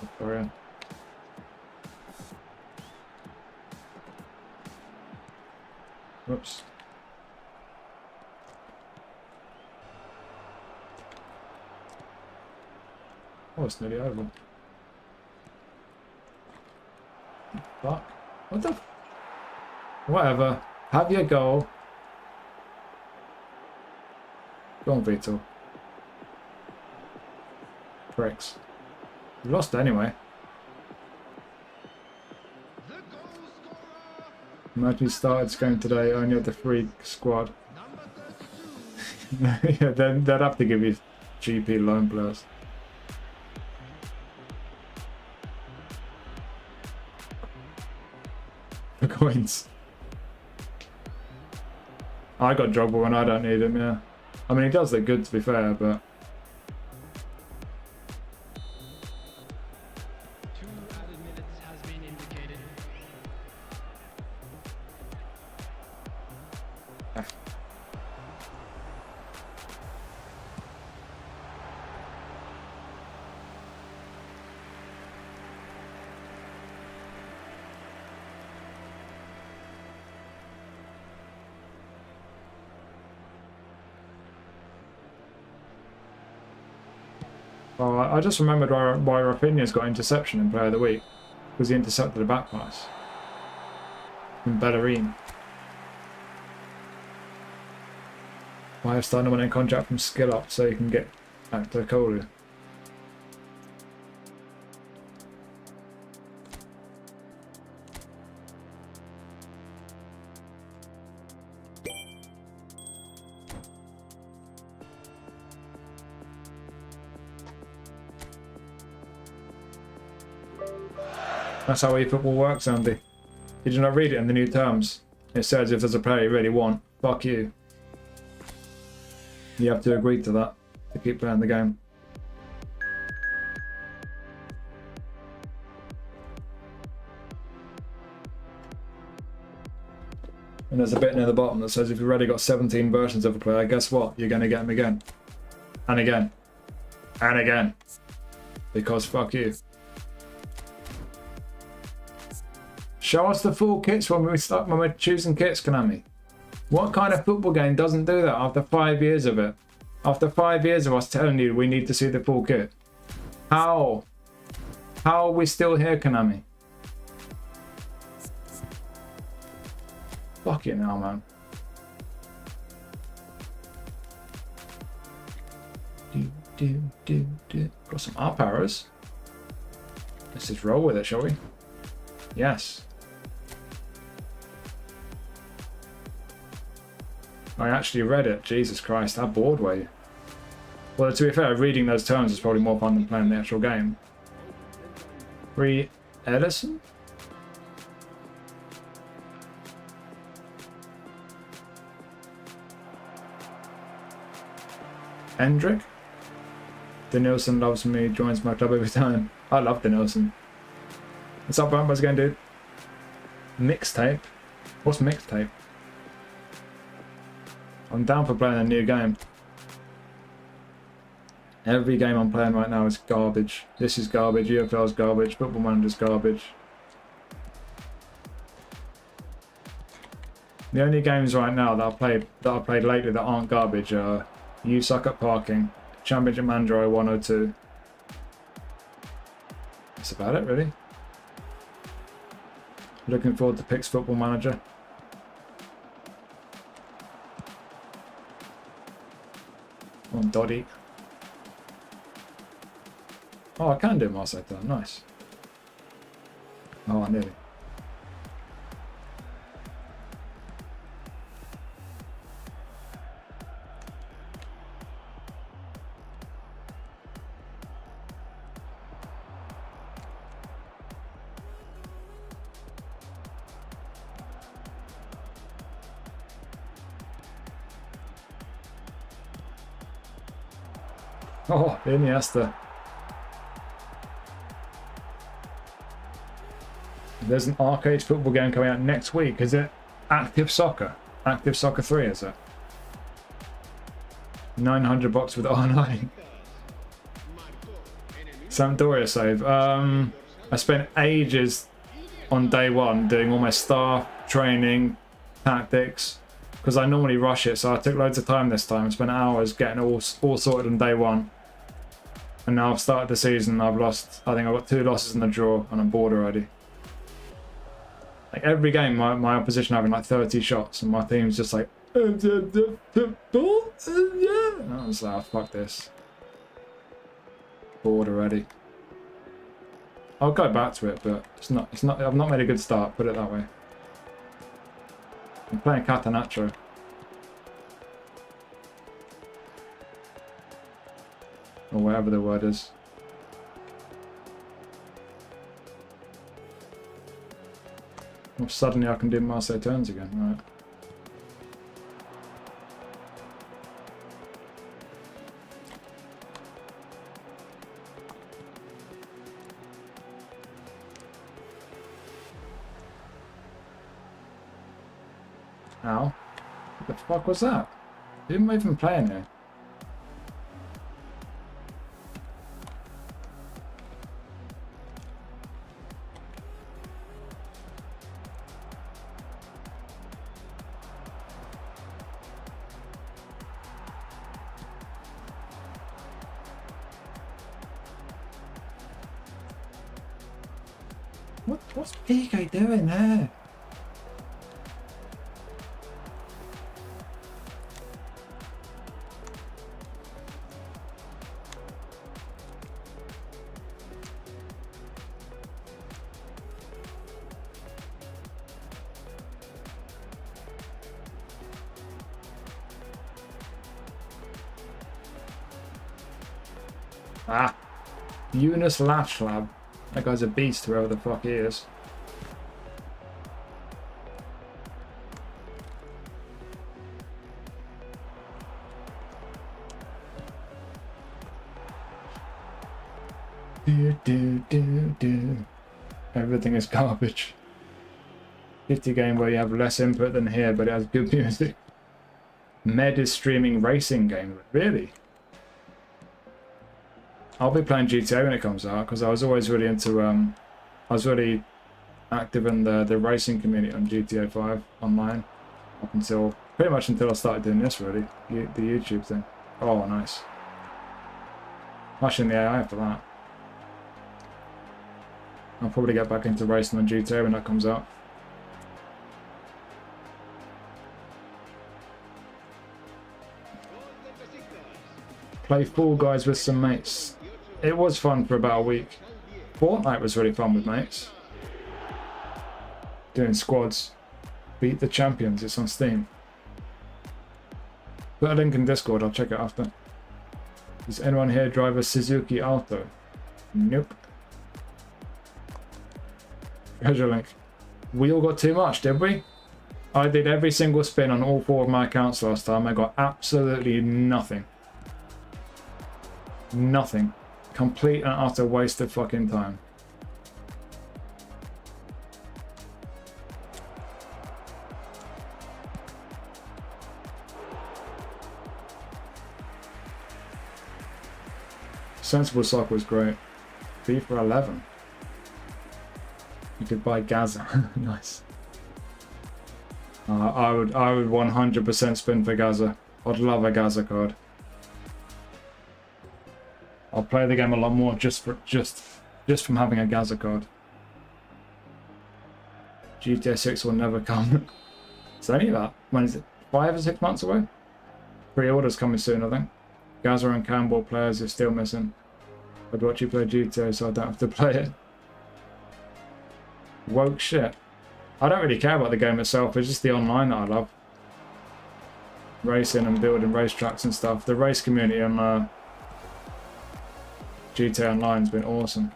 Victoria. Whoops. Oh, it's nearly over. Fuck. What the? Whatever. Have your goal. Go on, Vito. Pricks. We lost anyway. Imagine he started this game today, only had the free squad. Yeah, then they'd have to give you GP loan players. The coins. I got Drogba when I don't need him, yeah. I mean, he does look good, to be fair, but... 2 added minutes has been indicated. Oh, I just remembered why Rafinha's got interception in Player of the Week. Because he intercepted a back pass. From Bellerin. Why have started winning contract from Skill Up so you can get back to Kolu? That's how eFootball works, Andy. Did you not read it in the new terms? It says if there's a player you really want, fuck you. You have to agree to that to keep playing the game. And there's a bit near the bottom that says if you've already got 17 versions of a player, guess what? You're going to get them again. And again. And again. Because fuck you. Show us the full kits when we're choosing kits, Konami. What kind of football game doesn't do that after 5 years of it? After 5 years of us telling you we need to see the full kit. How? How are we still here, Konami? Fucking hell, man. Got some up arrows. Let's just roll with it, shall we? Yes. I actually read it. Jesus Christ, how bored were you? Well, to be fair, reading those terms is probably more fun than playing the actual game. Free Edison? Hendrick? Denilson loves me, joins my club every time. I love Denilson. What's up, Bumpers again, dude? Mixtape? What's mixtape? I'm down for playing a new game. Every game I'm playing right now is garbage. This is garbage, UFL's garbage, Football Manager's garbage. The only games right now that I've played lately that aren't garbage are You Suck at Parking, Championship Manager 102. That's about it, really. Looking forward to Picks Football Manager. On Doddy. Oh, I can do Marseille turn. Nice. Oh, I nearly. Oh, Iniesta. There's an arcade football game coming out next week. Is it Active Soccer? Active Soccer 3, is it? 900 bucks with R9. Sampdoria save. I spent ages on day one doing all my staff, training, tactics, because I normally rush it, so I took loads of time this time. I spent hours getting all sorted on day one. And now I've started the season, I've lost, I think I've got 2 losses in the draw, and I'm bored already. Like every game, my opposition having like 30 shots, and my team's just like, and I was like, oh, fuck this. Bored already. I'll go back to it, but it's not, I've not made a good start, put it that way. I'm playing Catenaccio. Or whatever the word is. Well, suddenly I can do Marseille turns again, right? Ow. What the fuck was that? Didn't we even play in here? What's PK doing there? Ah, Eunice Lashlab. That guy's a beast, whoever the fuck he is. Do. Everything is garbage. 50 game where you have less input than here, but it has good music. Med is streaming racing games. Really? I'll be playing GTA when it comes out because I was always really into I was really active in the racing community on GTA 5 online up until pretty much until I started doing this really, the YouTube thing. Oh nice. Smashing the AI for that. I'll probably get back into racing on GTA when that comes out. Play Fall Guys with some mates. It was fun for about a week. Fortnite was really fun with mates. Doing squads. Beat the Champions, it's on Steam. Put a link in Discord, I'll check it after. Does anyone here drive a Suzuki Alto? Nope. Treasure link. We all got too much, did we? I did every single spin on all 4 of my accounts last time. I got absolutely nothing. Nothing. Complete and utter waste of fucking time. Sensible Soccer was great. FIFA 11. You could buy Gaza. Nice. I would 100% spin for Gaza. I'd love a Gaza card. I'll play the game a lot more just from having a Gaza card. GTA 6 will never come. It's only about, when is it? 5 or 6 months away? Pre-orders coming soon, I think. Gaza and Campbell players are still missing. I'd watch you play GTA so I don't have to play it. Woke shit. I don't really care about the game itself, it's just the online that I love. Racing and building racetracks and stuff. The race community on GTA Online's been awesome.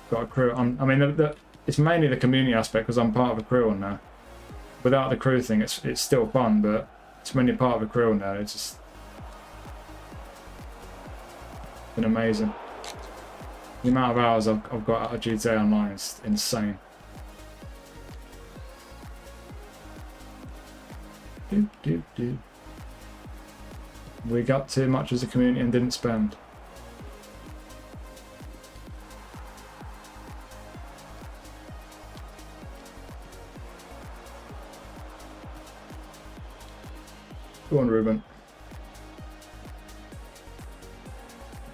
Got a crew. I mean, it's mainly the community aspect because I'm part of a crew on there. Without the crew thing, it's still fun, but it's when you're part of a crew on there, it's just been amazing. The amount of hours I've got out of GTA Online is insane. We got too much as a community and didn't spend. Go on, Ruben.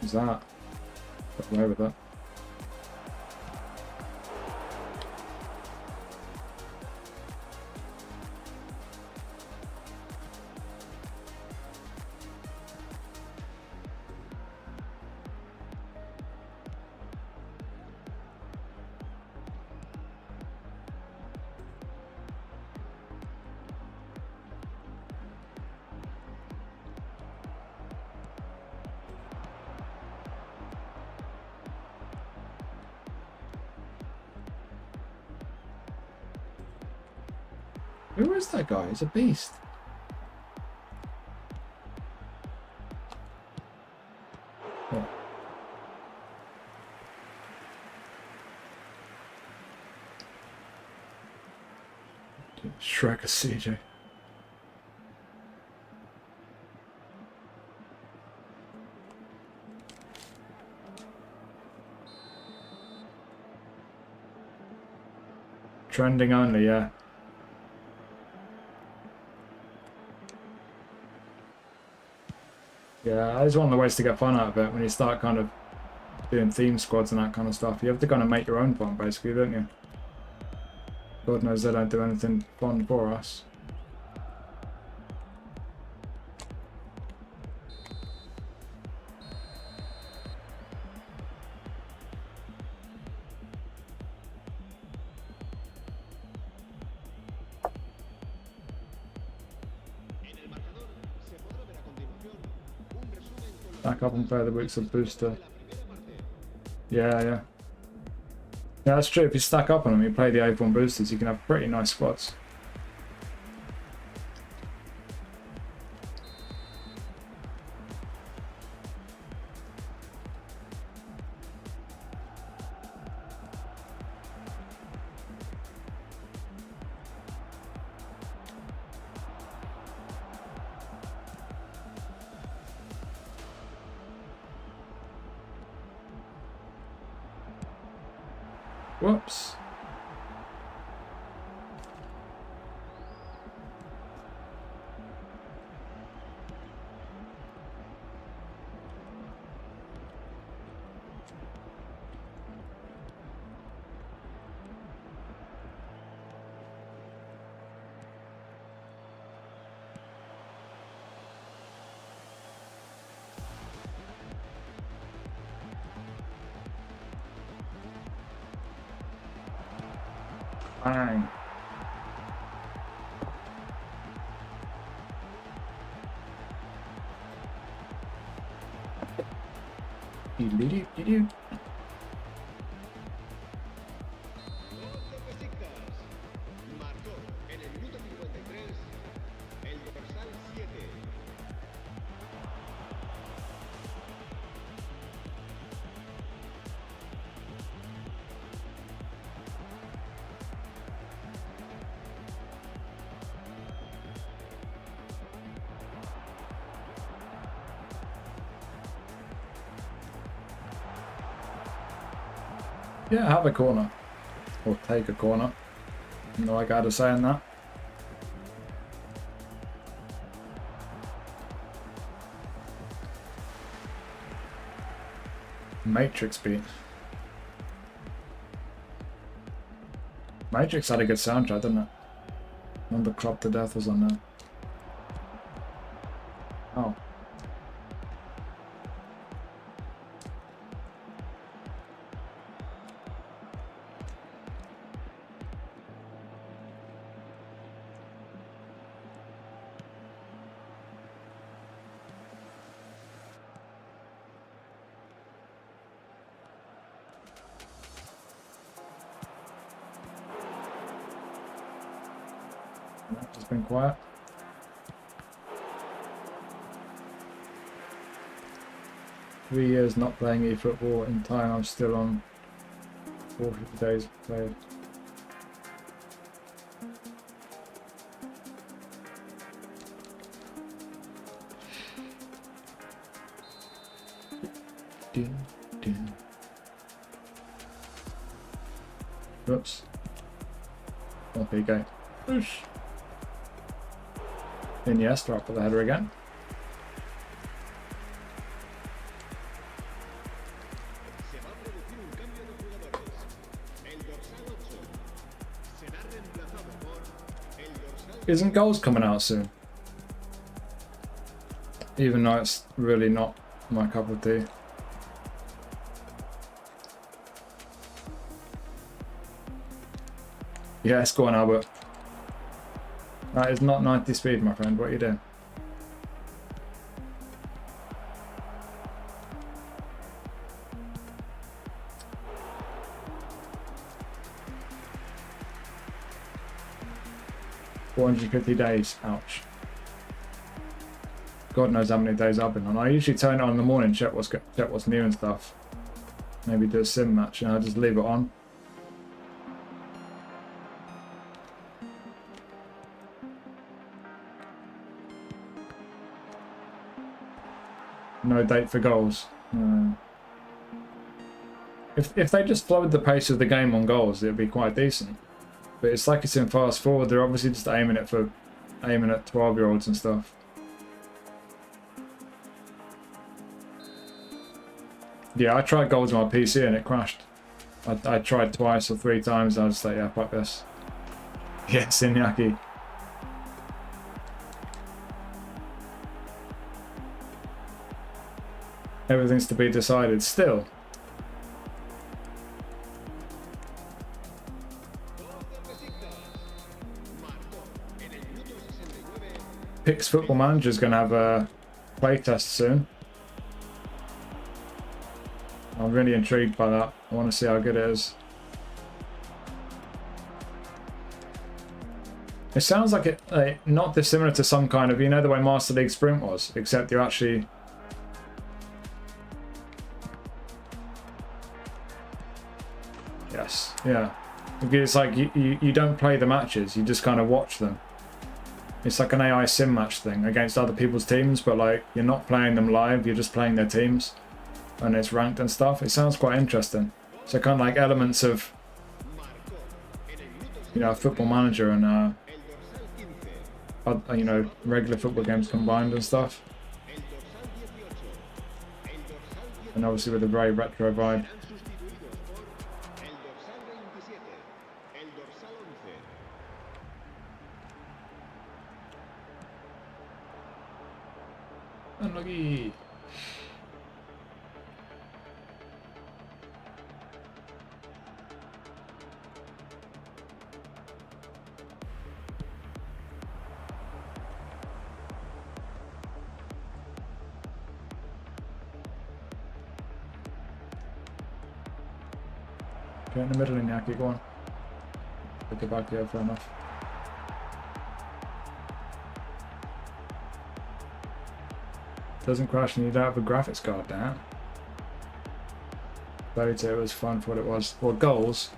Who's that? Got away with that. Who is that guy? He's a beast. Oh. Shrek as CJ. Trending only, yeah. Yeah, that is one of the ways to get fun out of it when you start kind of doing theme squads and that kind of stuff. You have to kind of make your own fun, basically, don't you? God knows they don't do anything fun for us. Back up and play the weeks of booster. Yeah. Yeah, that's true. If you stack up on them, you play the A1 boosters, you can have pretty nice squads. Whoops. Bang. Marcó en el minuto 53 el dorsal 7. Yeah, have a corner. Or take a corner. No, I gotta say in that. Matrix beat. Matrix had a good soundtrack, didn't it? Remember Club to Death was on there. Oh. It's been quiet. Three years not playing eFootball. In time, I'm still on 40 days played. Oops. Off you go. Oosh. Iniesta up for the header again. Se va a producir un cambio de jugadores. El dorsal 8 será reemplazado por el dorsal. Isn't goals coming out soon? Even though it's really not my cup of tea. Yes, go on, Albert. That is not 90 speed, my friend. What are you doing? $450 days. Ouch. God knows how many days I've been on. I usually turn it on in the morning, check what's new and stuff. Maybe do a sim match, and I just leave it on. No date for goals. If they just flowed the pace of the game on goals, it'd be quite decent. But it's like it's in fast forward. They're obviously just aiming at 12-year-olds and stuff. Yeah, I tried goals on my PC and it crashed. I tried twice or 3 times and I was just like, yeah, fuck this. Yes, Iñaki. Everything's to be decided still. Pix Football Manager's going to have a playtest soon. I'm really intrigued by that. I want to see how good it is. It sounds like it not dissimilar to some kind of, you know, the way Master League Sprint was, except you're actually... Yes, yeah. It's like you don't play the matches, you just kind of watch them. It's like an AI sim match thing against other people's teams, but like you're not playing them live, you're just playing their teams. And it's ranked and stuff. It sounds quite interesting. So kind of like elements of, you know, Football Manager and you know, regular football games combined and stuff. And obviously with a very retro vibe. Unlucky. Get in the middle, Iñaki, go on. Look it back here, fair enough. Doesn't crash and you don't have a graphics card down. 32 was fun for what it was. Well, goals.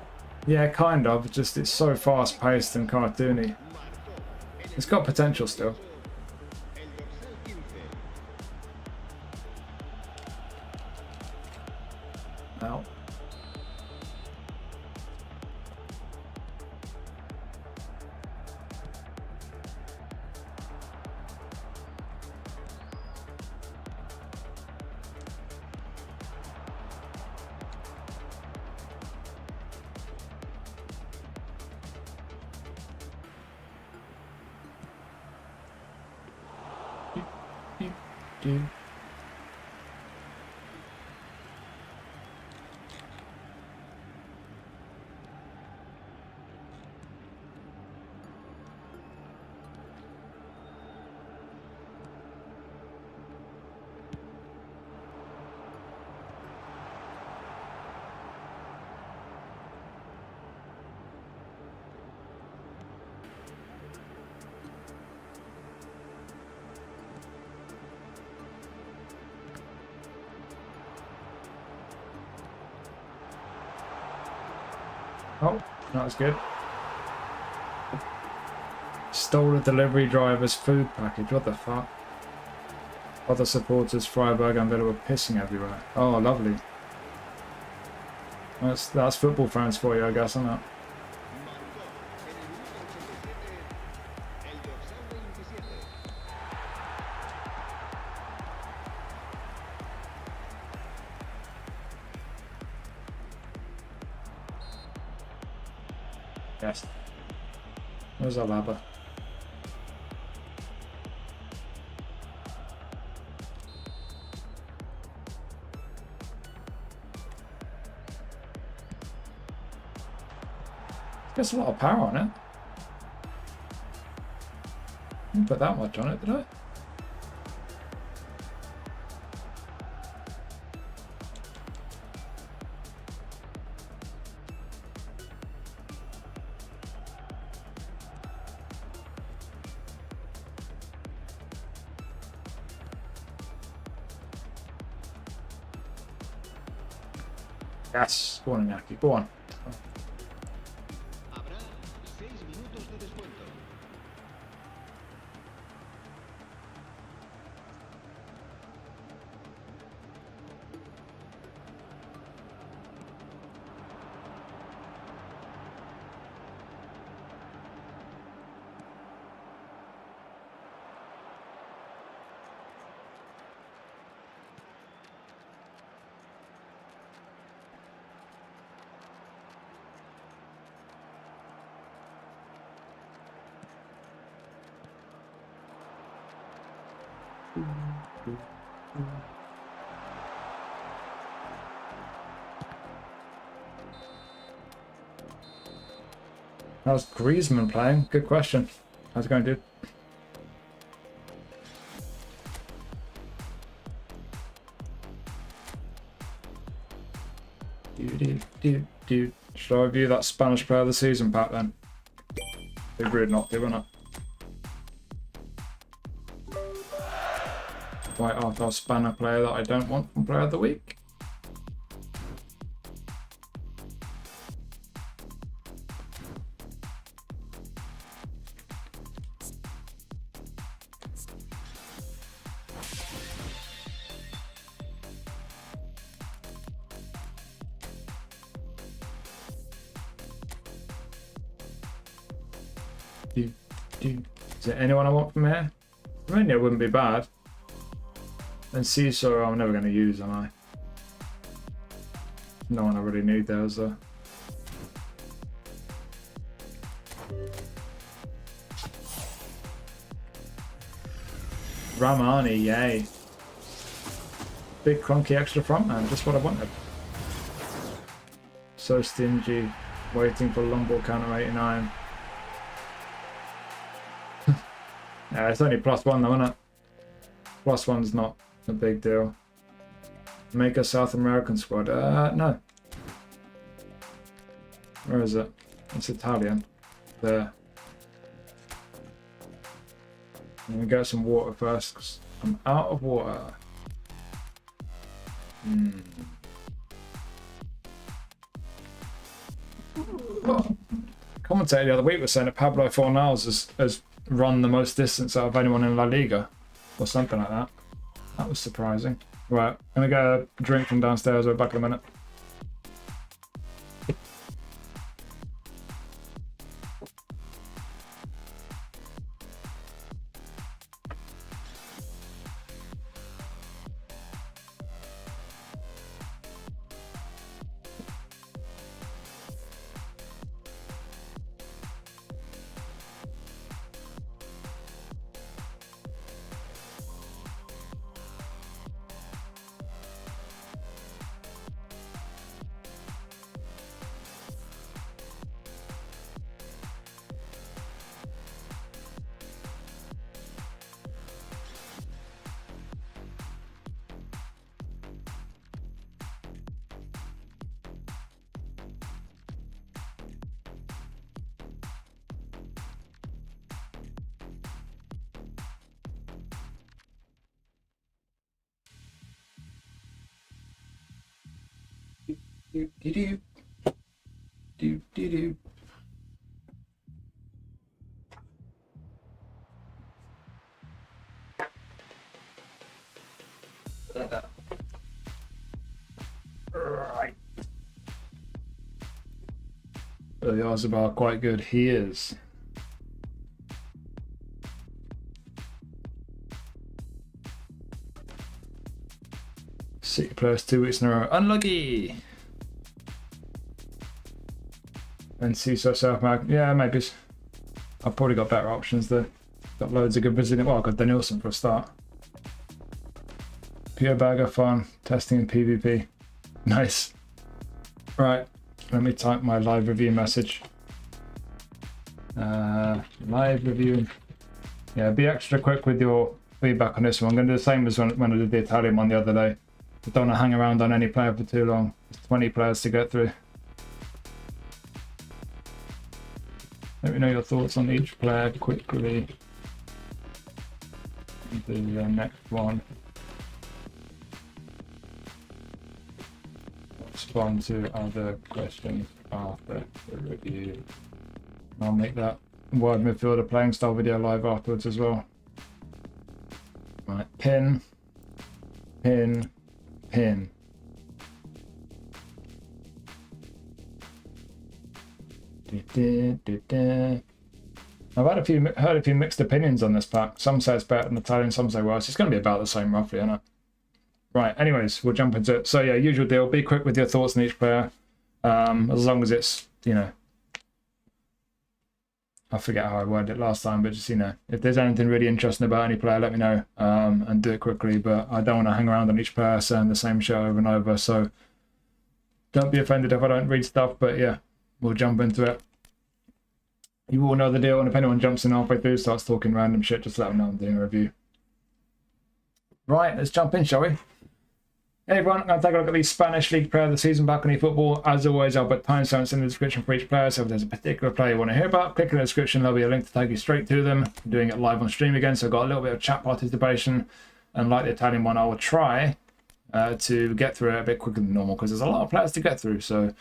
Yeah, kind of, just it's so fast paced and cartoony. It's got potential still. Ow. Dude. Oh, that was good. Stole a delivery driver's food package. What the fuck? Other supporters, Freiburg and Villa were pissing everywhere. Oh, lovely. That's football fans for you, I guess, isn't it? Yes. Where's Alaba? Gets a lot of power on it. Didn't put that much on it, did I? Yes, go on, Iñaki, go on. Habrá 6 minutos de descuento. How's Griezmann playing? Good question. How's it going, dude? Should I review that Spanish player of the season pack then? Be rude not to, wouldn't it? Right after our Spanish player that I don't want from player of the week. Is there anyone I want from here? Romania wouldn't be bad. And Ciso I'm never going to use, am I? No one I really need there, is there? Ramani, yay. Big clunky extra front man, just what I wanted. So stingy, waiting for long ball counter 89. Yeah, it's only +1 though, isn't it? +1's not a big deal. Make a South American squad. No. Where is it? It's Italian. There. Let me get some water first, because I'm out of water. Oh. Commentator the other week was saying that Pablo Fornals has run the most distance out of anyone in La Liga, or something like that. That was surprising. Right, I'm gonna get a drink from downstairs. We're back in a minute. Do. Right. The Yazaba are quite good. He is. City players 2 weeks in a row. Unlucky. And CISO South Mag. Yeah, maybe. I've probably got better options there. Got loads of good Brazilian. Well, I've got Danielson for a start. Pure bagger fun. Testing in PvP. Nice. Right. Let me type my live review message. Live review. Yeah, be extra quick with your feedback on this one. I'm going to do the same as when I did the Italian one the other day. I don't want to hang around on any player for too long. There's 20 players to get through. Let me know your thoughts on each player quickly. The next one. Respond to other questions after the review. I'll make that wide midfielder playing style video live afterwards as well. Right, pin. I've heard a few mixed opinions on this pack. Some say it's better than Italian, some say worse. It's going to be about the same roughly, isn't it? Right, anyways, we'll jump into it. So yeah, usual deal. Be quick with your thoughts on each player. As long as it's, you know, I forget how I worded it last time, but just, you know, if there's anything really interesting about any player, let me know, and do it quickly. But I don't want to hang around on each player saying the same shit over and over. So don't be offended if I don't read stuff, but yeah, we'll jump into it. You all know the deal, and if anyone jumps in halfway through, starts talking random shit, just let them know I'm doing a review. Right, let's jump in, shall we? Hey everyone, I'm going to take a look at the Spanish League Player of the Season back on eFootball. As always, I'll put timestamps in the description for each player, so if there's a particular player you want to hear about, click in the description, there'll be a link to take you straight to them. I'm doing it live on stream again, so I've got a little bit of chat participation, and like the Italian one, I will try to get through it a bit quicker than normal, because there's a lot of players to get through, so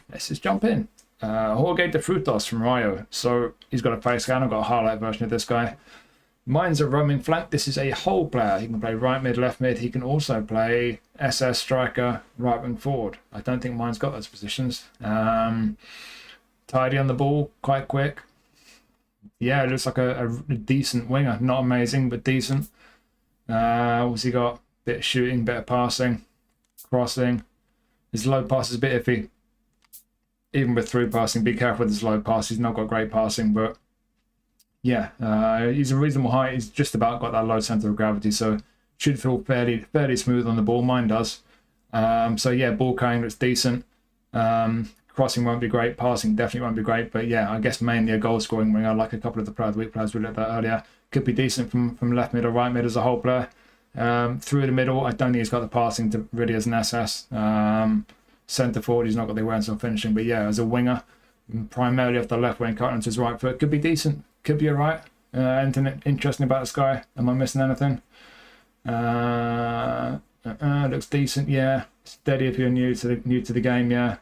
let's just jump in. Jorge de Frutos from Rayo, so he's got a face scan. I've got a highlight version of this guy. Mine's a roaming flank. This is a whole player. He can play right mid, left mid. He can also play SS striker, right wing forward. I don't think mine's got those positions. Tidy on the ball, quite quick. Yeah, it looks like a decent winger. Not amazing, but decent. What's he got? Bit of shooting, bit of passing, crossing. His low pass is a bit iffy. Even with through passing, be careful with his low pass. He's not got great passing, but yeah, he's a reasonable height. He's just about got that low center of gravity, so should feel fairly smooth on the ball. Mine does. So yeah, ball carrying looks decent. Crossing won't be great. Passing definitely won't be great. But yeah, I guess mainly a goal scoring winger, like a couple of the Player of the Week players we looked at earlier. Could be decent from left mid or right mid as a whole player. Through the middle, I don't think he's got the passing to really as an SS. Centre forward, he's not got the awareness on finishing. But yeah, as a winger, primarily off the left wing, cutting to his right foot, could be decent. Could be alright. Anything interesting about this guy? Am I missing anything? Looks decent. Yeah, steady if you're new to the game. Yeah,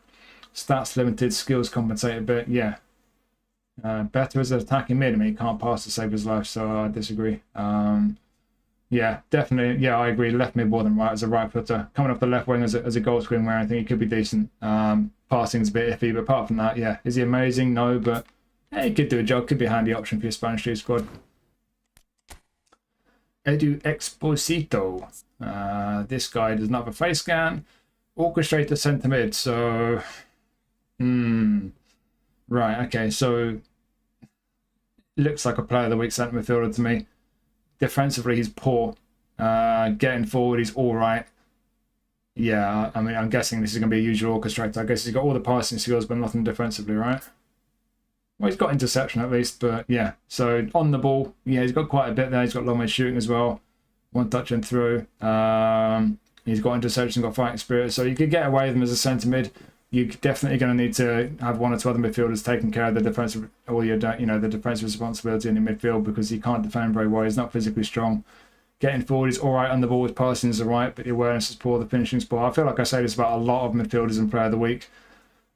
stats limited, skills compensate a bit. Yeah, better as an attacking mid. I mean, he can't pass to save his life, so I disagree. Yeah, definitely. Yeah, I agree. Left mid more than right as a right footer. Coming off the left wing as a goal scoring winger, I think he could be decent. Passing's a bit iffy, but apart from that, yeah, is he amazing? No, but yeah, he could do a job. Could be a handy option for your Spanish League squad. Edu Exposito. This guy does not have a face scan. Orchestrator centre mid. So, right. Okay. So, looks like a Player of the Week centre midfielder to me. Defensively, he's poor. Getting forward, he's all right. Yeah. I mean, I'm guessing this is going to be a usual orchestrator. I guess he's got all the passing skills, but nothing defensively, right? Well, he's got interception at least, but yeah. So on the ball, yeah, he's got quite a bit there. He's got long way shooting as well. One touch and through. He's got interception, got fighting spirit. So you could get away with him as a centre mid. You're definitely going to need to have one or two other midfielders taking care of the defensive, or the defensive responsibility in the midfield, because he can't defend very well. He's not physically strong. Getting forward, he's all right on the ball. His passing is all right, but the awareness is poor. The finishing is poor. I feel like I say this about a lot of midfielders in Player of the Week.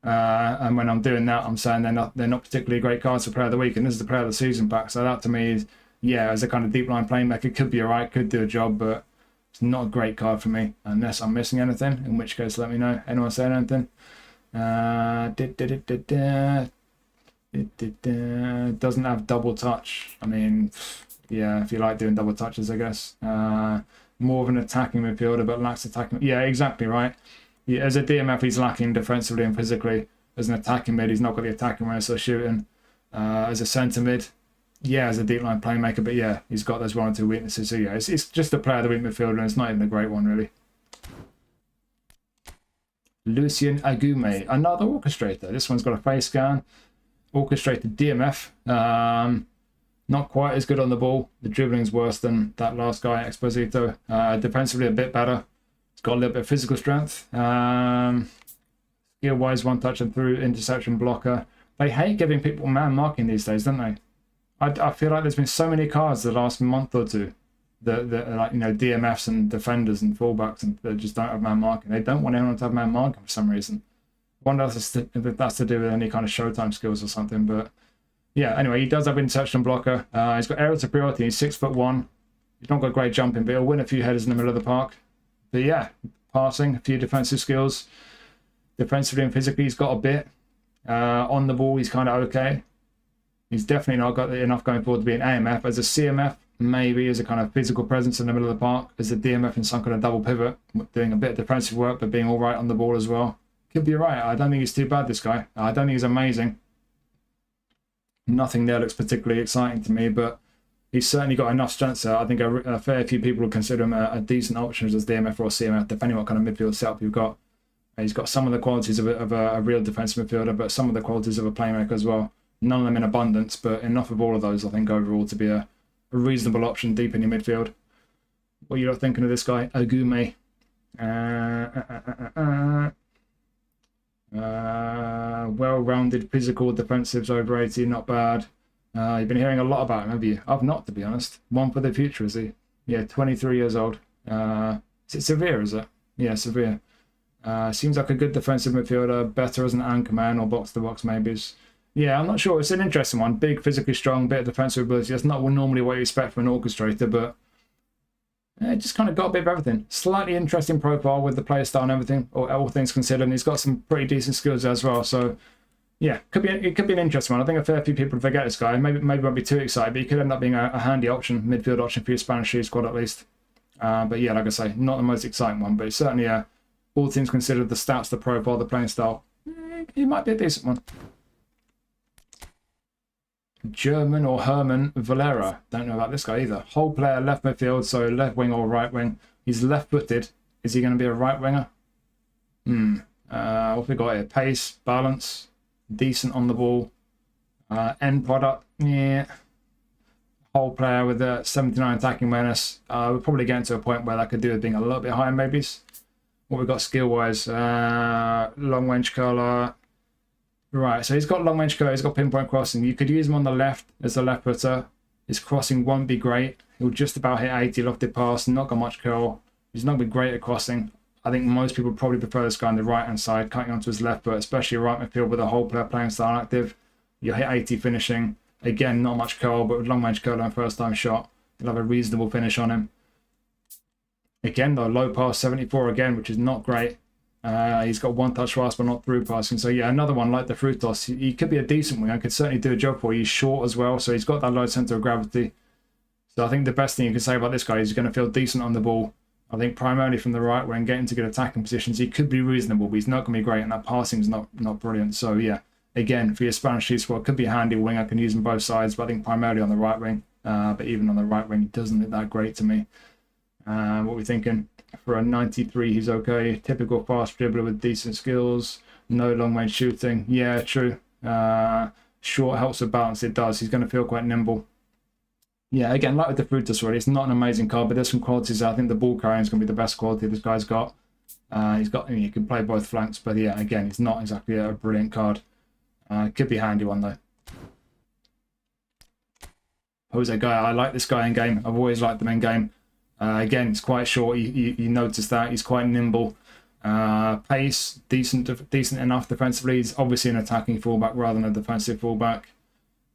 And when I'm doing that, I'm saying they're not particularly great cards for Player of the Week, and this is the Player of the Season pack. So that to me is, yeah, as a kind of deep line playmaker, could be alright, could do a job, but it's not a great card for me unless I'm missing anything. In which case, let me know. Anyone saying anything? Doesn't have double touch. I mean, yeah, if you like doing double touches, I guess. More of an attacking midfielder, but lacks attacking. Yeah, exactly right. Yeah, as a DMF, he's lacking defensively and physically. As an attacking mid, he's not got the attacking awareness or shooting. As a centre mid, yeah, as a deep line playmaker, but yeah, he's got those one or two weaknesses. So yeah, it's just a Player of the Week midfielder, and it's not even a great one, really. Lucien Agume, another orchestrator. This one's got a face scan. Orchestrated DMF. Not quite as good on the ball. The dribbling's worse than that last guy, Exposito. Defensively, a bit better. Got a little bit of physical strength. Skill-wise, one touch and through, interception, blocker. They hate giving people man marking these days, don't they? I feel like there's been so many cards the last month or two that like, DMFs and defenders and fullbacks and that just don't have man marking. They don't want anyone to have man marking for some reason. I wonder if that's to do with any kind of showtime skills or something. But yeah, anyway, he does have interception blocker. He's got aerial superiority. He's 6'1". He's not got great jumping, but he'll win a few headers in the middle of the park. But yeah, passing, a few defensive skills. Defensively and physically, he's got a bit. On the ball, he's kind of okay. He's definitely not got enough going forward to be an AMF. As a CMF, maybe as a kind of physical presence in the middle of the park. As a DMF in some kind of double pivot, doing a bit of defensive work, but being all right on the ball as well. Could be right. I don't think he's too bad, this guy. I don't think he's amazing. Nothing there looks particularly exciting to me, but he's certainly got enough strength there. I think a fair few people would consider him a decent option as DMF or CMF, depending what kind of midfield setup you've got. He's got some of the qualities of a real defensive midfielder, but some of the qualities of a playmaker as well. None of them in abundance, but enough of all of those, I think, overall to be a reasonable option deep in your midfield. What are you thinking of this guy? Agume. Well-rounded, physical, defensive, over 80, not bad. You've been hearing a lot about him, have you? I've not, to be honest. One for the future, is he? Yeah, 23 years old. Is it Severe, is it? Yeah, Severe. Seems like a good defensive midfielder, better as an anchor man or box-to-box maybe. Yeah, I'm not sure. It's an interesting one. Big, physically strong, bit of defensive ability. That's not normally what you expect from an orchestrator, but it just kind of got a bit of everything. Slightly interesting profile with the player style and everything, or all things considered. And he's got some pretty decent skills as well. So, yeah, it could be an interesting one. I think a fair few people forget this guy. Maybe won't be too excited, but he could end up being a handy option, midfield option for your Spanish League squad at least. But yeah, like I say, not the most exciting one, but it's certainly all things considered, the stats, the profile, the playing style, he might be a decent one. German or Herman Valera. Don't know about this guy either. Whole player, left midfield, so left wing or right wing. He's left-footed. Is he going to be a right winger? What have we got here? Pace, balance, decent on the ball. End product, yeah. Whole player with a 79 attacking awareness. We're probably getting to a point where that could do with being a little bit higher, maybe. What we've got skill-wise, long range curler. Right, so he's got long range curler, he's got pinpoint crossing. You could use him on the left as the left footer. His crossing won't be great. He'll just about hit 80 lofted pass, not got much curl. He's not been great at crossing. I think most people probably prefer this guy on the right hand side, cutting onto his left foot, especially right midfield with a whole player playing style active. You'll hit 80 finishing. Again, not much curl, but with long range curler and first time shot, you'll have a reasonable finish on him. Again, though, low pass 74 again, which is not great. He's got one touch pass, but not through passing. So yeah, another one like the Frutos. He could be a decent winger. Could certainly do a job for you. He's short as well, so he's got that low centre of gravity. So I think the best thing you can say about this guy is he's going to feel decent on the ball. I think primarily from the right wing, getting to good attacking positions, he could be reasonable, but he's not going to be great, and that passing's not brilliant. So yeah, again, for your Spanish League squad, could be a handy wing. I can use him both sides, but I think primarily on the right wing. But even on the right wing, he doesn't look that great to me. What are we thinking? For a 93, he's okay. Typical fast dribbler with decent skills. No long range shooting. Yeah, true. Short helps with balance. It does. He's going to feel quite nimble. Yeah, again, like with the Frutus already, it's not an amazing card, but there's some qualities. I think the ball carrying is going to be the best quality this guy's got. He can play both flanks, but yeah, again, it's not exactly a brilliant card. Could be a handy one though. Jose Guy, I like this guy in game. I've always liked them in game. Again, it's quite short. You notice that he's quite nimble. Pace, decent enough defensively. He's obviously an attacking fullback rather than a defensive fullback.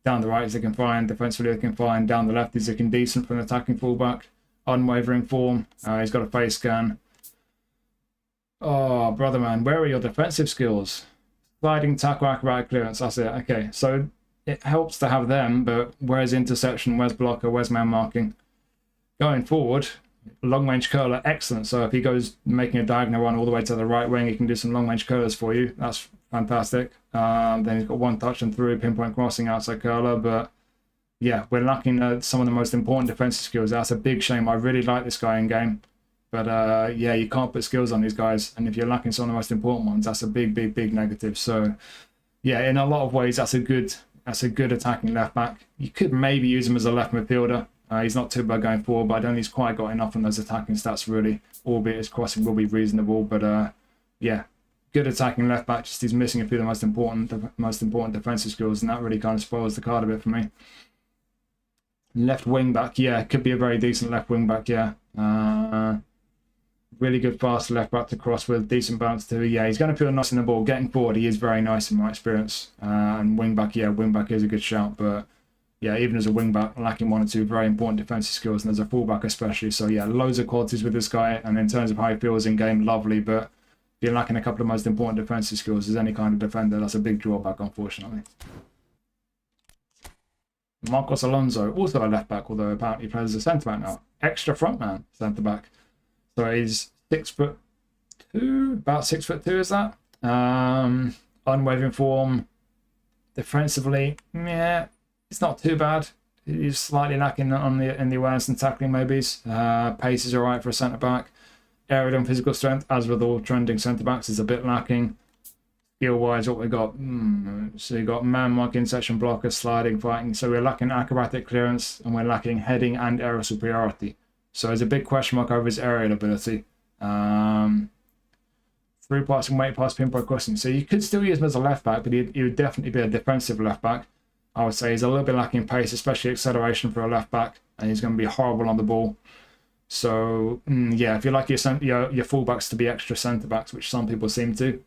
Down the right, he's looking fine. Defensively, looking fine. Down the left, he's looking decent for an attacking fullback. Unwavering form. He's got a face scan. Oh, brother man, where are your defensive skills? Sliding tackle, acrobatic clearance. That's it. Okay, so it helps to have them, but where's interception? Where's blocker? Where's man marking? Going forward, long range curler, excellent. So if he goes making a diagonal run all the way to the right wing, he can do some long range curlers for you. That's fantastic. Then he's got one touch and through, pinpoint crossing, outside curler. But yeah, we're lacking some of the most important defensive skills. That's a big shame. I really like this guy in game. But yeah, you can't put skills on these guys. And if you're lacking some of the most important ones, that's a big negative. So yeah, in a lot of ways, that's a good attacking left back. You could maybe use him as a left midfielder. He's not too bad going forward, but I don't think he's quite got enough on those attacking stats really, albeit his crossing will be reasonable. But yeah, good attacking left back, just he's missing a few of the most important defensive skills, and that really kind of spoils the card a bit for me. Left wing back, yeah, could be a very decent left wing back, yeah. Really good fast left back to cross with, decent balance too. Yeah, he's going to feel nice in the ball. Getting forward, he is very nice in my experience. And wing back, yeah, wing back is a good shout, but yeah, even as a wing back, lacking one or two very important defensive skills, and as a fullback especially. So yeah, loads of qualities with this guy, and in terms of how he feels in game, lovely. But if you're lacking a couple of most important defensive skills as any kind of defender, that's a big drawback, unfortunately. Marcos Alonso, also a left back, although apparently he plays as a centre back now. Extra frontman centre back. So he's 6'2", about 6'2" is that? Unwavering form. Defensively, yeah. It's not too bad. He's slightly lacking on in the awareness and tackling maybe. Pace is alright for a centre-back. Aerial and physical strength, as with all trending centre-backs, is a bit lacking. Skill-wise, what we got? So you got man marking, section blocker, sliding, fighting. So we're lacking acrobatic clearance, and we're lacking heading and aerial superiority. So there's a big question mark over his aerial ability. Through passing, weight pass, pinpoint crossing. So you could still use him as a left back, but he would definitely be a defensive left back. I would say he's a little bit lacking pace, especially acceleration for a left back, and he's going to be horrible on the ball. So yeah, if you like your fullbacks to be extra centre backs, which some people seem to,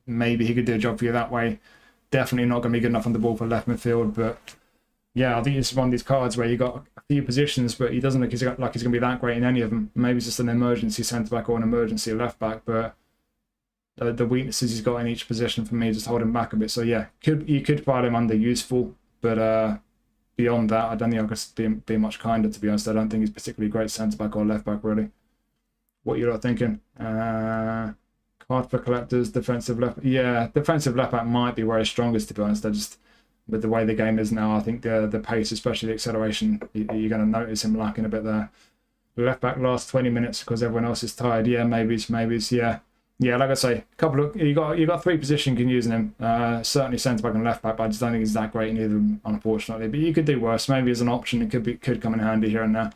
maybe he could do a job for you that way. Definitely not going to be good enough on the ball for left midfield, but yeah, I think it's one of these cards where you got a few positions, but he doesn't look like he's going to be that great in any of them. Maybe it's just an emergency centre back or an emergency left back, but the weaknesses he's got in each position for me just hold him back a bit. So yeah, you could file him under useful, but beyond that, I don't think I could be much kinder, to be honest. I don't think he's particularly great centre back or left back really. What you lot thinking? Card for collectors, defensive left. Yeah, defensive left back might be where he's strongest, to be honest. I just, with the way the game is now, I think the pace, especially the acceleration, you're going to notice him lacking a bit there. Left back last 20 minutes because everyone else is tired. Yeah, maybe, yeah. Yeah, like I say, you got three positions you can use in him. Certainly centre back and left back, but I just don't think he's that great in either of them, unfortunately. But you could do worse. Maybe as an option, it could come in handy here and there.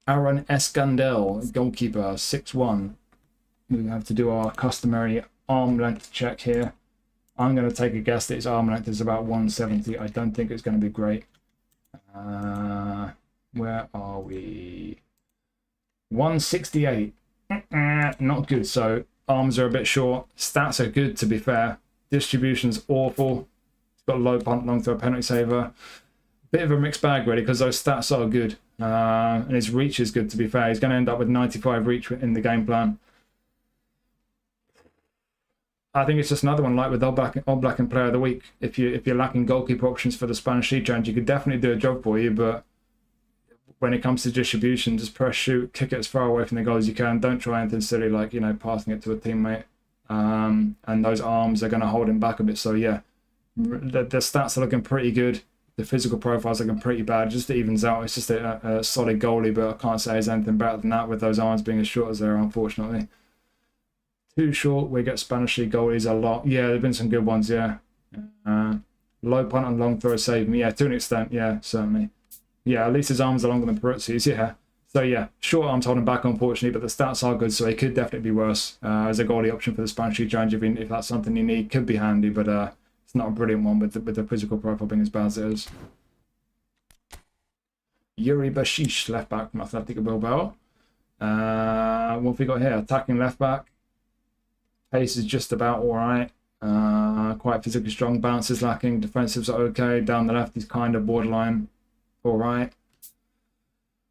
Aaron Escandel, goalkeeper, 6'1". We have to do our customary arm length check here. I'm going to take a guess that his arm length is about 170. I don't think it's going to be great. Where are we? 168. Not good. So arms are a bit short. Stats are good, to be fair. Distribution's awful. He's got a low punt, long throw, penalty saver. Bit of a mixed bag really, because those stats are good. And his reach is good, to be fair. He's going to end up with 95 reach in the game plan. I think it's just another one like with Oblak and Player of the Week. If you're lacking goalkeeper options for the Spanish League Challenge, you could definitely do a job for you, but when it comes to distribution, just press shoot, kick it as far away from the goal as you can. Don't try anything silly like, passing it to a teammate. And those arms are going to hold him back a bit. So yeah, the stats are looking pretty good. The physical profile's looking pretty bad. Just to evens out, it's just a solid goalie, but I can't say there's anything better than that with those arms being as short as they are, unfortunately. Too short, we get Spanish League goalies a lot. Yeah, there have been some good ones, yeah. Low punt and long throw save me. Yeah, to an extent, yeah, certainly. Yeah, at least his arms are longer than Peruzzi's, yeah. So yeah, short arms holding back, unfortunately, but the stats are good, so he could definitely be worse. As a goalie option for the Spanish League Challenge, if that's something you need, could be handy, but it's not a brilliant one with the physical profile being as bad as it is. Yuri Bashish, left back from Athletic Bilbao. What have we got here? Attacking left back. Pace is just about alright. Quite physically strong. Bounce is lacking. Defensives are okay. Down the left, he's kind of borderline alright.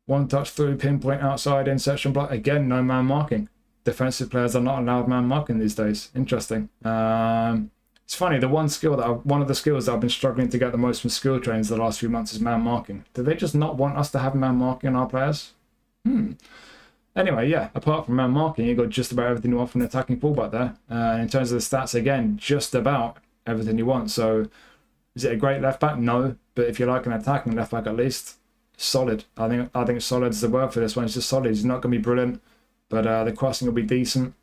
One touch through, pinpoint outside, in section block. Again, no man marking. Defensive players are not allowed man marking these days. Interesting. It's funny, one of the skills that I've been struggling to get the most from skill trainers the last few months is man marking. Do they just not want us to have man marking on our players? Anyway, yeah, apart from man marking, you've got just about everything you want from an attacking fullback there. In terms of the stats, again, just about everything you want. So, is it a great left back? No. But if you like an attacking left back at least, solid. I think solid is the word for this one. It's just solid. He's not going to be brilliant, but the crossing will be decent.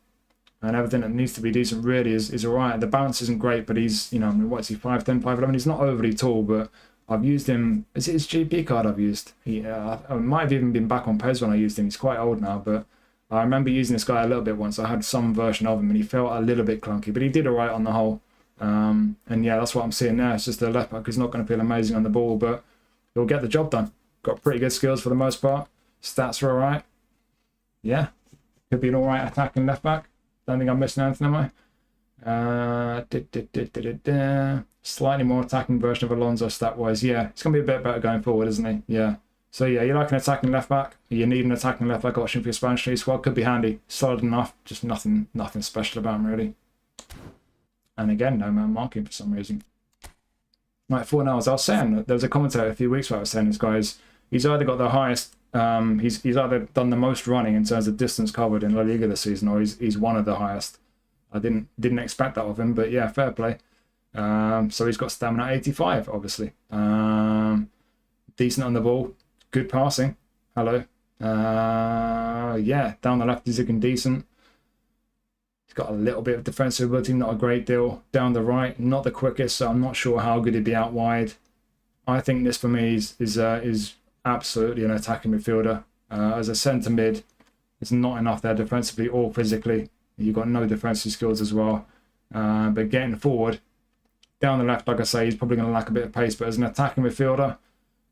And everything that needs to be decent really is all right. The balance isn't great, but he's, what's he, 5'10", 5'11"? He's not overly tall, but I've used him. Is it his GP card I've used? I might have even been back on PES when I used him. He's quite old now, but I remember using this guy a little bit once. I had some version of him, and he felt a little bit clunky, but he did all right on the whole. And yeah, that's what I'm seeing there. It's just the left back who's not going to feel amazing on the ball, but he'll get the job done. Got pretty good skills for the most part. Stats are all right. Yeah, could be an all right attacking left back. Don't think I'm missing anything, am I? Slightly more attacking version of Alonso stat-wise. Yeah, it's going to be a bit better going forward, isn't he? Yeah. So yeah, you like an attacking left back. You need an attacking left back option for your Spanish League squad. Could be handy. Solid enough. Just nothing special about him, really. And again, no man marking for some reason. Right, 4 hours. I was saying, there was a commentator a few weeks ago I was saying this guy's, he's either got the highest, he's either done the most running in terms of distance covered in La Liga this season, or he's one of the highest. I didn't expect that of him, but yeah, fair play. So he's got stamina 85, obviously. Decent on the ball, good passing. Hello. Yeah, down the left he's looking decent. He's got a little bit of defensive ability, not a great deal. Down the right, not the quickest, so I'm not sure how good he'd be out wide. I think this for me is absolutely an attacking midfielder. As a centre mid, it's not enough there defensively or physically. You've got no defensive skills as well. But getting forward, down the left, like I say, he's probably going to lack a bit of pace. But as an attacking midfielder,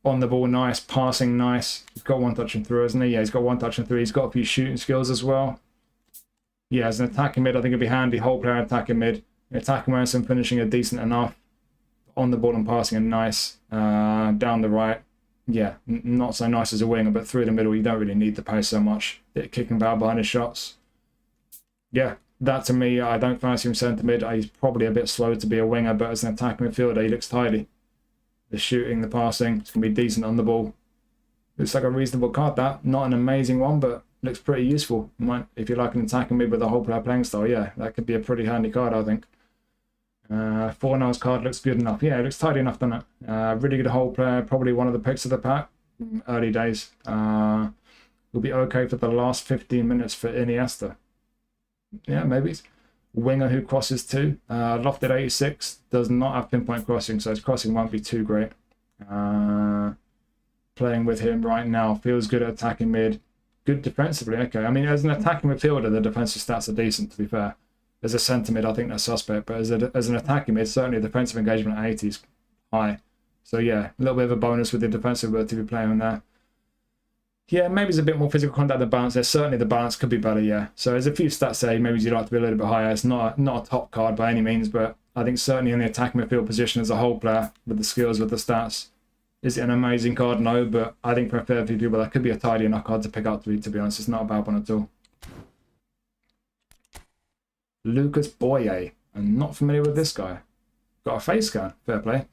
on the ball, nice. Passing, nice. He's got one touch and through, hasn't he? Yeah, he's got one touch and through. He's got a few shooting skills as well. Yeah, as an attacking mid, I think it'd be handy. Whole player attacking mid. Attacking awareness and finishing are decent enough. On the ball and passing are nice. Down the right, yeah, not so nice as a winger, but through the middle, you don't really need the pace so much. Kicking power behind his shots. Yeah, that to me, I don't fancy him centre mid. He's probably a bit slow to be a winger, but as an attacking midfielder, he looks tidy. The shooting, the passing, it's going to be decent on the ball. Looks like a reasonable card, that. Not an amazing one, but looks pretty useful. If you like an attacking mid with a whole player playing style, yeah, that could be a pretty handy card, I think. 4-nose card looks good enough. Yeah, it looks tidy enough, doesn't it? Really good whole player, probably one of the picks of the pack. Early days. Will be okay for the last 15 minutes for Iniesta. Yeah, maybe. Winger who crosses too. Lofted 86 does not have pinpoint crossing, so his crossing won't be too great. Playing with him right now, feels good at attacking mid. Good defensively, okay. I mean, as an attacking midfielder, the defensive stats are decent, to be fair. As a centre mid, I think that's suspect, but as an attacking mid, certainly defensive engagement at 80 is high. So yeah, a little bit of a bonus with the defensive ability to be playing on there. Yeah, maybe it's a bit more physical contact than balance there. Certainly the balance could be better, yeah. So there's a few stats there, maybe you'd like to be a little bit higher. It's not a top card by any means, but I think certainly in the attacking midfield position as a whole player, with the skills, with the stats, is it an amazing card? No, but I think for a fair few people, that could be a tidy enough card to pick up, to be honest. It's not a bad one at all. Lucas Boye. I'm not familiar with this guy. Got a face scan. Fair play.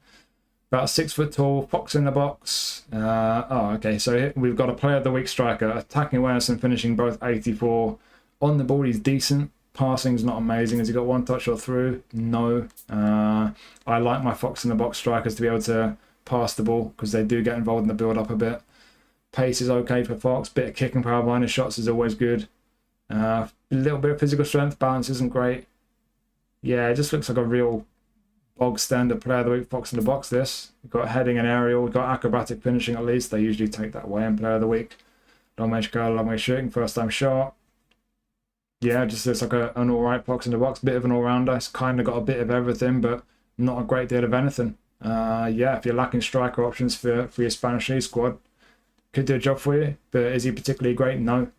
About 6 foot tall, fox in the box. Okay, so we've got a player of the week striker. Attacking awareness and finishing both 84. On the ball, he's decent. Passing's not amazing. Has he got one touch or through? No. I like my fox in the box strikers to be able to pass the ball because they do get involved in the build up a bit. Pace is okay for Fox. Bit of kicking power behind his shots is always good. A little bit of physical strength. Balance isn't great. Yeah, it just looks like a real bog standard player of the week. Fox in the box. This we've got heading and aerial. We've got acrobatic finishing at least. They usually take that away in player of the week. Long range goal, long range shooting. First time shot. Yeah, just looks like an alright Fox in the box. Bit of an all rounder. It's kind of got a bit of everything, but not a great deal of anything. Yeah, if you're lacking striker options for your Spanish League squad, could do a job for you. But is he particularly great? No.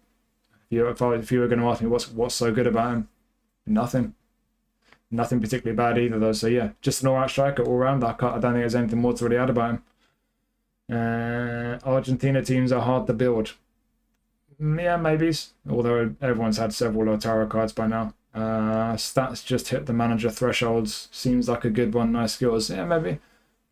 If you were going to ask me what's so good about him, nothing particularly bad either though. So yeah, just an alright striker all round. I don't think there's anything more to really add about him. Argentina teams are hard to build. Yeah, maybe. Although everyone's had several Lautaro cards by now. Stats just hit the manager thresholds. Seems like a good one. Nice skills. Yeah, maybe.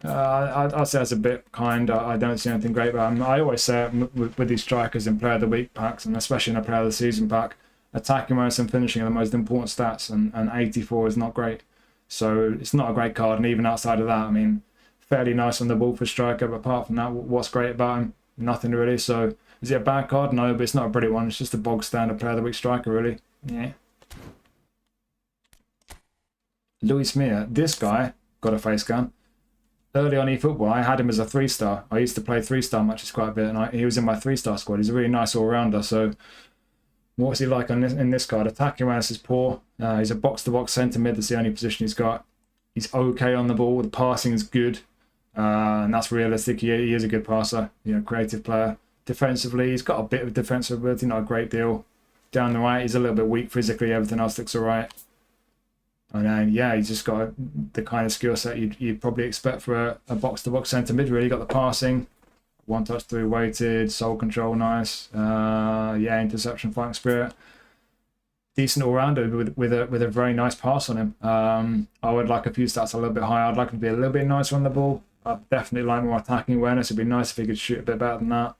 I'd say that's a bit kind. I don't see anything great about him. I always say it with these strikers in Player of the Week packs, and especially in a Player of the Season pack, attacking awareness and finishing are the most important stats, and 84 is not great. So it's not a great card, and even outside of that, I mean, fairly nice on the ball for striker, but apart from that, what's great about him? Nothing really. So is it a bad card? No, but it's not a brilliant one. It's just a bog standard Player of the Week striker, really. Yeah. Luis Mia, this guy got a face scan. Early on eFootball, I had him as a 3-star. I used to play 3-star matches quite a bit, and he was in my 3-star squad. He's a really nice all-rounder. So what's he like in this card? Attacking awareness is poor. He's a box-to-box centre mid. That's the only position he's got. He's okay on the ball. The passing is good, and that's realistic. He is a good passer. Creative player. Defensively, he's got a bit of defensive ability, not a great deal. Down the right, he's a little bit weak physically. Everything else looks all right. And then, yeah, he's just got the kind of skill set you'd probably expect for a box-to-box centre mid, really. Got the passing, one touch through weighted, soul control, nice. Yeah, interception, fighting spirit. Decent all-rounder with a very nice pass on him. I would like a few stats a little bit higher. I'd like him to be a little bit nicer on the ball. I'd definitely like more attacking awareness. It'd be nice if he could shoot a bit better than that.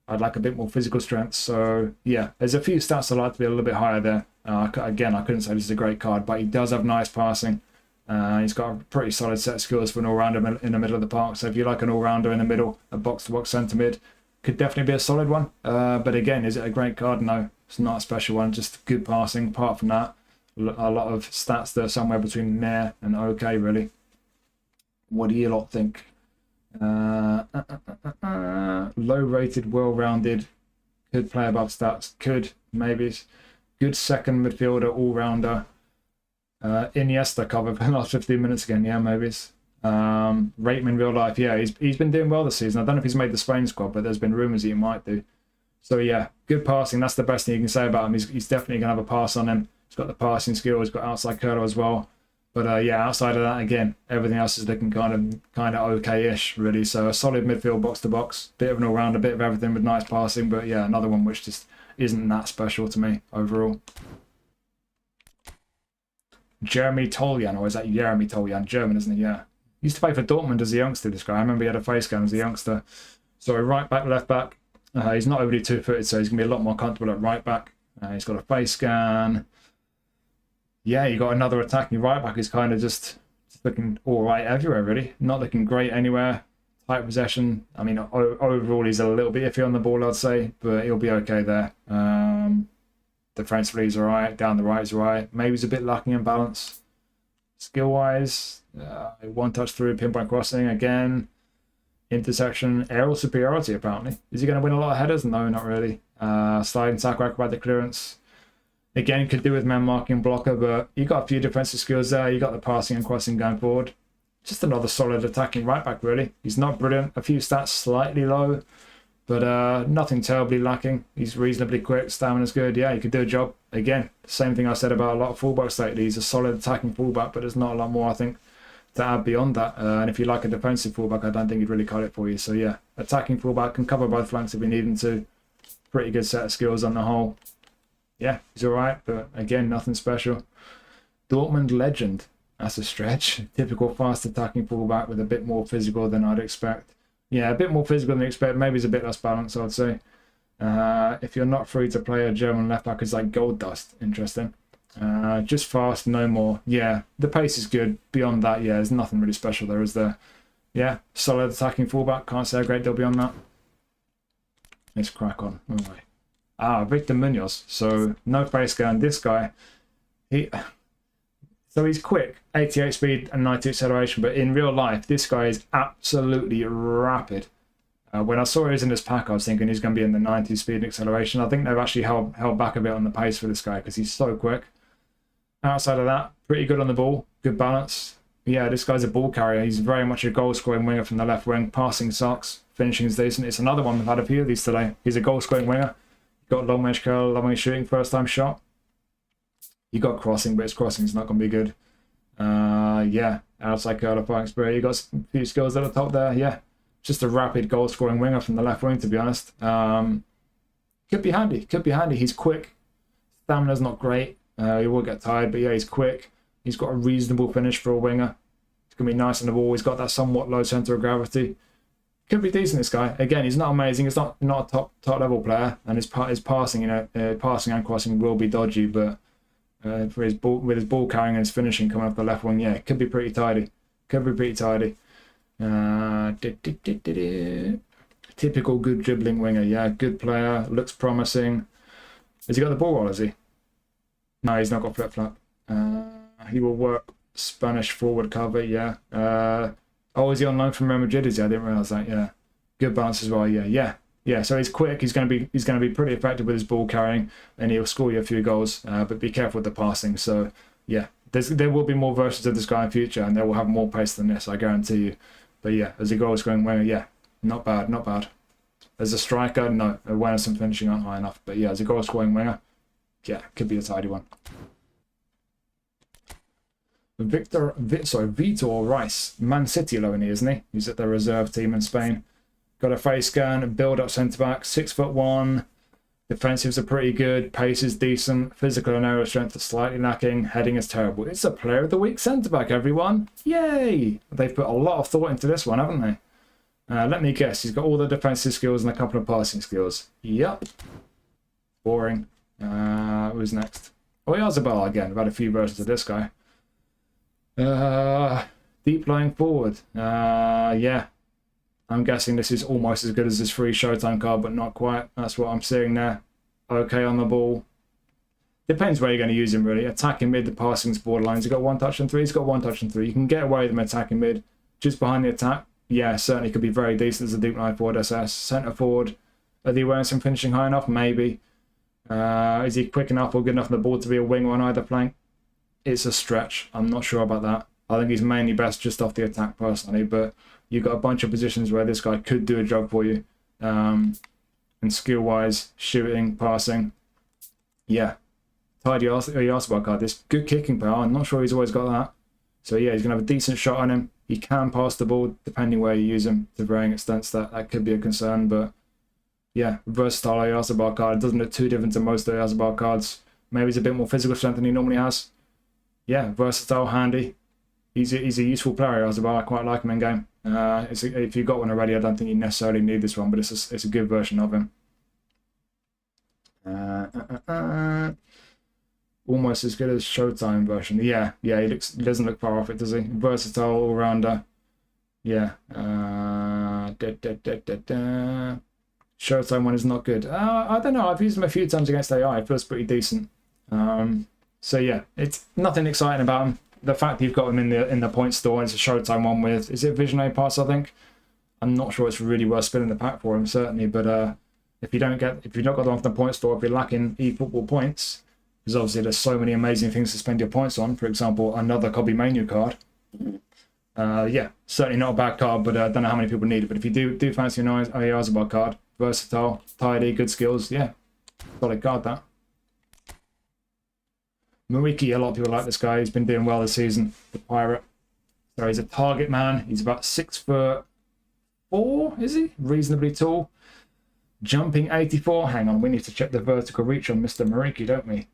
I'd like a bit more physical strength. So, yeah, there's a few stats I'd like to be a little bit higher there. Again, I couldn't say this is a great card, but he does have nice passing. He's got a pretty solid set of skills for an all-rounder in the middle of the park. So if you like an all-rounder in the middle, a box-to-box centre mid, could definitely be a solid one. But again, is it a great card? No, it's not a special one. Just good passing. Apart from that, a lot of stats that are somewhere between meh and okay, really. What do you lot think? Low-rated, well-rounded, could play above stats, could, maybe. Good second midfielder, all-rounder. Iniesta cover for the last 15 minutes again, yeah, maybe. Rate him in real life, yeah, he's been doing well this season. I don't know if he's made the Spain squad, but there's been rumours he might do. So yeah, good passing, that's the best thing you can say about him. He's definitely going to have a pass on him. He's got the passing skill, he's got outside curler as well. But yeah, outside of that, again, everything else is looking kind of okay-ish, really. So a solid midfield, box-to-box, bit of an all-rounder, bit of everything with nice passing. But yeah, another one which just isn't that special to me overall. Jeremy Toljan, or is that Jeremy Toljan? German, isn't he? Yeah. He used to play for Dortmund as a youngster, this guy. I remember he had a face scan as a youngster. So right back, left back. He's not overly two-footed, so he's going to be a lot more comfortable at right back. He's got a face scan. Yeah, you got another attacking right back who's kind of just looking all right everywhere, really. Not looking great anywhere. Tight possession. I mean, overall, he's a little bit iffy on the ball, I'd say, but he'll be okay there. Defensively, he's all right. Down the right, he's all right. Maybe he's a bit lacking in balance. Skill-wise, one touch through, pinpoint crossing again. Intersection, aerial superiority, apparently. Is he going to win a lot of headers? No, not really. Sliding tackle, acrobatic clearance. Again, could do with man marking blocker, but you got a few defensive skills there. You got the passing and crossing going forward. Just another solid attacking right back, really. He's not brilliant. A few stats slightly low, but nothing terribly lacking. He's reasonably quick. Stamina's good. Yeah, he could do a job. Again, same thing I said about a lot of fullbacks lately. He's a solid attacking fullback, but there's not a lot more, I think, to add beyond that. And if you like a defensive fullback, I don't think he'd really cut it for you. So yeah, attacking fullback, can cover both flanks if we need him to. Pretty good set of skills on the whole. Yeah, he's all right, but again, nothing special. Dortmund legend. That's a stretch. Typical fast attacking fullback with a bit more physical than I'd expect. Yeah, a bit more physical than I expect. Maybe he's a bit less balanced, I'd say. If you're not free to play a German left back, it's like gold dust. Interesting. Just fast, no more. Yeah, the pace is good. Beyond that, yeah, there's nothing really special there, is there? Yeah, solid attacking fullback. Can't say a great deal beyond that. Let's crack on. All right. Victor Munoz. So no face scan. This guy, so he's quick, 88 speed and 90 acceleration, but in real life, this guy is absolutely rapid. When I saw he was in this pack, I was thinking he's going to be in the 90 speed and acceleration. I think they've actually held back a bit on the pace for this guy because he's so quick. Outside of that, pretty good on the ball, good balance. Yeah, this guy's a ball carrier. He's very much a goal-scoring winger from the left wing. Passing sucks, finishing is decent. It's another one. We've had a few of these today. He's a goal-scoring winger. Got long range curl, long range shooting, first time shot. You got crossing, but his crossing is not going to be good. Yeah, outside curler, fighting spirit. You got a few skills at the top there. Yeah, just a rapid goal scoring winger from the left wing, to be honest. Could be handy. Could be handy. He's quick. Stamina's not great. He will get tired, but yeah, he's quick. He's got a reasonable finish for a winger. He's going to be nice on the ball. He's got that somewhat low centre of gravity. Could be decent, this guy. Again, he's not amazing. He's not a top level player, and his passing, passing and crossing will be dodgy. But for his ball, with his ball carrying and his finishing coming off the left wing, yeah, it could be pretty tidy. Could be pretty tidy. Typical good dribbling winger. Yeah, good player. Looks promising. Has he got the ball roll? Has he? No, he's not got flip flap. He will work Spanish forward cover. Yeah. Oh, is he on loan from Real Madrid? Is he? I didn't realise that. Yeah, good balance as well. Yeah. So he's quick. He's going to be pretty effective with his ball carrying, and he'll score you a few goals. But be careful with the passing. So yeah, there will be more versions of this guy in future, and they will have more pace than this, I guarantee you. But yeah, as a goal scoring winger, yeah, not bad. As a striker, no, awareness and finishing aren't high enough. But yeah, as a goal scoring winger, yeah, could be a tidy one. Vitor Rice, Man City loanee, isn't he? He's at the reserve team in Spain. Got a face scan, build-up centre-back, 6'1". Defensives are pretty good, pace is decent, physical and aerial strength is slightly lacking, heading is terrible. It's a player of the week centre-back, everyone. Yay! They've put a lot of thought into this one, haven't they? Let me guess, he's got all the defensive skills and a couple of passing skills. Yep. Boring. Who's next? Oh, Yazabal again. I've had a few versions of this guy. Deep lying forward. Yeah. I'm guessing this is almost as good as this free Showtime card, but not quite. That's what I'm seeing there. Okay on the ball. Depends where you're going to use him, really. Attacking mid, the passing's borderline. He's got 1 touch and 3. He's got 1 touch and 3. You can get away with him attacking mid. Just behind the attack, yeah, certainly could be very decent as a deep line forward SS. Centre forward, are the awareness and finishing high enough? Maybe. Is he quick enough or good enough on the ball to be a wing on either flank? It's a stretch. I'm not sure about that. I think he's mainly best just off the attack personally, but you've got a bunch of positions where this guy could do a job for you. And skill-wise, shooting, passing, yeah. Tidy Yarzabal card. This good kicking power. I'm not sure he's always got that. So yeah, he's going to have a decent shot on him. He can pass the ball depending where you use him to varying extents. That could be a concern, but yeah, versatile Yarzabal card. It doesn't look too different to most of the Yarzabal cards. Maybe he's a bit more physical strength than he normally has. Yeah, versatile, handy. He's a useful player, Yarzabal. I quite like him in game. If you've got one already, I don't think you necessarily need this one, but it's a good version of him. Almost as good as Showtime version. Yeah, he doesn't look far off it, does he? Versatile, all-rounder. Yeah. Showtime one is not good. I don't know. I've used him a few times against AI. It feels pretty decent. So yeah, it's nothing exciting about him. The fact that you've got him in the point store, it's a Showtime one with, is it Visionary Pass, I think? I'm not sure it's really worth spinning the pack for him, certainly, but if you've not got them off the point store, if you're lacking eFootball points, because obviously there's so many amazing things to spend your points on. For example, another Kobe Manu card. Yeah, certainly not a bad card, but I don't know how many people need it. But if you do fancy an Yarzabal card, versatile, tidy, good skills, yeah, solid card that. Muriqi, a lot of people like this guy. He's been doing well this season. The Pirate. So he's a target man. He's about 6'4", is he? Reasonably tall. Jumping 84. Hang on, we need to check the vertical reach on Mr. Muriqi, don't we?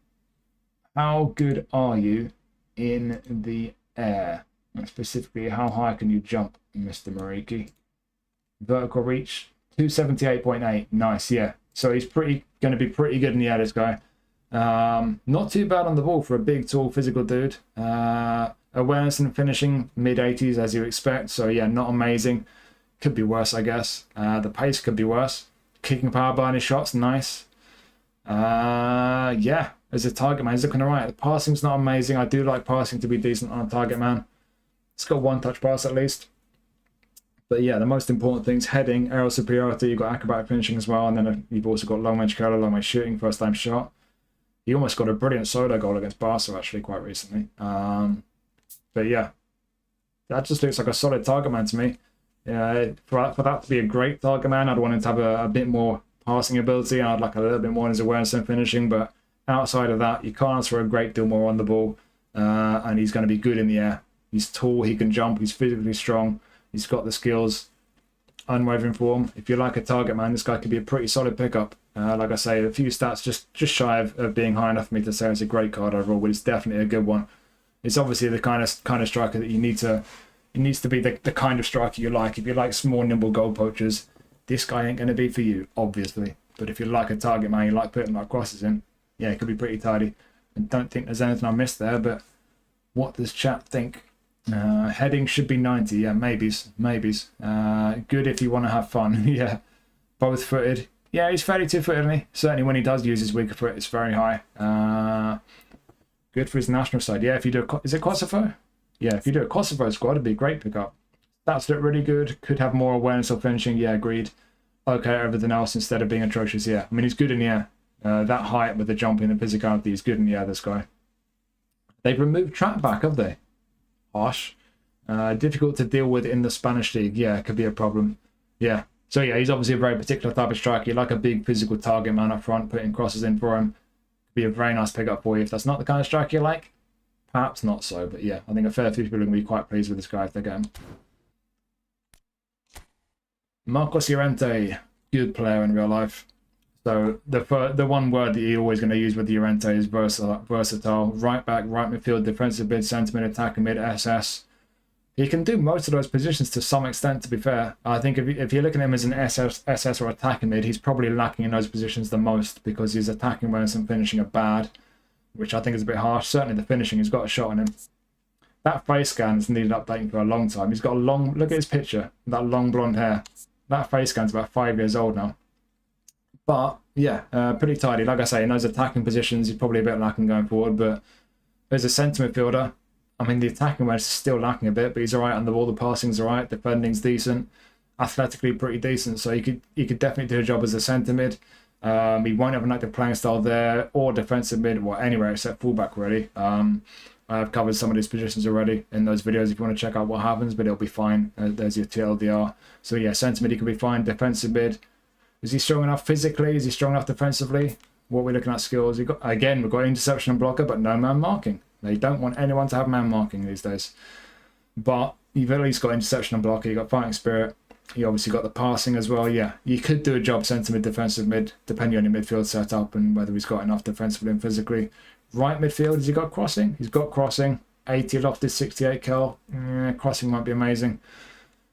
How good are you in the air? And specifically, how high can you jump, Mr. Muriqi? Vertical reach, 278.8. Nice, yeah. So he's going to be pretty good in the air, this guy. Not too bad on the ball for a big, tall, physical dude. Awareness and finishing, mid-80s, as you expect. So yeah, not amazing. Could be worse, I guess. The pace could be worse. Kicking power behind his shots, nice. Yeah, as a target man, he's looking alright. The passing's not amazing. I do like passing to be decent on a target man. It's got 1 touch pass at least. But yeah, the most important things, heading, aerial superiority, you've got acrobatic finishing as well, and then you've also got long range curler, long range shooting, first time shot. He almost got a brilliant solo goal against Barca actually quite recently. But yeah, that just looks like a solid target man to me. For that to be a great target man, I'd want him to have a bit more passing ability, and I'd like a little bit more in his awareness and finishing. But outside of that, you can't ask for a great deal more on the ball, and he's going to be good in the air. He's tall, he can jump, he's physically strong, he's got the skills, unwavering form. If you like a target man, this guy could be a pretty solid pickup. Like I say, a few stats just shy of being high enough for me to say it's a great card overall, but it's definitely a good one. It's obviously the kind of striker that you need to. It needs to be the kind of striker you like. If you like small, nimble goal poachers, this guy ain't going to be for you, obviously. But if you like a target man, you like putting like crosses in, yeah, it could be pretty tidy. I don't think there's anything I missed there, but what does chat think? Heading should be 90, yeah, maybes. Good if you want to have fun, yeah. Both footed. Yeah, he's fairly two-footed, isn't he? Certainly when he does use his weaker foot, it's very high. Good for his national side. Yeah, if you do is it Kosovo? Yeah, if you do a Kosovo squad, it'd be a great pickup. Stats look really good. Could have more awareness or finishing. Yeah, agreed. Okay, everything else instead of being atrocious. Yeah, I mean, he's good in the air. That height with the jumping and the physicality, he's good in the air, this guy. They've removed track back, have they? Harsh. Difficult to deal with in the Spanish league. Yeah, it could be a problem. Yeah. So yeah, he's obviously a very particular type of striker. You like a big physical target man up front, putting crosses in for him. Could be a very nice pickup for you. If that's not the kind of striker you like, perhaps not so. But yeah, I think a fair few people are going to be quite pleased with this guy if they get him. Marcos Llorente, good player in real life. So the one word that you're always going to use with Llorente is versatile. Right back, right midfield, defensive mid, centre mid, attacker mid, SS. He can do most of those positions to some extent, to be fair. I think if you're looking at him as an SS or attacking mid, he's probably lacking in those positions the most because his attacking awareness and finishing are bad, which I think is a bit harsh. Certainly the finishing, he's got a shot on him. That face scan's needed updating for a long time. He's got a long, look at his picture, that long blonde hair. That face scan's about 5 years old now. But yeah, pretty tidy. Like I say, in those attacking positions, he's probably a bit lacking going forward. But as a centre midfielder, I mean, the attacking wedge is still lacking a bit, but he's all right on the ball. The passing's all right. Defending's decent. Athletically pretty decent. So he could definitely do a job as a centre mid. He won't have an active playing style there or defensive mid, well, anywhere except fullback, really. I've covered some of these positions already in those videos if you want to check out what happens, but it'll be fine. There's your TLDR. So yeah, centre mid, he can be fine. Defensive mid. Is he strong enough physically? Is he strong enough defensively? What we're looking at skills. We've got interception and blocker, but no man marking. They don't want anyone to have man marking these days. But you've at least got interception and blocker. You've got fighting spirit. You obviously got the passing as well. Yeah, you could do a job centre mid, defensive mid, depending on your midfield setup and whether he's got enough defensively and physically. Right midfield, has he got crossing? He's got crossing. 80 lofted, 68 curl. Crossing might be amazing.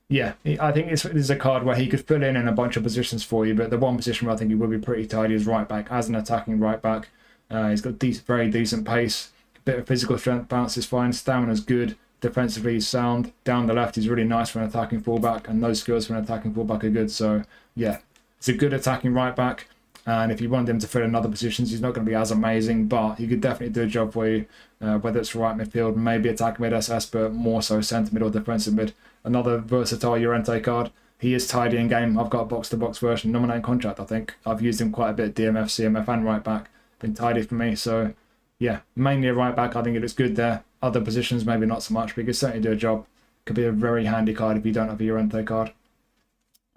Yeah, I think this is a card where he could fill in a bunch of positions for you, but the one position where I think he would be pretty tidy is right back. As an attacking right back, he's got very decent pace, bit of physical strength, balance is fine, stamina's good, defensively he's sound. Down the left, he's really nice for an attacking fullback, and those skills for an attacking fullback are good. So yeah, it's a good attacking right back. And if you wanted him to fill in other positions, he's not going to be as amazing, but he could definitely do a job for you, whether it's right midfield, maybe attacking mid SS, but more so centre mid or defensive mid. Another versatile Llorente card. He is tidy in game. I've got a box-to-box version, nominating contract, I think. I've used him quite a bit, DMF, CMF, and right back. Been tidy for me, so yeah, mainly a right back. I think it looks good there. Other positions, maybe not so much, but he could certainly do a job. Could be a very handy card if you don't have a Llorente card.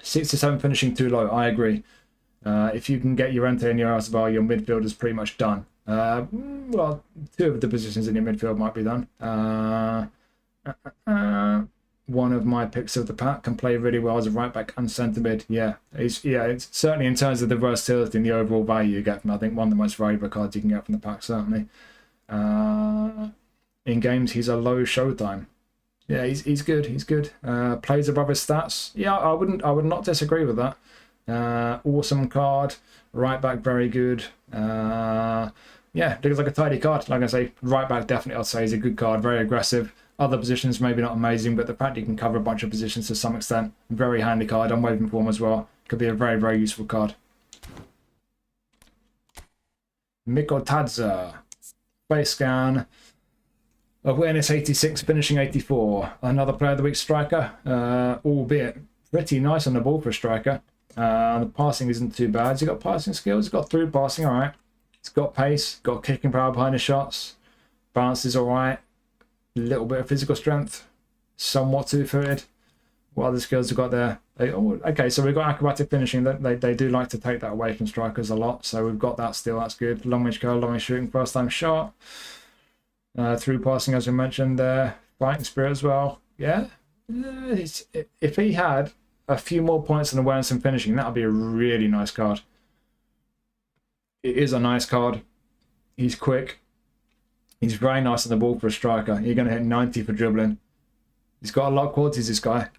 67 finishing too low, I agree. If you can get Llorente in your house bar, your midfield is pretty much done. Well, two of the positions in your midfield might be done. One of my picks of the pack can play really well as a right back and centre mid. Yeah, it's certainly in terms of the versatility and the overall value you get from, I think, one of the most valuable cards you can get from the pack, certainly. In games, he's a low showtime. Yeah, he's good. He's good. Plays above his stats. Yeah, I would not disagree with that. Awesome card. Right back, very good. Yeah, looks like a tidy card. Like I say, right back definitely I'd say is a good card. Very aggressive. Other positions maybe not amazing, but the fact you can cover a bunch of positions to some extent, very handy card. I'm waiting for him as well. Could be a very useful card. Mikotadze. Face scan. Awareness 86, finishing 84. Another player of the week striker, albeit pretty nice on the ball for a striker. The passing isn't too bad. He's got passing skills. He's got through passing, all right. He's got pace, got kicking power behind the shots. Balance is all right. A little bit of physical strength, somewhat two-footed. What other skills have got there? Okay, so we've got acrobatic finishing. They do like to take that away from strikers a lot, so we've got that still. That's good. Long range curl, long range shooting, first time shot. Through passing, as we mentioned there. Fighting spirit as well. Yeah, if he had a few more points in awareness and finishing, that would be a really nice card. It is a nice card. He's quick. He's very nice on the ball for a striker. You're going to hit 90 for dribbling. He's got a lot of qualities, this guy.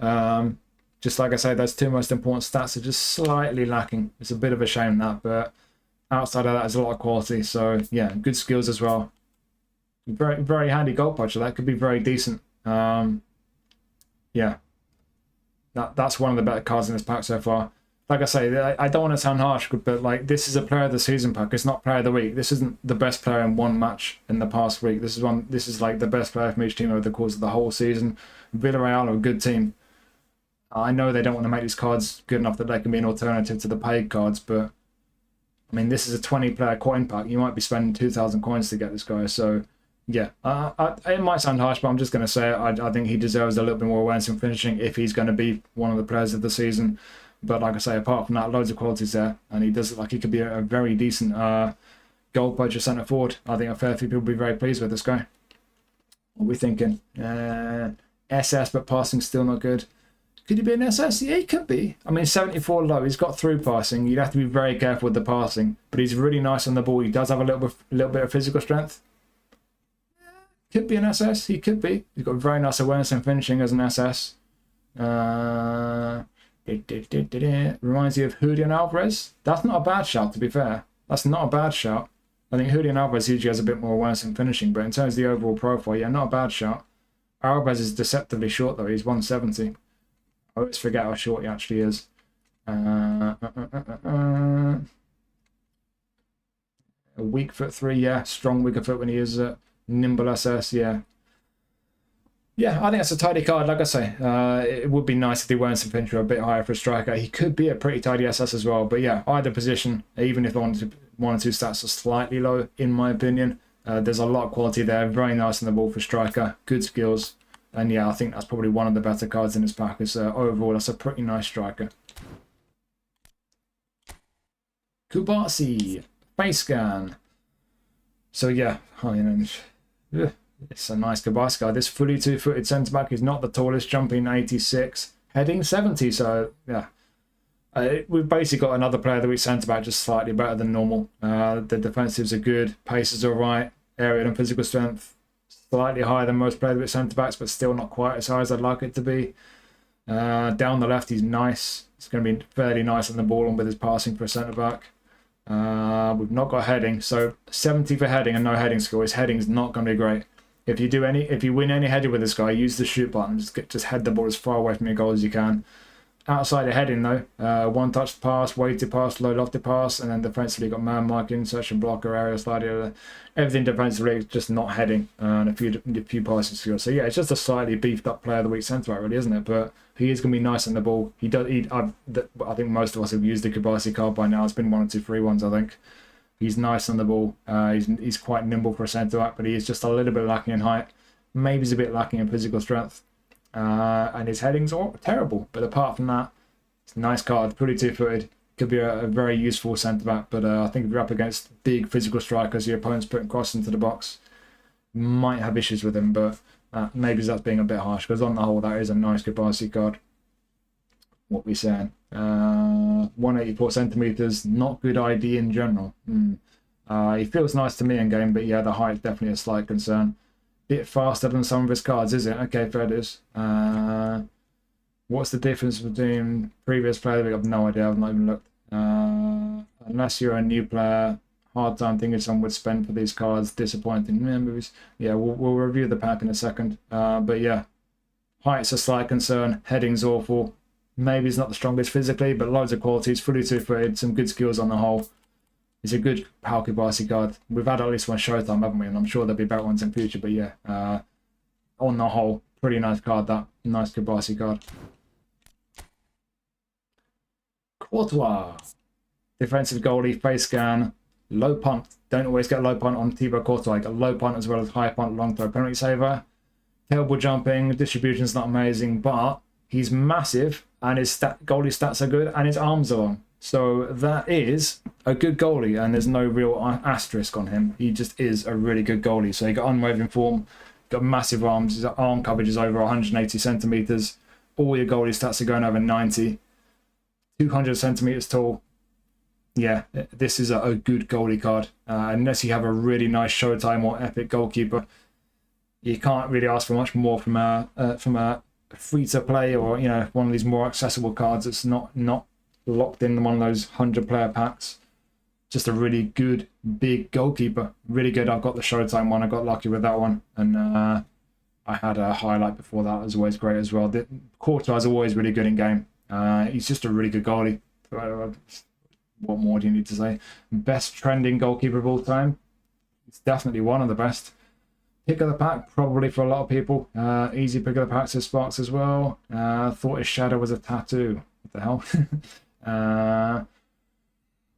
Just like I say, those two most important stats are just slightly lacking. It's a bit of a shame that, but outside of that, there's a lot of quality. So yeah, good skills as well. Very handy goal poacher. That could be very decent. Yeah, that's one of the better cards in this pack so far. Like I say, I don't want to sound harsh, but like, this is a player of the season pack. It's not player of the week. This isn't the best player in one match in the past week. This is like the best player from each team over the course of the whole season. Villarreal are a good team. I know they don't want to make these cards good enough that they can be an alternative to the paid cards, but I mean, this is a 20-player coin pack. You might be spending 2,000 coins to get this guy. So yeah, it might sound harsh, but I'm just going to say it. I think he deserves a little bit more awareness and finishing if he's going to be one of the players of the season. But like I say, apart from that, loads of qualities there, and he does look like he could be a very decent goal poacher centre forward. I think a fair few people will be very pleased with this guy. What are we thinking? SS, but passing still not good. Could he be an SS? Yeah, he could be. I mean, 74 low. He's got through passing. You'd have to be very careful with the passing, but he's really nice on the ball. He does have a little bit of physical strength. Could be an SS. He could be. He's got very nice awareness and finishing as an SS. Reminds you of Julian Alvarez. That's not a bad shout, to be fair. That's not a bad shout. I think Julian Alvarez usually has a bit more awareness and finishing, but in terms of the overall profile, yeah, not a bad shout. Alvarez is deceptively short though. He's 170. I always forget how short he actually is. A weak foot 3, yeah. Strong weaker foot when he uses it. Nimble SS, yeah. Yeah, I think that's a tidy card. Like I say, it would be nice if they weren't some pincher a bit higher for a striker. He could be a pretty tidy SS as well. But yeah, either position, even if one or two stats are slightly low, in my opinion, there's a lot of quality there. Very nice on the ball for striker. Good skills. And yeah, I think that's probably one of the better cards in this pack. Is overall, that's a pretty nice striker. Kubasi, face scan. So yeah, it's a nice Kubasi card. This fully two-footed centre back is not the tallest, jumping 86, heading 70. So yeah, we've basically got another player of the week centre back, just slightly better than normal. The defensives are good, pace is all right, aerial and physical strength slightly higher than most player of the week centre backs, but still not quite as high as I'd like it to be. Down the left, he's nice. It's going to be fairly nice on the ball and with his passing for a centre back. We've not got heading, so 70 for heading and no heading score. His heading's not going to be great. If you win any heading with this guy, use the shoot button. Just head the ball as far away from your goal as you can. Outside of heading though, one touch pass, weighted pass, low lofted pass, and then defensively got man marking, search and blocker, area slider, everything defensively, just not heading, and a few passing skills. So yeah, it's just a slightly beefed up player of the week centre back, really, isn't it? But he is going to be nice on the ball. I think most of us have used the Kubasi card by now. It's been 1 or 2 free ones, I think. He's nice on the ball. He's quite nimble for a centre back, but he is just a little bit lacking in height. Maybe he's a bit lacking in physical strength. And his heading's terrible, but apart from that, it's a nice card, pretty two-footed. Could be a very useful centre back, but I think if you're up against big physical strikers, your opponent's putting cross into the box, might have issues with him. But maybe that's being a bit harsh, because on the whole, that is a nice Kubasi card. What we saying? 184 centimeters, not good ID in general. He feels nice to me in game, but yeah, the height is definitely a slight concern. Bit faster than some of his cards, is it? Okay, fair it is. What's the difference between previous players? I have no idea. I've not even looked. Unless you're a new player, hard time thinking someone would spend for these cards. Disappointing memories. Yeah, we'll review the pack in a second. But yeah, height's a slight concern. Heading's awful. Maybe he's not the strongest physically, but loads of qualities. Fully two-footed, some good skills on the whole. He's a good Pau Kubasi card. We've had at least one Showtime, haven't we? And I'm sure there'll be better ones in future. But yeah, on the whole, pretty nice card, that. Nice Kubasi card. Courtois. Defensive goalie, face scan, low punt. Don't always get low punt on Thibaut Courtois. Got low punt as well as high punt, long throw, penalty saver. Terrible jumping, distribution's not amazing, but he's massive and his goalie stats are good and his arms are long. So that is a good goalie, and there's no real asterisk on him. He just is a really good goalie. So he got unwavering form, got massive arms. His arm coverage is over 180 centimeters. All your goalie stats are going over 90. 200 centimeters tall. Yeah, this is a good goalie card. Unless you have a really nice Showtime or epic goalkeeper, you can't really ask for much more from a free to play or one of these more accessible cards. It's not locked in one of those 100-player packs. Just a really good big goalkeeper. Really good. I've got the Showtime one. I got lucky with that one, and I had a highlight before that. It was always great as well. Courtois is always really good in game. He's just a really good goalie. What more do you need to say? Best trending goalkeeper of all time. It's definitely one of the best. Pick of the pack, probably for a lot of people. Easy pick of the pack to Sparks as well. Thought his shadow was a tattoo. What the hell?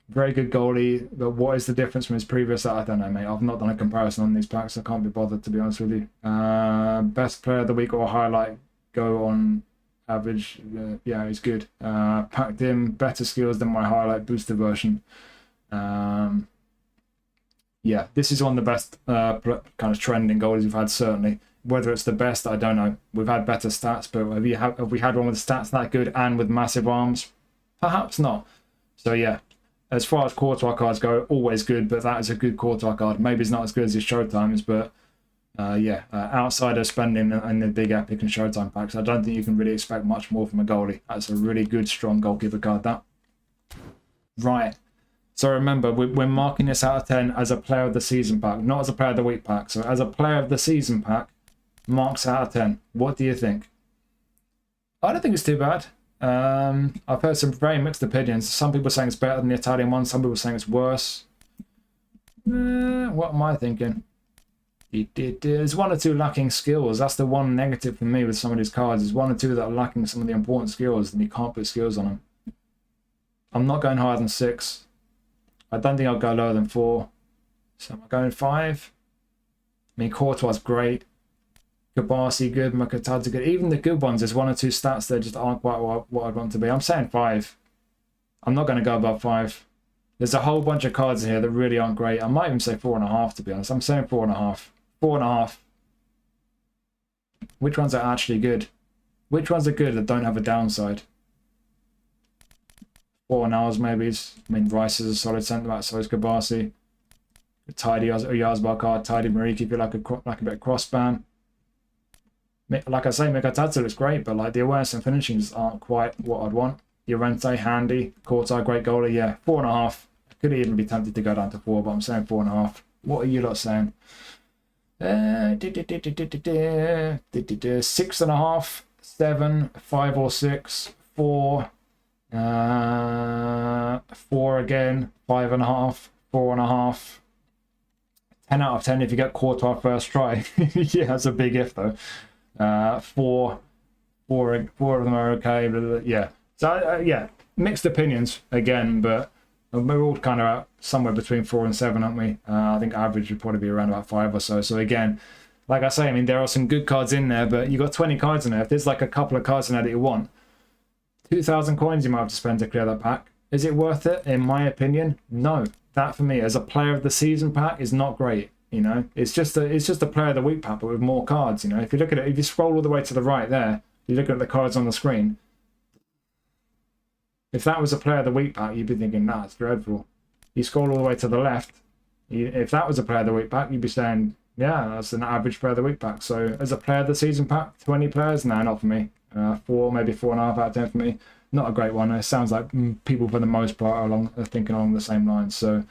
Very good goalie, but what is the difference from his previous? I don't know, mate. I've not done a comparison on these packs. I can't be bothered, to be honest with you. Best player of the week or highlight, go on average. Yeah, he's good. Packed in, better skills than my highlight booster version. Yeah, this is one of the best kind of trending goalies we've had, certainly. Whether it's the best, I don't know. We've had better stats, but have we had one with stats that good and with massive arms? Perhaps not. So yeah, as far as Courtois cards go, always good, but that is a good Courtois card. Maybe it's not as good as his Showtimes, but yeah, outside of spending and the big epic and Showtime packs, I don't think you can really expect much more from a goalie. That's a really good, strong goalkeeper card, that. Right. So remember, we're marking this out of 10 as a player of the season pack, not as a player of the week pack. So as a player of the season pack, Marks out of 10. What do you think? I don't think it's too bad. I've heard some very mixed opinions. Some people saying it's better than the Italian one. Some people saying it's worse. What am I thinking? There's one or two lacking skills. That's the one negative for me with some of these cards. There's one or two that are lacking some of the important skills, and you can't put skills on them. I'm not going higher than 6. I don't think I'll go lower than 4. So am I going 5? I mean, Courtois great. Kabasi good. Makatadze good. Even the good ones, there's one or two stats that just aren't quite what I'd want to be. I'm saying 5. I'm not going to go above 5. There's a whole bunch of cards in here that really aren't great. I might even say 4.5 to be honest. I'm saying 4.5. 4.5. Which ones are actually good? Which ones are good that don't have a downside? 4.5 maybe. I mean, Rice is a solid centre back, so is Kabasi. Tidy Yazbar card, tidy Mariki if you like a bit of crossband. Like I say, Mikatadze looks great, but like the awareness and finishing just aren't quite what I'd want. Llorente, handy. Courtois, great goalie. Yeah, 4.5. I could even be tempted to go down to 4, but I'm saying 4.5. What are you lot saying? 6.5, 7, 5 or 6, 4, 4 again, 5.5, 4.5. 10 out of 10 if you get Courtois first try. Yeah, that's a big if though. 4 of them are okay. But yeah. So yeah, mixed opinions again, but we're all kind of out somewhere between 4 and 7, aren't we? I think average would probably be around about 5 or so. So again, like I say, I mean, there are some good cards in there, but you got 20 cards in there. If there's like a couple of cards in there that you want, 2,000 coins you might have to spend to clear that pack. Is it worth it? In my opinion, no. That for me as a player of the season pack is not great. You know, it's just a player of the week pack, but with more cards. You know, if you look at it, if you scroll all the way to the right there, you look at the cards on the screen. If that was a player of the week pack, you'd be thinking, nah, it's dreadful. You scroll all the way to the left. If that was a player of the week pack, you'd be saying, yeah, that's an average player of the week pack. So as a player of the season pack, 20 players, nah, not for me. 4, maybe 4.5 out of 10 for me. Not a great one. It sounds like people for the most part are thinking along the same lines. So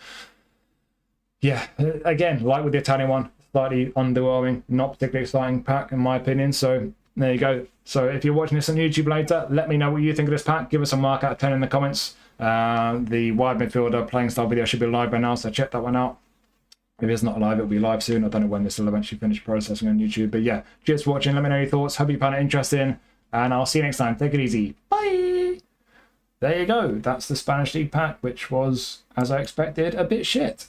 yeah, again, like with the Italian one, slightly underwhelming, not particularly exciting pack in my opinion. So there you go. So if you're watching this on YouTube later, let me know what you think of this pack. Give us a mark out of 10 in the comments. The wide midfielder playing style video should be live by now, so check that one out. If it's not live, it'll be live soon. I don't know when this will eventually finish processing on YouTube. But yeah, cheers for watching. Let me know your thoughts. Hope you found it interesting. And I'll see you next time. Take it easy. Bye. There you go. That's the Spanish League pack, which was, as I expected, a bit shit.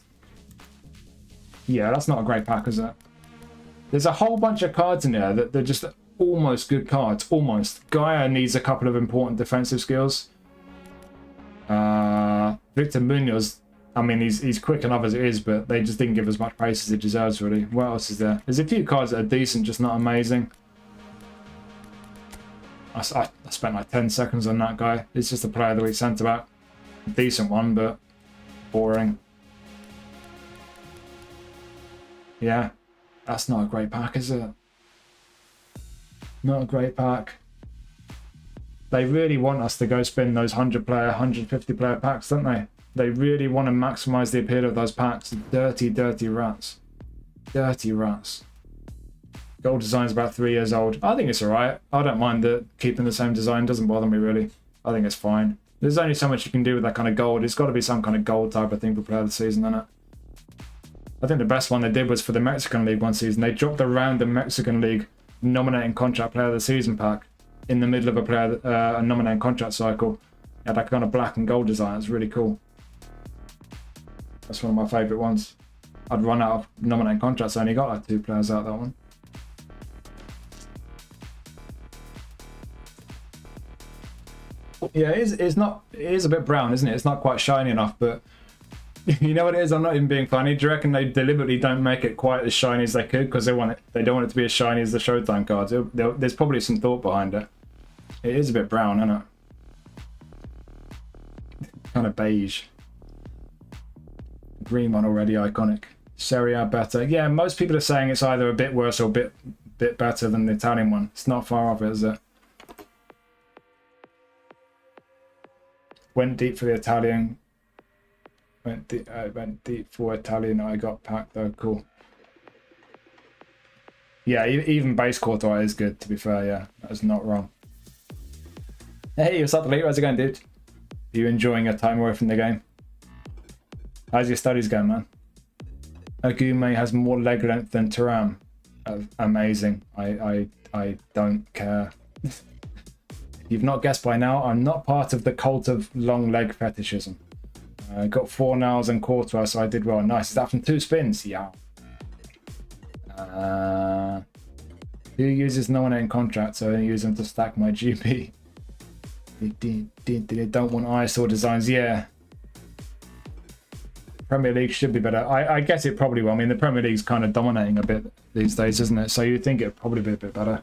Yeah, that's not a great pack, is it? There's a whole bunch of cards in there that they're just almost good cards. Almost. Gaia needs a couple of important defensive skills. Victor Munoz, I mean, he's quick enough as it is, but they just didn't give as much pace as it deserves, really. What else is there? There's a few cards that are decent, just not amazing. I spent like 10 seconds on that guy. It's just a player of the week centre back. Decent one, but boring. Yeah, that's not a great pack, is it? Not a great pack. They really want us to go spin those 100 player, 150 player packs, don't they? They really want to maximise the appeal of those packs. Dirty, dirty rats. Dirty rats. Gold design's about 3 years old. I think it's alright. I don't mind keeping the same design. Doesn't bother me really. I think it's fine. There's only so much you can do with that kind of gold. It's got to be some kind of gold type of thing for player of the season, isn't it? I think the best one they did was for the Mexican League one season. They dropped a random Mexican League nominating contract player of the season pack in the middle of a nominating contract cycle. It had that kind of black and gold design. It's really cool. That's one of my favourite ones. I'd run out of nominating contracts. I only got like 2 players out of that one. Yeah, it is a bit brown, isn't it? It's not quite shiny enough, but you know what it is? I'm not even being funny. Do you reckon they deliberately don't make it quite as shiny as they could because they don't want it to be as shiny as the Showtime cards? There's probably some thought behind it. It is a bit brown, isn't it? Kind of beige. Green one already iconic. Serie A better. Yeah, most people are saying it's either a bit worse or a bit better than the Italian one. It's not far off it, is it? Went deep for the Italian. Went deep for Italian. I got packed though. Cool. Yeah, even base Courtois is good, to be fair, yeah. That's not wrong. Hey, what's up, Elite? How's it going, dude? Are you enjoying your time away from the game? How's your studies going, man? Agume has more leg length than Thuram. Amazing. I don't care. You've not guessed by now, I'm not part of the cult of long leg fetishism. I got 4 nails and Courtois, so I did well. Nice. Is that from 2 spins? Yeah. Who uses nominating contracts? So I use them to stack my GP. They don't want ISO designs. Yeah. Premier League should be better. I guess it probably will. I mean, the Premier League's kind of dominating a bit these days, isn't it? So you'd think it'd probably be a bit better.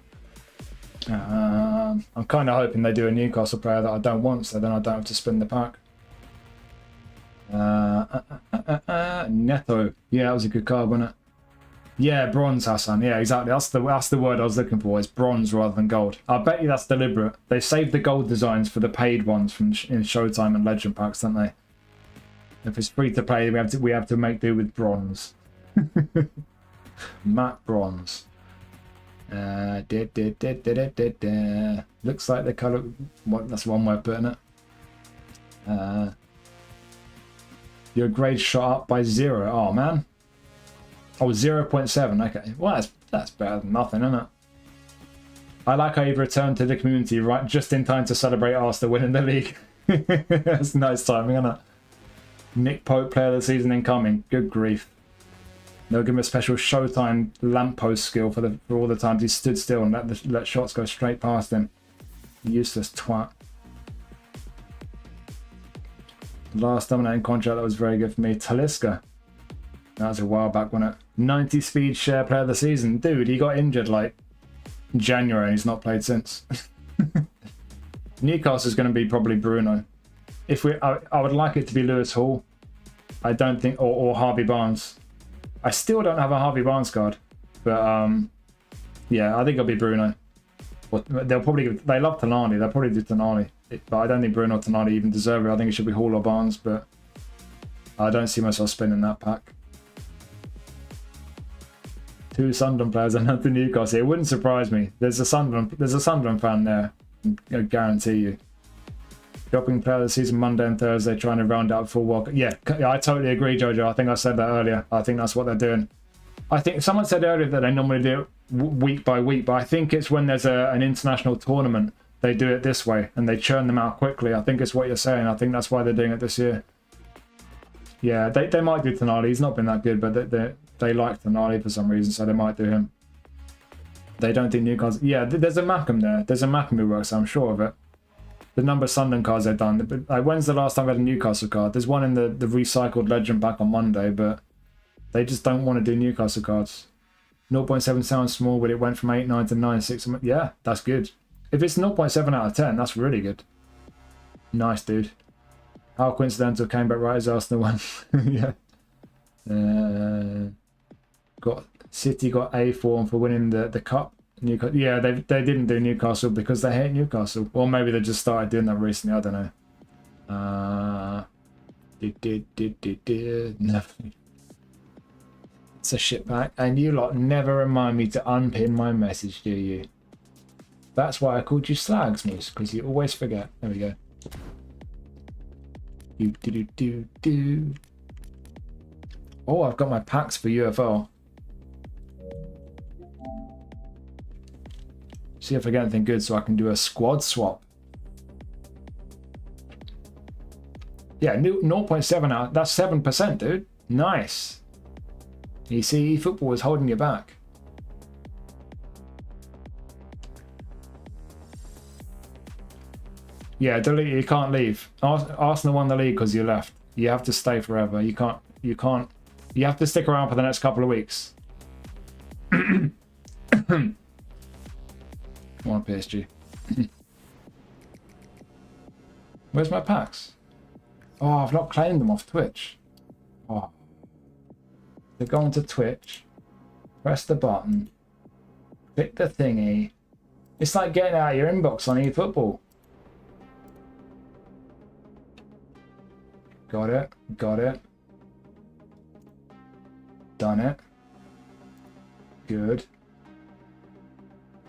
I'm kind of hoping they do a Newcastle player that I don't want, so then I don't have to spin the pack. Neto. Yeah, that was a good card, wasn't it? Yeah, bronze, Hassan. Yeah, exactly. That's the word I was looking for. It's bronze rather than gold. I bet you that's deliberate. They saved the gold designs for the paid ones from in Showtime and Legend packs, don't they? If it's free to play, we have to make do with bronze. Matte bronze. Looks like the color. What? That's one way of putting it. Your grade shot up by 0. Oh man. Oh, 0.7. Okay. Well, that's better than nothing, isn't it? I like how you've returned to the community right just in time to celebrate Arsenal winning the league. That's nice timing, isn't it? Nick Pope, player of the season incoming. Good grief. They'll give him a special Showtime lamppost skill for all the times he stood still and let shots go straight past him. Useless twat. The last dominating contract that was very good for me, Talisca. That was a while back, wasn't it? 90 speed share player of the season. Dude, he got injured like in January and he's not played since. Newcastle's going to be probably Bruno. I would like it to be Lewis Hall. I don't think, or Harvey Barnes. I still don't have a Harvey Barnes card, but yeah, I think it'll be Bruno. They'll probably they love Tonali. They'll probably do Tonali, but I don't think Bruno or Tonali even deserve it. I think it should be Hall or Barnes, but I don't see myself spinning that pack. 2 Sunderland players and nothing Newcastle. It wouldn't surprise me. There's a Sunderland fan there. I guarantee you. Dropping player of the season Monday and Thursday, trying to round out full walk. Yeah, I totally agree, Jojo. I think I said that earlier. I think that's what they're doing. I think someone said earlier that they normally do it week by week, but I think it's when there's an international tournament, they do it this way and they churn them out quickly. I think it's what you're saying. I think that's why they're doing it this year. Yeah, they might do Tonali. He's not been that good, but they like Tonali for some reason, so they might do him. They don't think Newcastle... Yeah, there's a Mackham there. There's a Mackham who works, I'm sure of it. The number of Sunderland cards they've done. But, like, when's the last time we had a Newcastle card? There's one in the recycled Legend pack on Monday, but they just don't want to do Newcastle cards. 0.7 sounds small, but it went from 8.9 to 9.6. Yeah, that's good. If it's 0.7 out of 10, that's really good. Nice, dude. How coincidental came back right as Arsenal won. Yeah. City got A form for winning the cup. Newcastle. Yeah, they didn't do Newcastle because they hate Newcastle. Or maybe they just started doing that recently. I don't know. Never. It's a shit pack, and you lot never remind me to unpin my message, do you? That's why I called you Slags, Moose, because you always forget. There we go. Oh, I've got my packs for UFL. See if I get anything good so I can do a squad swap. Yeah, 0.7 out. That's 7%, dude. Nice. You see, eFootball is holding you back. Yeah, delete. You can't leave. Arsenal won the league because you left. You have to stay forever. You can't. You have to stick around for the next couple of weeks. Come on, PSG. Where's my packs? Oh, I've not claimed them off Twitch. Oh. So go onto Twitch, press the button, click the thingy. It's like getting out of your inbox on eFootball. Got it. Got it. Done it. Good.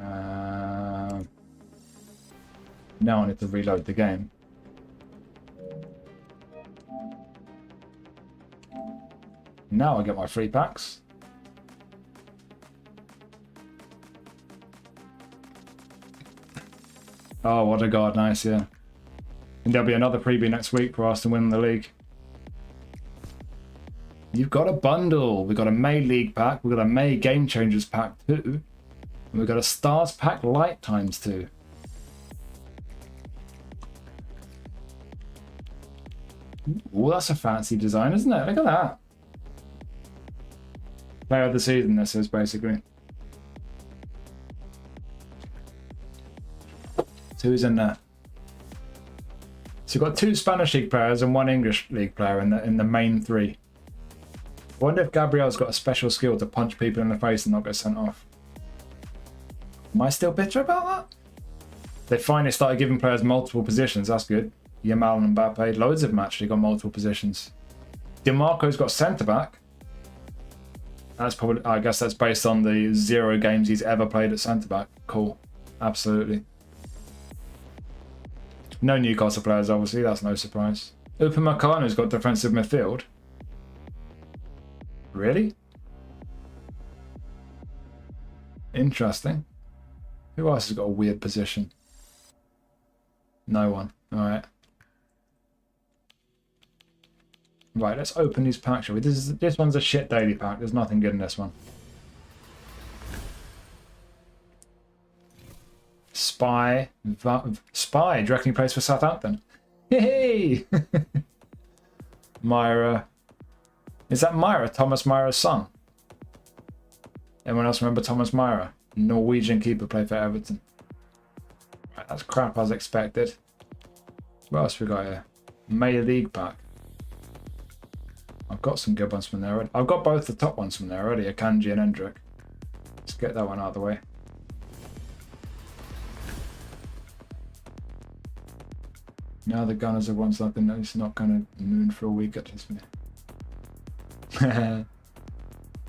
Now I need to reload the game. Now I get my free packs. Oh, what a god, nice, yeah. And there'll be another preview next week for us to win the league. You've got a bundle. We've got a May League pack. We've got a May Game Changers pack too. And we've got a Stars pack Light ×2. Oh, that's a fancy design, isn't it? Look at that. Player of the season, this is basically. So who's in there? So you've got 2 Spanish League players and 1 English League player in the main 3. I wonder if Gabriel's got a special skill to punch people in the face and not get sent off. Am I still bitter about that? They finally started giving players multiple positions, that's good. Yamal and Mbappe, loads of them actually got multiple positions. DiMarco's got centre-back. That's probably, I guess that's based on the 0 games he's ever played at centre-back. Cool, absolutely. No Newcastle players, obviously, that's no surprise. Upamecano's got defensive midfield. Really? Interesting. Who else has got a weird position? No one. Alright. Right, let's open these packs, shall we? This one's a shit daily pack. There's nothing good in this one. Spy. Spy directly plays for Southampton. Hey! Myra. Is that Myra? Thomas Myra's son? Anyone else remember Thomas Myra? Norwegian keeper, played for Everton. Right, that's crap as expected. What else we got here? May League pack. I've got some good ones from there already. I've got both the top ones from there already, Akanji and Hendrick. Let's get that one out of the way. Now the Gunners are one something that is not going to moon for a week at this minute.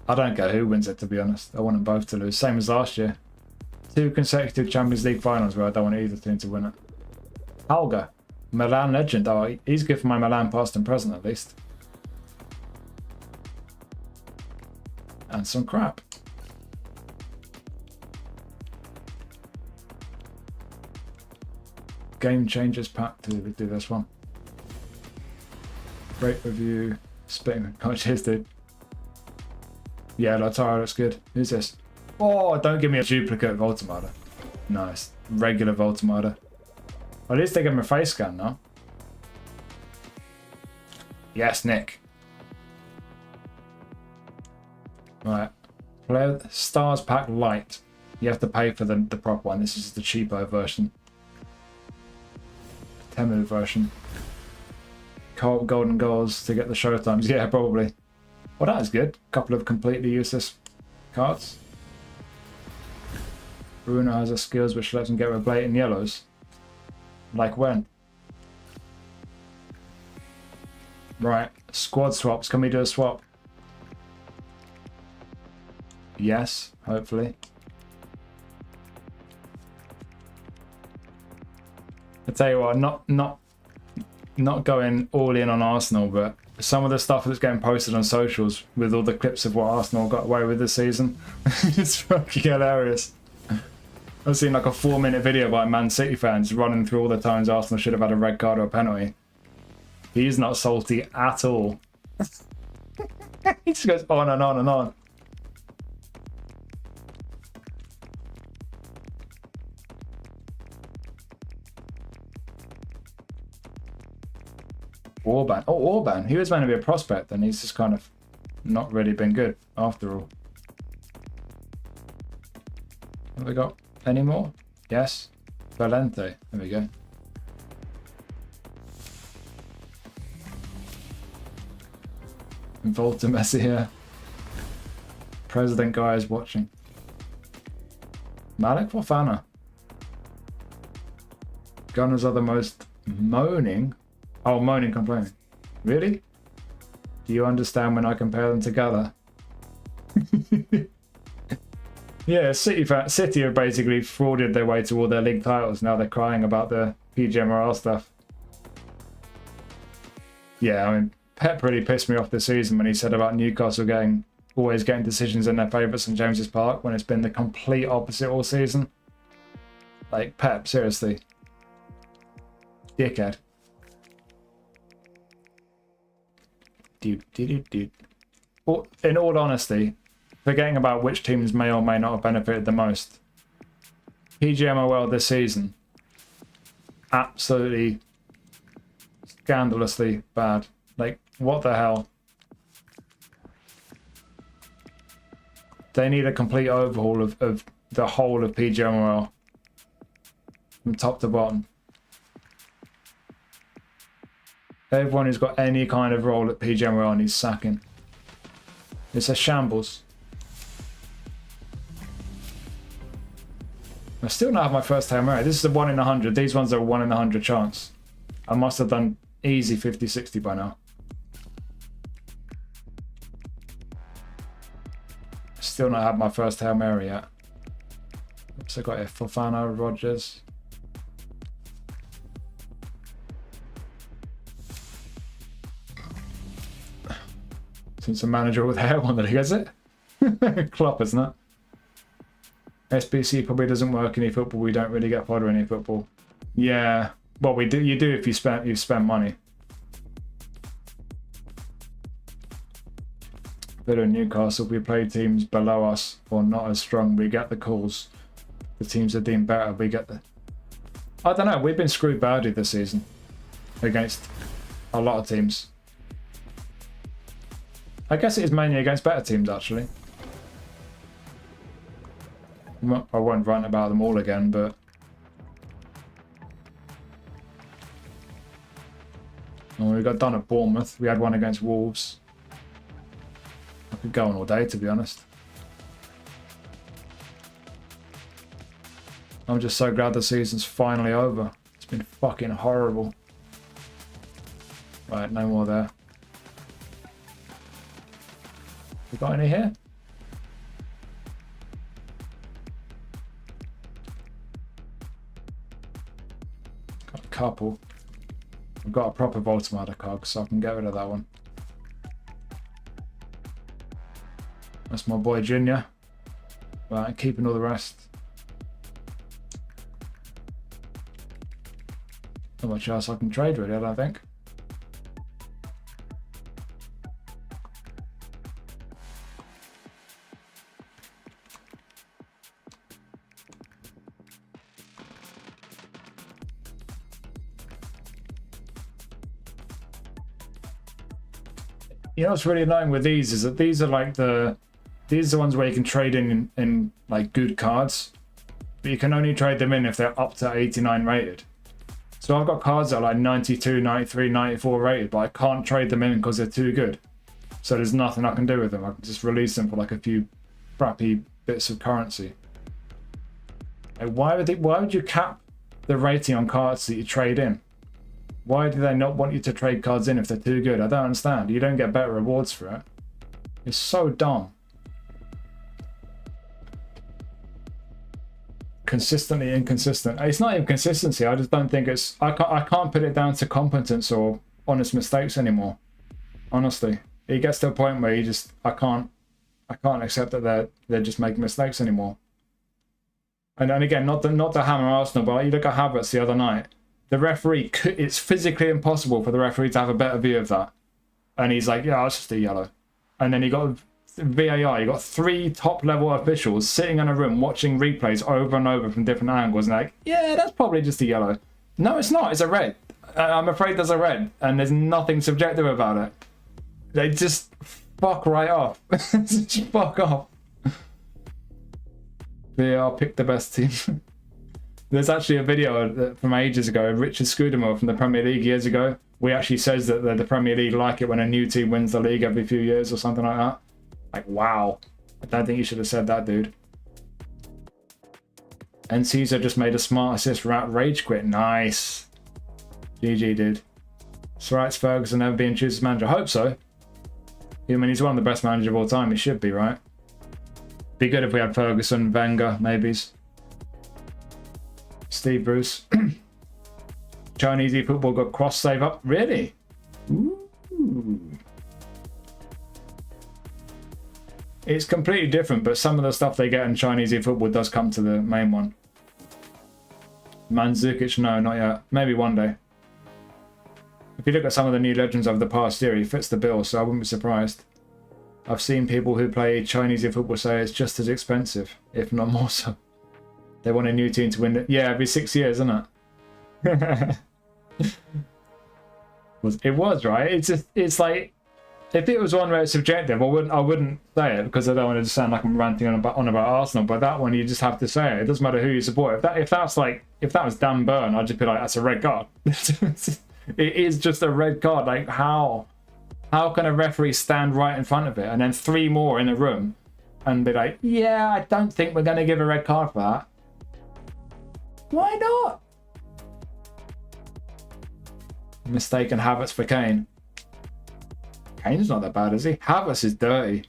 I don't care who wins it, to be honest. I want them both to lose. Same as last year. 2 consecutive Champions League finals where I don't want either team to win it. Alga, Milan legend. Oh, he's good for my Milan past and present at least. And some crap. Game Changers pack 2. We do this one. Great review. Spitting. Oh, cheers, dude. Yeah, Lautaro looks good. Who's this? Oh, don't give me a duplicate Voltamada. Nice. Regular Voltamada. At least they give him a face scan now. Yes, Nick. Right. Player Stars Pack Light. You have to pay for the proper one. This is the cheaper version. Temu version. Golden goals to get the showtimes. Yeah, probably. Well, that is good. Couple of completely useless cards. Bruno has a skills which lets him get with blatant yellows. Like when? Right. Squad swaps. Can we do a swap? Yes, hopefully. I tell you what, not going all in on Arsenal, but some of the stuff that's getting posted on socials with all the clips of what Arsenal got away with this season, it's fucking hilarious. I've seen like a 4-minute video by Man City fans running through all the times Arsenal should have had a red card or a penalty. He's not salty at all. He just goes on and on and on. Orban. Oh, Orban. He was meant to be a prospect, and he's just kind of not really been good after all. Have we got any more? Yes. Valente. There we go. Volta Messi here. President guy is watching. Malik Fofana. Gunners are the most moaning. Oh, moaning, complaining. Really? Do you understand when I compare them together? Yeah, City have basically frauded their way to all their league titles. Now they're crying about the PGMRL stuff. Yeah, I mean, Pep really pissed me off this season when he said about Newcastle always getting decisions in their favour at St James's Park when it's been the complete opposite all season. Like, Pep, seriously. Dickhead. Dude. In all honesty, forgetting about which teams may or may not have benefited the most, PGMOL this season, absolutely scandalously bad. Like, what the hell? They need a complete overhaul of the whole of PGMOL from top to bottom. Everyone who's got any kind of role at PGMOL needs sacking. It's a shambles. I still not have my first Hail Mary. This is a 1 in 100. These ones are a 1 in 100 chance. I must have done easy 50-60 by now. Still not had my first Hail Mary yet. Oops, I got here. Fofana, Rodgers. Since a manager with hair on the league, is it? Klopp, isn't it? SBC probably doesn't work in eFootball. We don't really get fodder in eFootball. Yeah, well, we do. You do if you spend money. Villa and Newcastle, we play teams below us or not as strong. We get the calls. The teams are deemed better. We get the. I don't know. We've been screwed badly this season against a lot of teams. I guess it is mainly against better teams, actually. I won't rant about them all again, but... Oh, we got done at Bournemouth. We had one against Wolves. I could go on all day, to be honest. I'm just so glad the season's finally over. It's been fucking horrible. Right, no more there. We got any here? Got a couple. I've got a proper Voltamada cog, so I can get rid of that one. That's my boy Junior. Right, keeping all the rest. Not much else I can trade really, I don't think. You know what's really annoying with these is that these are like these are the ones where you can trade in like good cards, but you can only trade them in if they're up to 89 rated. So I've got cards that are like 92, 93, 94 rated, but I can't trade them in because they're too good. So there's nothing I can do with them. I can just release them for like a few crappy bits of currency. Like why would you cap the rating on cards that you trade in? Why do they not want you to trade cards in if they're too good? I don't understand. You don't get better rewards for it. It's so dumb. Consistently inconsistent. It's not even consistency. I just don't think it's... I can't put it down to competence or honest mistakes anymore. Honestly. It gets to a point where you just... I can't accept that they're just making mistakes anymore. And again, not to hammer Arsenal, but you look at Havertz the other night. The referee, it's physically impossible for the referee to have a better view of that. And he's like, yeah, it's just a yellow. And then you got VAR, you got 3 top-level officials sitting in a room watching replays over and over from different angles and like, yeah, that's probably just a yellow. No, it's not, it's a red. I'm afraid there's a red, and there's nothing subjective about it. They just fuck right off. Just fuck off. VAR picked the best team. There's actually a video from ages ago, Richard Scudamore from the Premier League years ago, where he actually says that the Premier League like it when a new team wins the league every few years or something like that. Like, wow. I don't think you should have said that, dude. And Caesar just made a smart assist for Rage Quit. Nice. GG, dude. Sir Alex Ferguson never being chosen as manager. I hope so. I mean, he's one of the best managers of all time. He should be, right? Be good if we had Ferguson, Wenger, maybes. Steve Bruce. Chinese eFootball got cross save up. Really? Ooh. It's completely different, but some of the stuff they get in Chinese eFootball does come to the main one. Mandzukic, no, not yet. Maybe one day. If you look at some of the new legends of the past year, he fits the bill, so I wouldn't be surprised. I've seen people who play Chinese eFootball say it's just as expensive, if not more so. They want a new team to win it. Yeah, every 6 years, isn't it? It was, right? It's like, if it was one where it's subjective, I wouldn't say it because I don't want to sound like I'm ranting on about Arsenal. But that one, you just have to say it. It doesn't matter who you support. If that was Dan Burn, I'd just be like, that's a red card. It is just a red card. Like, how can a referee stand right in front of it and then 3 more in a room and be like, yeah, I don't think we're going to give a red card for that. Why not? Mistaken Havertz for Kane. Kane's not that bad, is he? Havertz is dirty.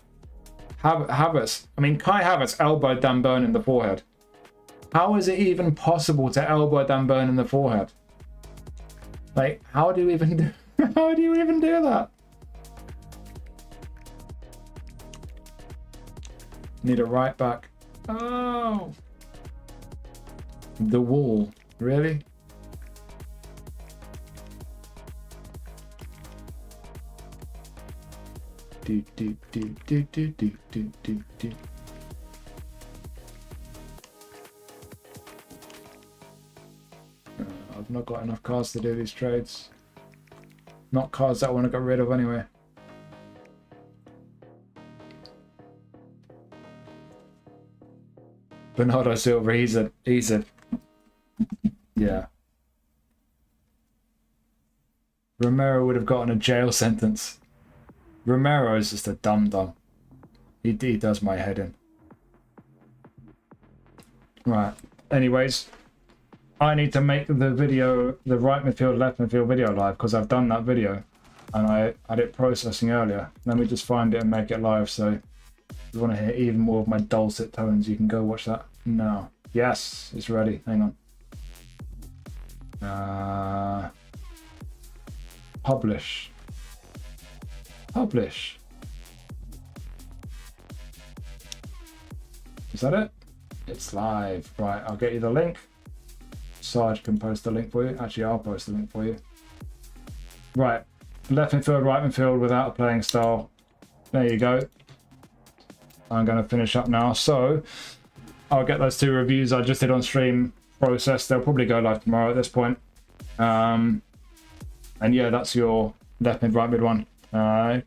Havertz. I mean, Kai Havertz elbowed Dan Burn in the forehead. How is it even possible to elbow Dan Burn in the forehead? Like, how do you even do that? Need a right back. Oh. The wall. Really? Do. I've not got enough cards to do these trades. Not cards that I want to get rid of anyway. Bernardo Silva, he's a yeah. Romero would have gotten a jail sentence. Romero is just a dum-dum. He does my head in. Right. Anyways, I need to make the video, the right midfield, left midfield video live because I've done that video and I had it processing earlier. Let me just find it and make it live. So if you want to hear even more of my dulcet tones, you can go watch that now. Yes, it's ready. Hang on. Publish. Is that it? It's live. Right, I'll get you the link. Sarge can post the link for you. Actually, I'll post the link for you. Right, left midfield, right midfield without a playing style. There you go. I'm going to finish up now. So I'll get those 2 reviews I just did on stream processed. They'll probably go live tomorrow at this point. And yeah, that's your left mid, right mid one.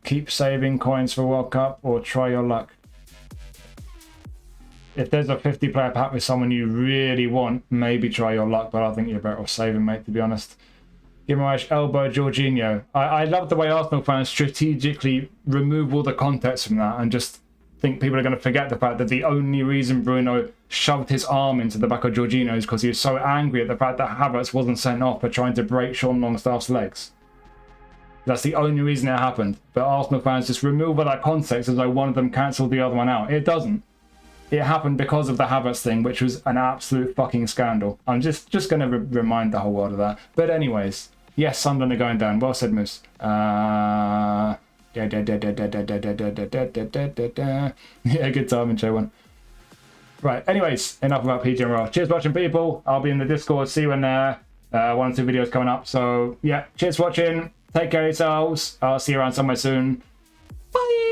Keep saving coins for World Cup or try your luck. If there's a 50 player pack with someone you really want, maybe try your luck, but I think you're better off saving, mate, to be honest. Guimaraes elbow Jorginho. I love the way Arsenal fans strategically remove all the context from that and just think people are going to forget the fact that the only reason Bruno shoved his arm into the back of Jorginho is because he was so angry at the fact that Havertz wasn't sent off for trying to break Sean Longstaff's legs. That's the only reason it happened. But Arsenal fans just remove all that context as though one of them cancelled the other one out. It doesn't. It happened because of the Havertz thing, which was an absolute fucking scandal. I'm just going to remind the whole world of that. But anyways, yes, Sunderland are going down. Well said, Moose. Yeah, good timing, J1. Right, anyways, enough about PG and Raw. Cheers for watching, people. I'll be in the Discord. See you in there. 1 or 2 videos coming up. So, yeah, cheers for watching. Take care of yourselves. I'll see you around somewhere soon. Bye!